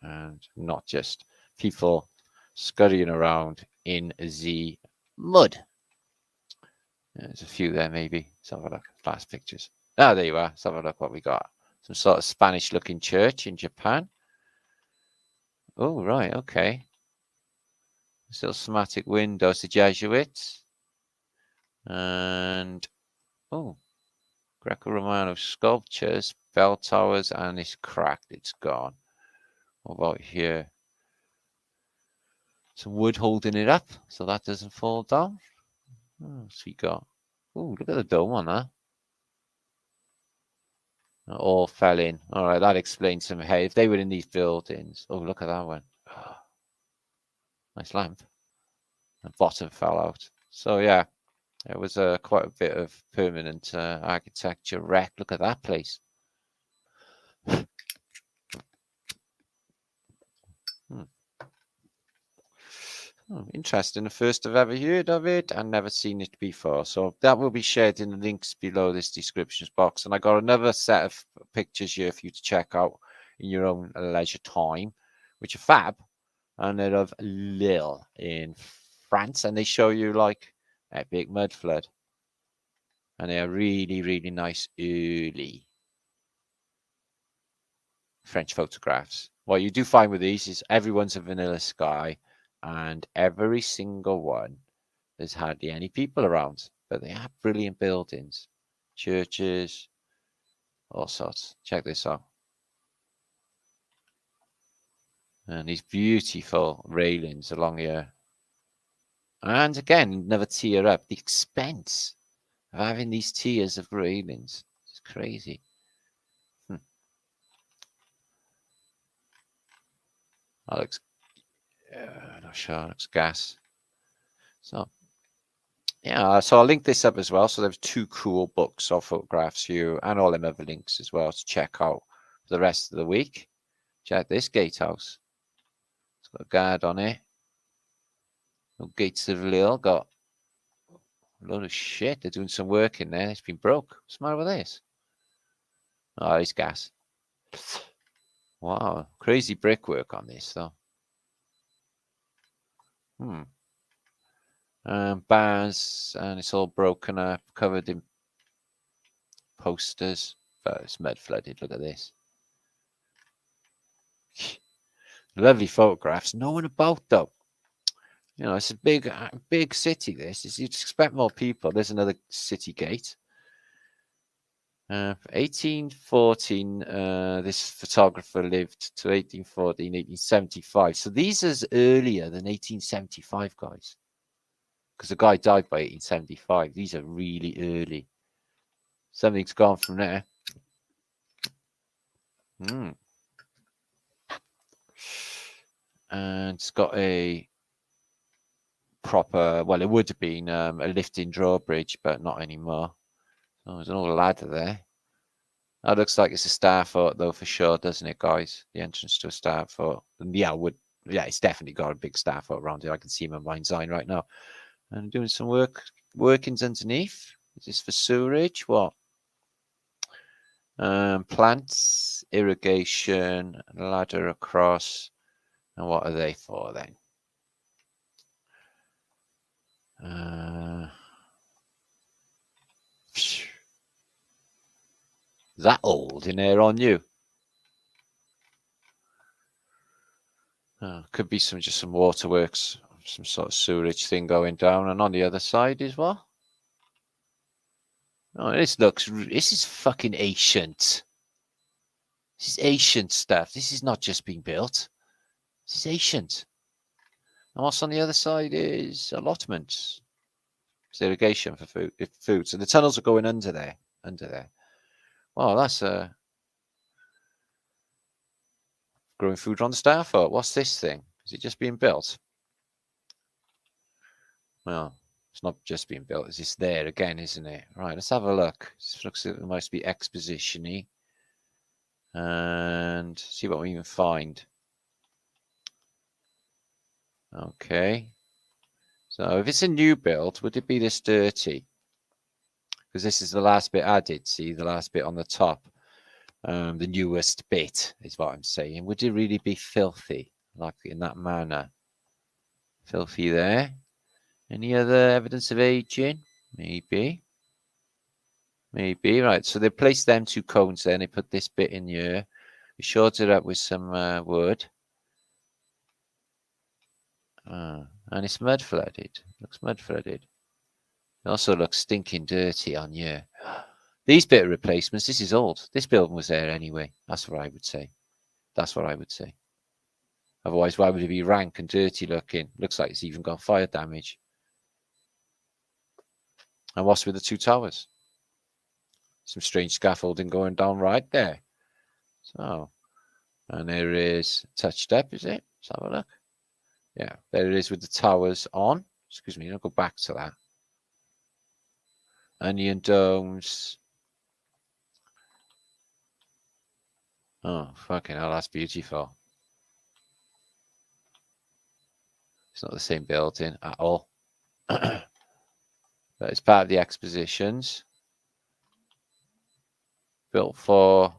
and not just people scurrying around in the mud. There's a few there, maybe. Let's have a look. Last pictures. Ah, there you are. Let's have a look what we got. Some sort of Spanish-looking church in Japan. Oh, right. Okay. Still somatic windows, the Jesuits. And, oh, Greco-Romano sculptures, bell towers, and it's cracked. It's gone. What about here? Some wood holding it up so that doesn't fall down. Oh, so we got. Oh, look at the dome on that. It all fell in. All right, that explains some. Hey, if they were in these buildings. Oh, look at that one. Oh, nice lamp. The bottom fell out. So yeah, it was quite a bit of permanent architecture wreck. Look at that place. Interesting. The first I've ever heard of it and never seen it before. So that will be shared in the links below this descriptions box. And I got another set of pictures here for you to check out in your own leisure time, which are fab. And they're of Lille in France. And they show you like epic mud flood. And they are really, really nice early French photographs. What you do find with these is everyone's a vanilla sky. And every single one, there's hardly any people around, but they have brilliant buildings, churches, all sorts. Check this out. And these beautiful railings along here. And again, never tear up. The expense of having these tiers of railings is crazy. That looks, not sure, it looks gas. So, yeah, so I'll link this up as well. So there's 2 cool books or photographs here and all them other links as well to check out for the rest of the week. Check this gatehouse. It's got a guard on it. No gates of Lille. Got a load of shit. They're doing some work in there. It's been broke. What's the matter with this? Oh, it's gas. Wow, crazy brickwork on this though. Bars, and it's all broken up, covered in posters. But it's mud flooded. Look at this. Lovely photographs. No one about though. You know, it's a big city. You'd expect more people. There's another city gate. 1814, this photographer lived to 1814, 1875. So these is earlier than 1875, guys. Because the guy died by 1875. These are really early. Something's gone from there. And it's got a proper, well, it would have been a lifting drawbridge, but not anymore. Oh, there's an old ladder there. That looks like it's a star fort, though, for sure, doesn't it, guys? The entrance to a star fort. And yeah, it's definitely got a big star fort around it. I can see my mind's eye right now. And doing some workings underneath. Is this for sewerage? What? Plants, irrigation, ladder across. And what are they for then? Is that old in there on you? Could be just some waterworks, some sort of sewerage thing going down. And on the other side is what? Oh, this is fucking ancient. This is ancient stuff. This is not just being built. This is ancient. And what's on the other side is allotments. It's irrigation for food. So the tunnels are going under there. Wow, that's growing food on the star fort. What's this thing? Is it just being built? Well, it's not just being built. It's just there again, isn't it? Right, let's have a look. This looks like it must be exposition-y. And see what we even find. Okay. So if it's a new build, would it be this dirty? Because this is the last bit added. See, the last bit on the top. The newest bit is what I'm saying. Would it really be filthy, like in that manner? Filthy there. Any other evidence of aging? Maybe. Right. So they placed them two cones there, and they put this bit in here. We shored it up with some wood. And it's mud flooded. Looks mud flooded. It also looks stinking dirty on here. These bit of replacements, this is old. This building was there anyway. That's what I would say. Otherwise, why would it be rank and dirty looking? Looks like it's even got fire damage. And what's with the two towers? Some strange scaffolding going down right there. So, and there is touched up, is it? Let's have a look. Yeah, there it is with the towers on. Excuse me, I'll go back to that. Onion domes. Oh, fucking hell, that's beautiful. It's not the same building at all. But it's part of the expositions. Built for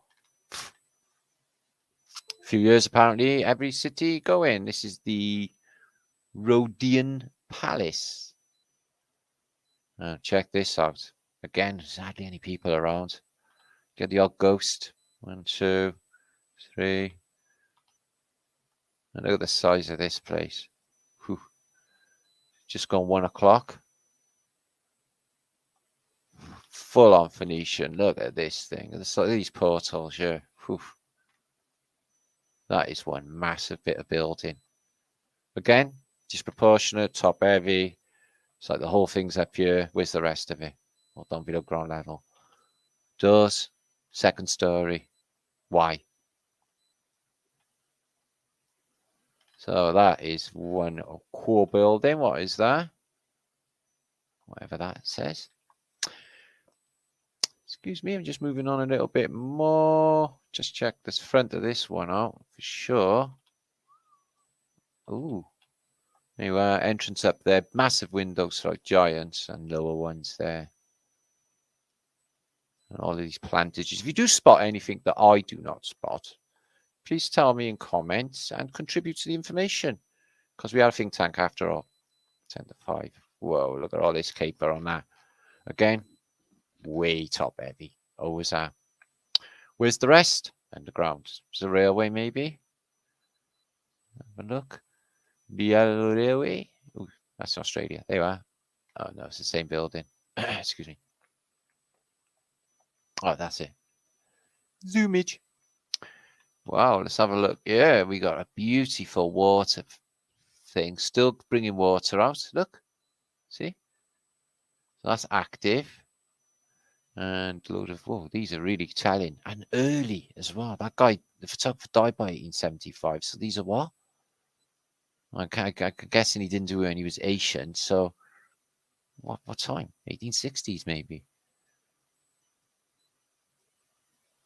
a few years, apparently. Every city go in. This is the Rhodian Palace. Check this out. Again, there's hardly any people around. Get the odd ghost. 1, 2, 3. And look at the size of this place. Whew. Just gone 1 o'clock. Full on Phoenician. Look at this thing. Look at these portals here. Whew. That is one massive bit of building. Again, disproportionate, top heavy. It's like the whole thing's up here. Where's the rest of it? Well, down below ground level. Doors, second story. Why? So that is one core building. What is that? Whatever that says. Excuse me, I'm just moving on a little bit more. Just check this front of this one out for sure. Ooh. Anyway, entrance up there. Massive windows like giants and lower ones there. And all of these plantages. If you do spot anything that I do not spot, please tell me in comments and contribute to the information, because we are a think tank after all. 10 to 5. Whoa, look at all this caper on that. Again, way top heavy. Always are. Where's the rest? Underground. It's the railway, maybe? Have a look. The railway. Ooh, that's Australia. There you are. Oh, no, it's the same building. Excuse me. Oh, that's it. Zoomage. Wow, let's have a look. Yeah, we got a beautiful water thing. Still bringing water out. Look. See? So that's active. And a load of, whoa, these are really Italian. And early as well. That guy, the photographer died by 1875. So these are what? I'm guessing he didn't do it when he was Asian. So what time? 1860s maybe.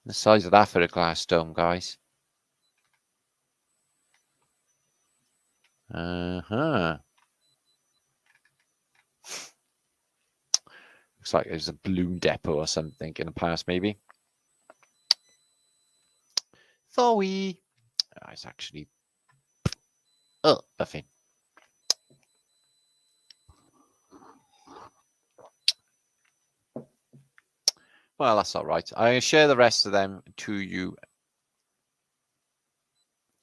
The size of that for a glass dome, guys. Uh-huh. Looks like there's a balloon depot or something in the past, maybe. Though it's actually nothing. Well, that's all right. I share the rest of them to you,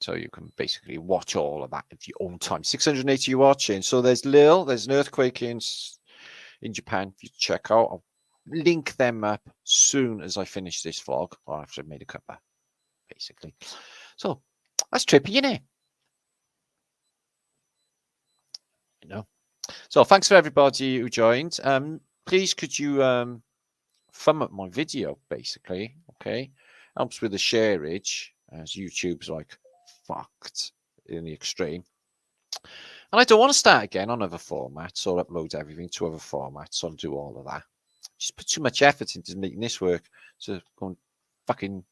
so you can basically watch all of that at your own time. 680 you're watching. So there's Lil, there's an earthquake in Japan for you to check out. I'll link them up soon as I finish this vlog, or after I've made a cover, basically. So that's trippy, innit? You know. So thanks for everybody who joined. Please could you thumb up my video, basically. Okay, helps with the shareage, as YouTube's like fucked in the extreme. And I don't want to start again on other formats or upload everything to other formats or do all of that. Just put too much effort into making this work to go and fucking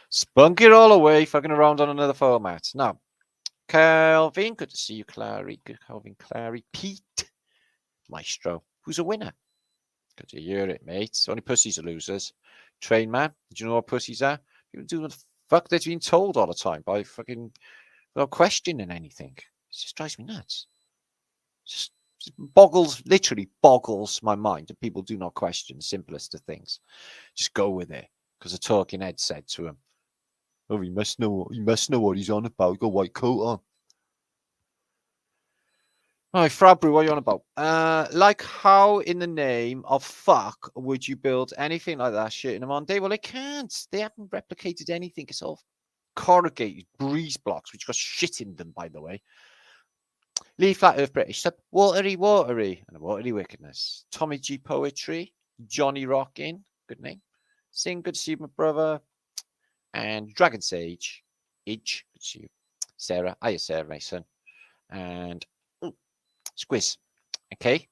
spunk it all away, fucking around on another format. Now, Calvin, good to see you, Clary. Good, Calvin, Clary. Pete, Maestro, who's a winner. Good to hear it, mate. Only pussies are losers. Train man, do you know what pussies are? People do the fuck they're being told all the time by fucking without questioning anything. It just drives me nuts. Just literally boggles my mind that people do not question the simplest of things. Just go with it. Because a talking head said to him, "Oh, he must know what he's on about. He got a white coat on." Oh, Frabru, what are you on about? Like how in the name of fuck would you build anything like that shit in a modern day? Well, they can't. They haven't replicated anything. It's all corrugated breeze blocks, which got shit in them, by the way. Lee Flat Earth British, watery, and a watery wickedness. Tommy G Poetry, Johnny Rockin, good name. Sing, good to see you, my brother. And Dragon Sage, Idge, good to see you. Sarah, hiya, Sarah Mason. And Squiz, okay.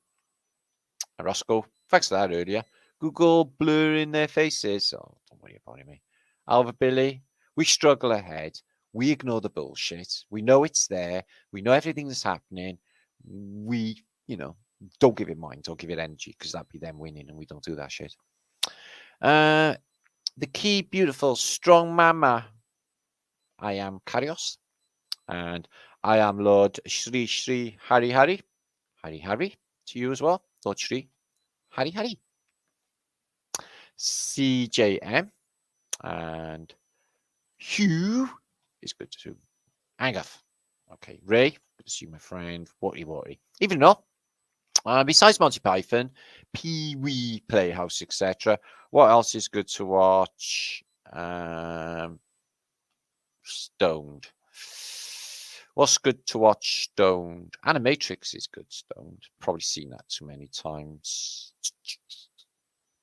And Roscoe, thanks for that earlier. Google blurring their faces. Oh, don't worry about it, mate. Alva Billy, we struggle ahead. We ignore the bullshit. We know it's there. We know everything that's happening. We, don't give it mind. Don't give it energy, because that'd be them winning, and we don't do that shit. The key, beautiful, strong mama. I am Karios, and I am Lord Shri Shri Hari Hari. Hari Hari to you as well, Lord Shri Hari Hari. CJM and Hugh is good to see. Angaf. Okay, Ray, good to see you, my friend. Watty. Even though, besides Monty Python, Pee Wee Playhouse, etc., what else is good to watch? Stoned. What's good to watch? Stoned. Animatrix is good. Stoned. Probably seen that too many times.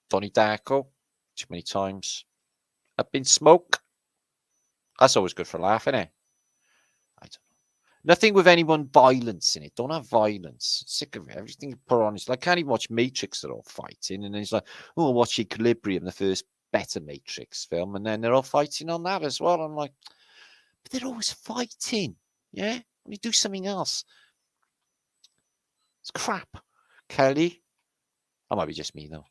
Donnie Darko, too many times. Up in Smoke. That's always good for a laugh, isn't it? I don't know. Nothing with anyone violence in it. Don't have violence. Sick of it. Everything you put on is like, I can't even watch Matrix. They're all fighting, and then it's like, oh, watch Equilibrium, the first better Matrix film, and then they're all fighting on that as well. I'm like, but they're always fighting. Yeah, we do something else. It's crap. Kelly, that might be just me though.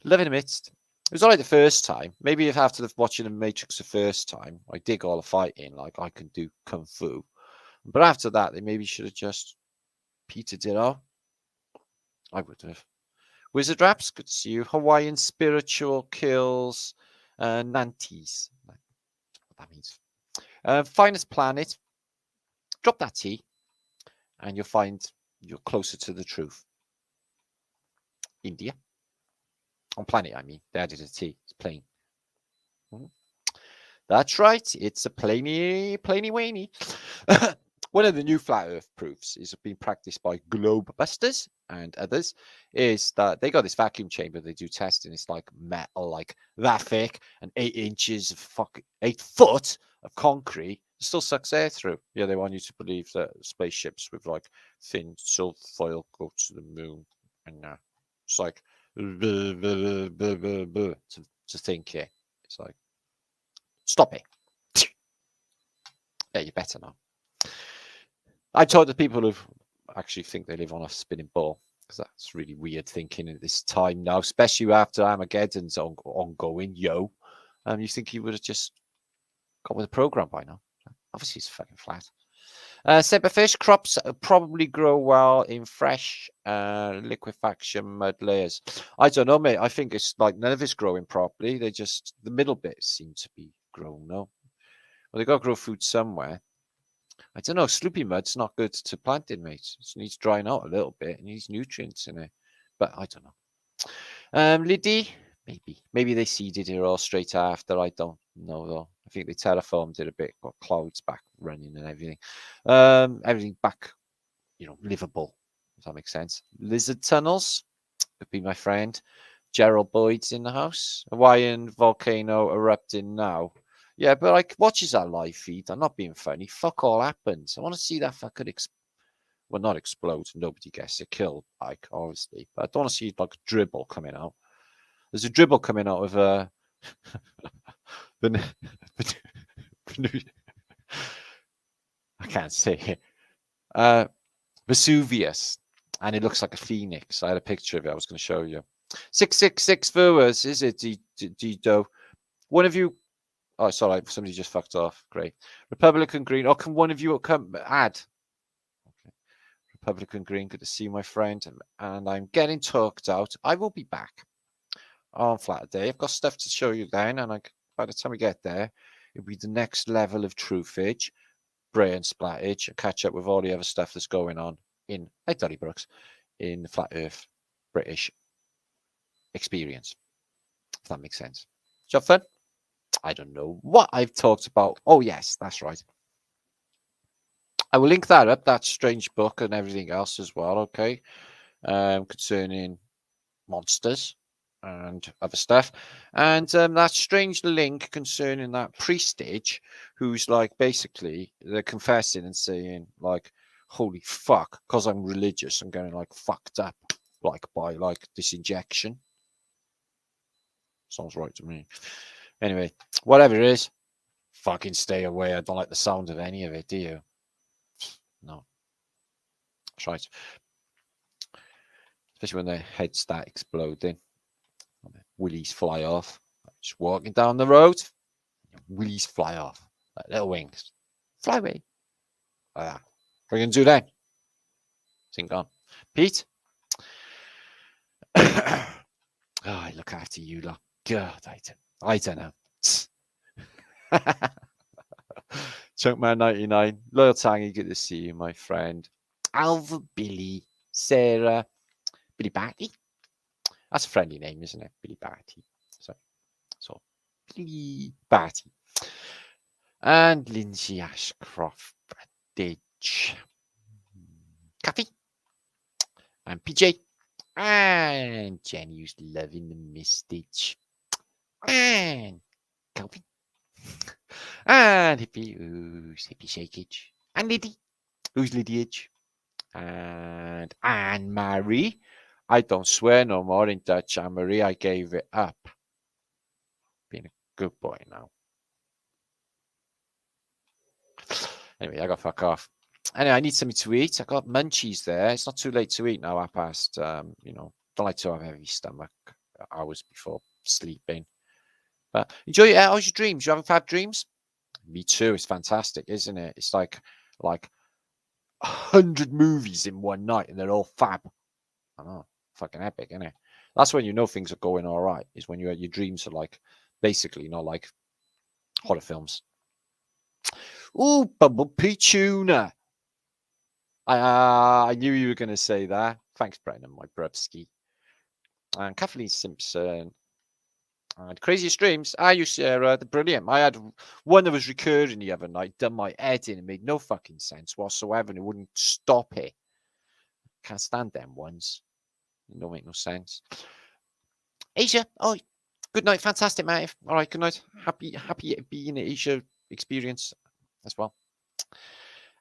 Love in the midst. It was alright the first time. Maybe if after watching the Matrix the first time, I dig all the fighting, like I can do kung fu. But after that, they maybe should have just petered it out. I would have. Wizard Raps, good to see you. Hawaiian Spiritual Kills Nantes. What that means. Finest Planet. Drop that T, and you'll find you're closer to the truth. India. On planet, I mean. They added a T. It's plain. That's right. It's a plainy waney. One of the new flat earth proofs is being practiced by globe busters and others is that they got this vacuum chamber they do testing. It's like metal, like that thick, and 8 inches of 8 foot of concrete still sucks air through. Yeah, they want you to believe that spaceships with like thin silver foil go to the moon, and it's like to think it. It's like, stop it. Yeah, you better not. I told the people who actually think they live on a spinning ball, because that's really weird thinking at this time now, especially after Armageddon's ongoing. You think he would have just got with the program by now. Obviously, it's fucking flat. Zebrafish crops probably grow well in fresh liquefaction mud layers. I don't know, mate. I think it's like none of it's growing properly. They just, the middle bit seems to be grown, no? Well, they got to grow food somewhere. I don't know. Sloopy mud's not good to planting, mate. It needs drying out a little bit. It needs nutrients in it. But I don't know. Liddy, maybe they seeded it all straight after. I don't know though. I think they terraformed it a bit, got clouds back running and everything. Everything back, livable. If that makes sense. Lizard tunnels could be my friend. Gerald Boyd's in the house. Hawaiian volcano erupting now. Yeah, but like, watches that live feed. I'm not being funny. Fuck all happens. I want to see that fucking not explode. Nobody gets it killed, like, obviously. But I don't want to see like a dribble coming out. There's a dribble coming out of I can't say it. Vesuvius, and it looks like a phoenix. I had a picture of it. I was going to show you. 666 viewers, is it, Dido? One of you. Oh, sorry, somebody just fucked off. Great. Republican Green. Oh, can one of you come add? Okay. Republican Green, good to see you, my friend. And I'm getting talked out. I will be back on Flat Day. I've got stuff to show you then, and by the time we get there, it'll be the next level of truthage, brain splattage, and catch up with all the other stuff that's going on in, like Dolly Brooks, in the Flat Earth British experience. If that makes sense. Job fun? I don't know what I've talked about. Oh, yes, that's right. I will link that up, that strange book and everything else as well, okay? Concerning monsters and other stuff. And that strange link concerning that priestage, who's like, basically, they're confessing and saying, like, holy fuck, because I'm religious, I'm getting, like, fucked up, like, by, like, this injection. Sounds right to me. Anyway, whatever it is, fucking stay away. I don't like the sound of any of it, do you? No. That's right. Especially when their heads start exploding. Willies fly off. Just walking down the road, willies fly off. Like little wings. Fly away. Like that. What are you going to do then? Think on. Pete? Oh, I look after you lot. God, I don't know. Chunkman 99. Loyal Tangy, good to see you, my friend. Alva, Billy, Sarah, Billy Batty. That's a friendly name, isn't it? Billy Batty. So Billy Batty. And Lindsay Ashcroft, Ditch, Kathy, and PJ, and Jenny, who's loving the Mistich, and Calvin, and Hippie, who's Hippie Shakeage, and Liddy, who's Liddyage, and Anne Marie. I don't swear no more in Dutch, Anne Marie. I gave it up. Being a good boy now. Anyway, I got fuck off. Anyway, I need something to eat. I got munchies there. It's not too late to eat now. I passed, don't like to have heavy stomach hours before sleeping. But enjoy it. How's your dreams? You having fab dreams? Me too. It's fantastic, isn't it? It's like 100 movies in one night, and they're all fab. I know, fucking epic, isn't it? That's when you know things are going all right. Is when your dreams are like basically not like horror films. Ooh, Bumblebee tuna. I knew you were going to say that. Thanks, Brennan, my brubski. And Kathleen Simpson. And Craziest Dreams. You, Sarah. They're brilliant. I had one that was recurring the other night, done my head in. It made no fucking sense whatsoever, and it wouldn't stop it. Can't stand them ones. It don't make no sense. Asia. Oh, good night. Fantastic, mate. All right, good night. Happy being an Asia experience as well.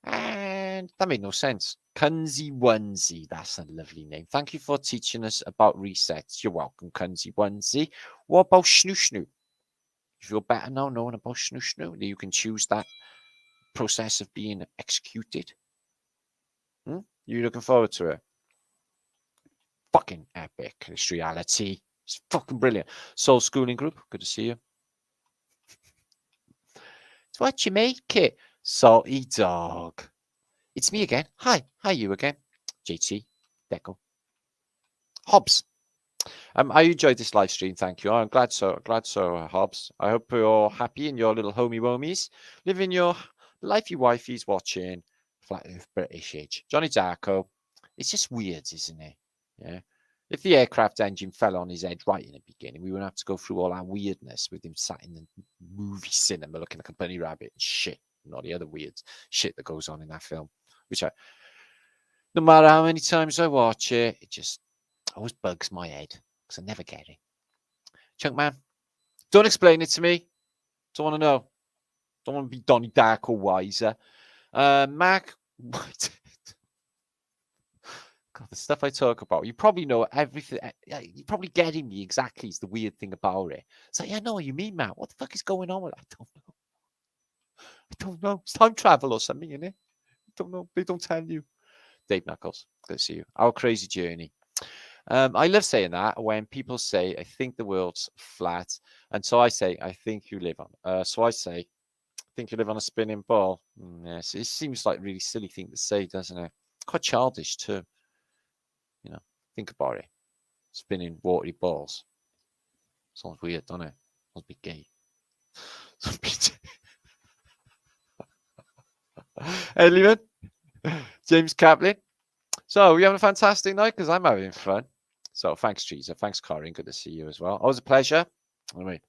And that made no sense. Kunzi Onesie. That's a lovely name. Thank you for teaching us about resets. You're welcome, Kunzi Onesie. What about Snoo Snoo? You feel better now knowing about Snoo Snoo? You can choose that process of being executed. You looking forward to it? Fucking epic. It's reality. It's fucking brilliant. Soul Schooling Group. Good to see you. It's what you make it. Salty Dog. It's me again. Hi you again. JT, Deco, Hobbs. I enjoyed this live stream. Thank you. I'm glad so. Hobbs. I hope you're happy in your little homey womies, living your lifey wifeys, watching Flat Earth British. Johnny Darko. It's just weird, isn't it? Yeah. If the aircraft engine fell on his head right in the beginning, we wouldn't have to go through all that weirdness with him sat in the movie cinema looking like a bunny rabbit and shit, and all the other weird shit that goes on in that film. Which no matter how many times I watch it, it just always bugs my head because I never get it. Chunkman, don't explain it to me. Don't want to know. Don't want to be Donnie Darko wiser. Mac, what? God, the stuff I talk about, you probably know everything. You're probably getting me exactly. Is the weird thing about it. It's like, yeah, I know what you mean, Matt. What the fuck is going on with it? I don't know. It's time travel or something, isn't it? I don't know. They don't tell you. Dave Knuckles, good to see you. Our crazy journey. I love saying that when people say, I think the world's flat. And so I say, I think you live on. So I say, I think you live on a spinning ball. Yes, it seems like a really silly thing to say, doesn't it? Quite childish too. You know, think about it. Spinning watery balls. Sounds weird, doesn't it? Sounds a bit gay. Elliman, James Kaplan. So we're having a fantastic night because I'm having fun. So thanks, Teresa. Thanks, Corinne. Good to see you as well. Always a pleasure. Anyway,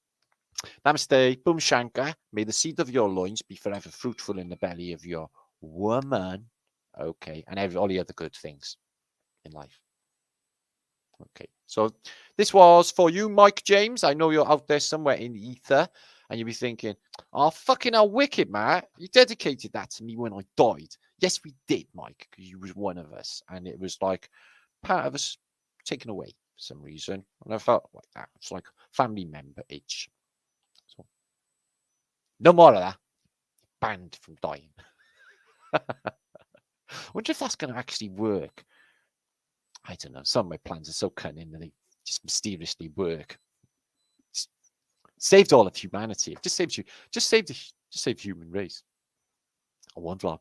namaste, boom shankar. May the seed of your loins be forever fruitful in the belly of your woman. Okay, and all the other good things in life. Okay, so this was for you, Mike James. I know you're out there somewhere in the ether, and you'll be thinking, oh, fucking hell, wicked, Matt. You dedicated that to me when I died. Yes, we did, Mike, because you was one of us, and it was like part of us taken away for some reason, and I felt like that. It's like family member each. So, no more of that. Banned from dying. I wonder if that's going to actually work. I don't know. Some of my plans are so cunning that they just mysteriously work. Just saved all of humanity. It just saved you. Just saved the human race. On one vlog.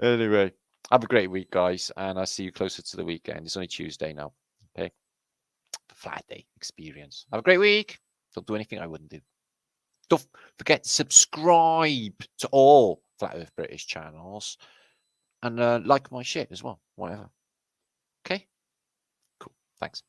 Anyway, have a great week, guys, and I'll see you closer to the weekend. It's only Tuesday now. Okay, flat day experience. Have a great week. Don't do anything I wouldn't do. Don't forget to subscribe to all Flat Earth British channels. And like my shit as well, whatever. Okay? Cool. Thanks.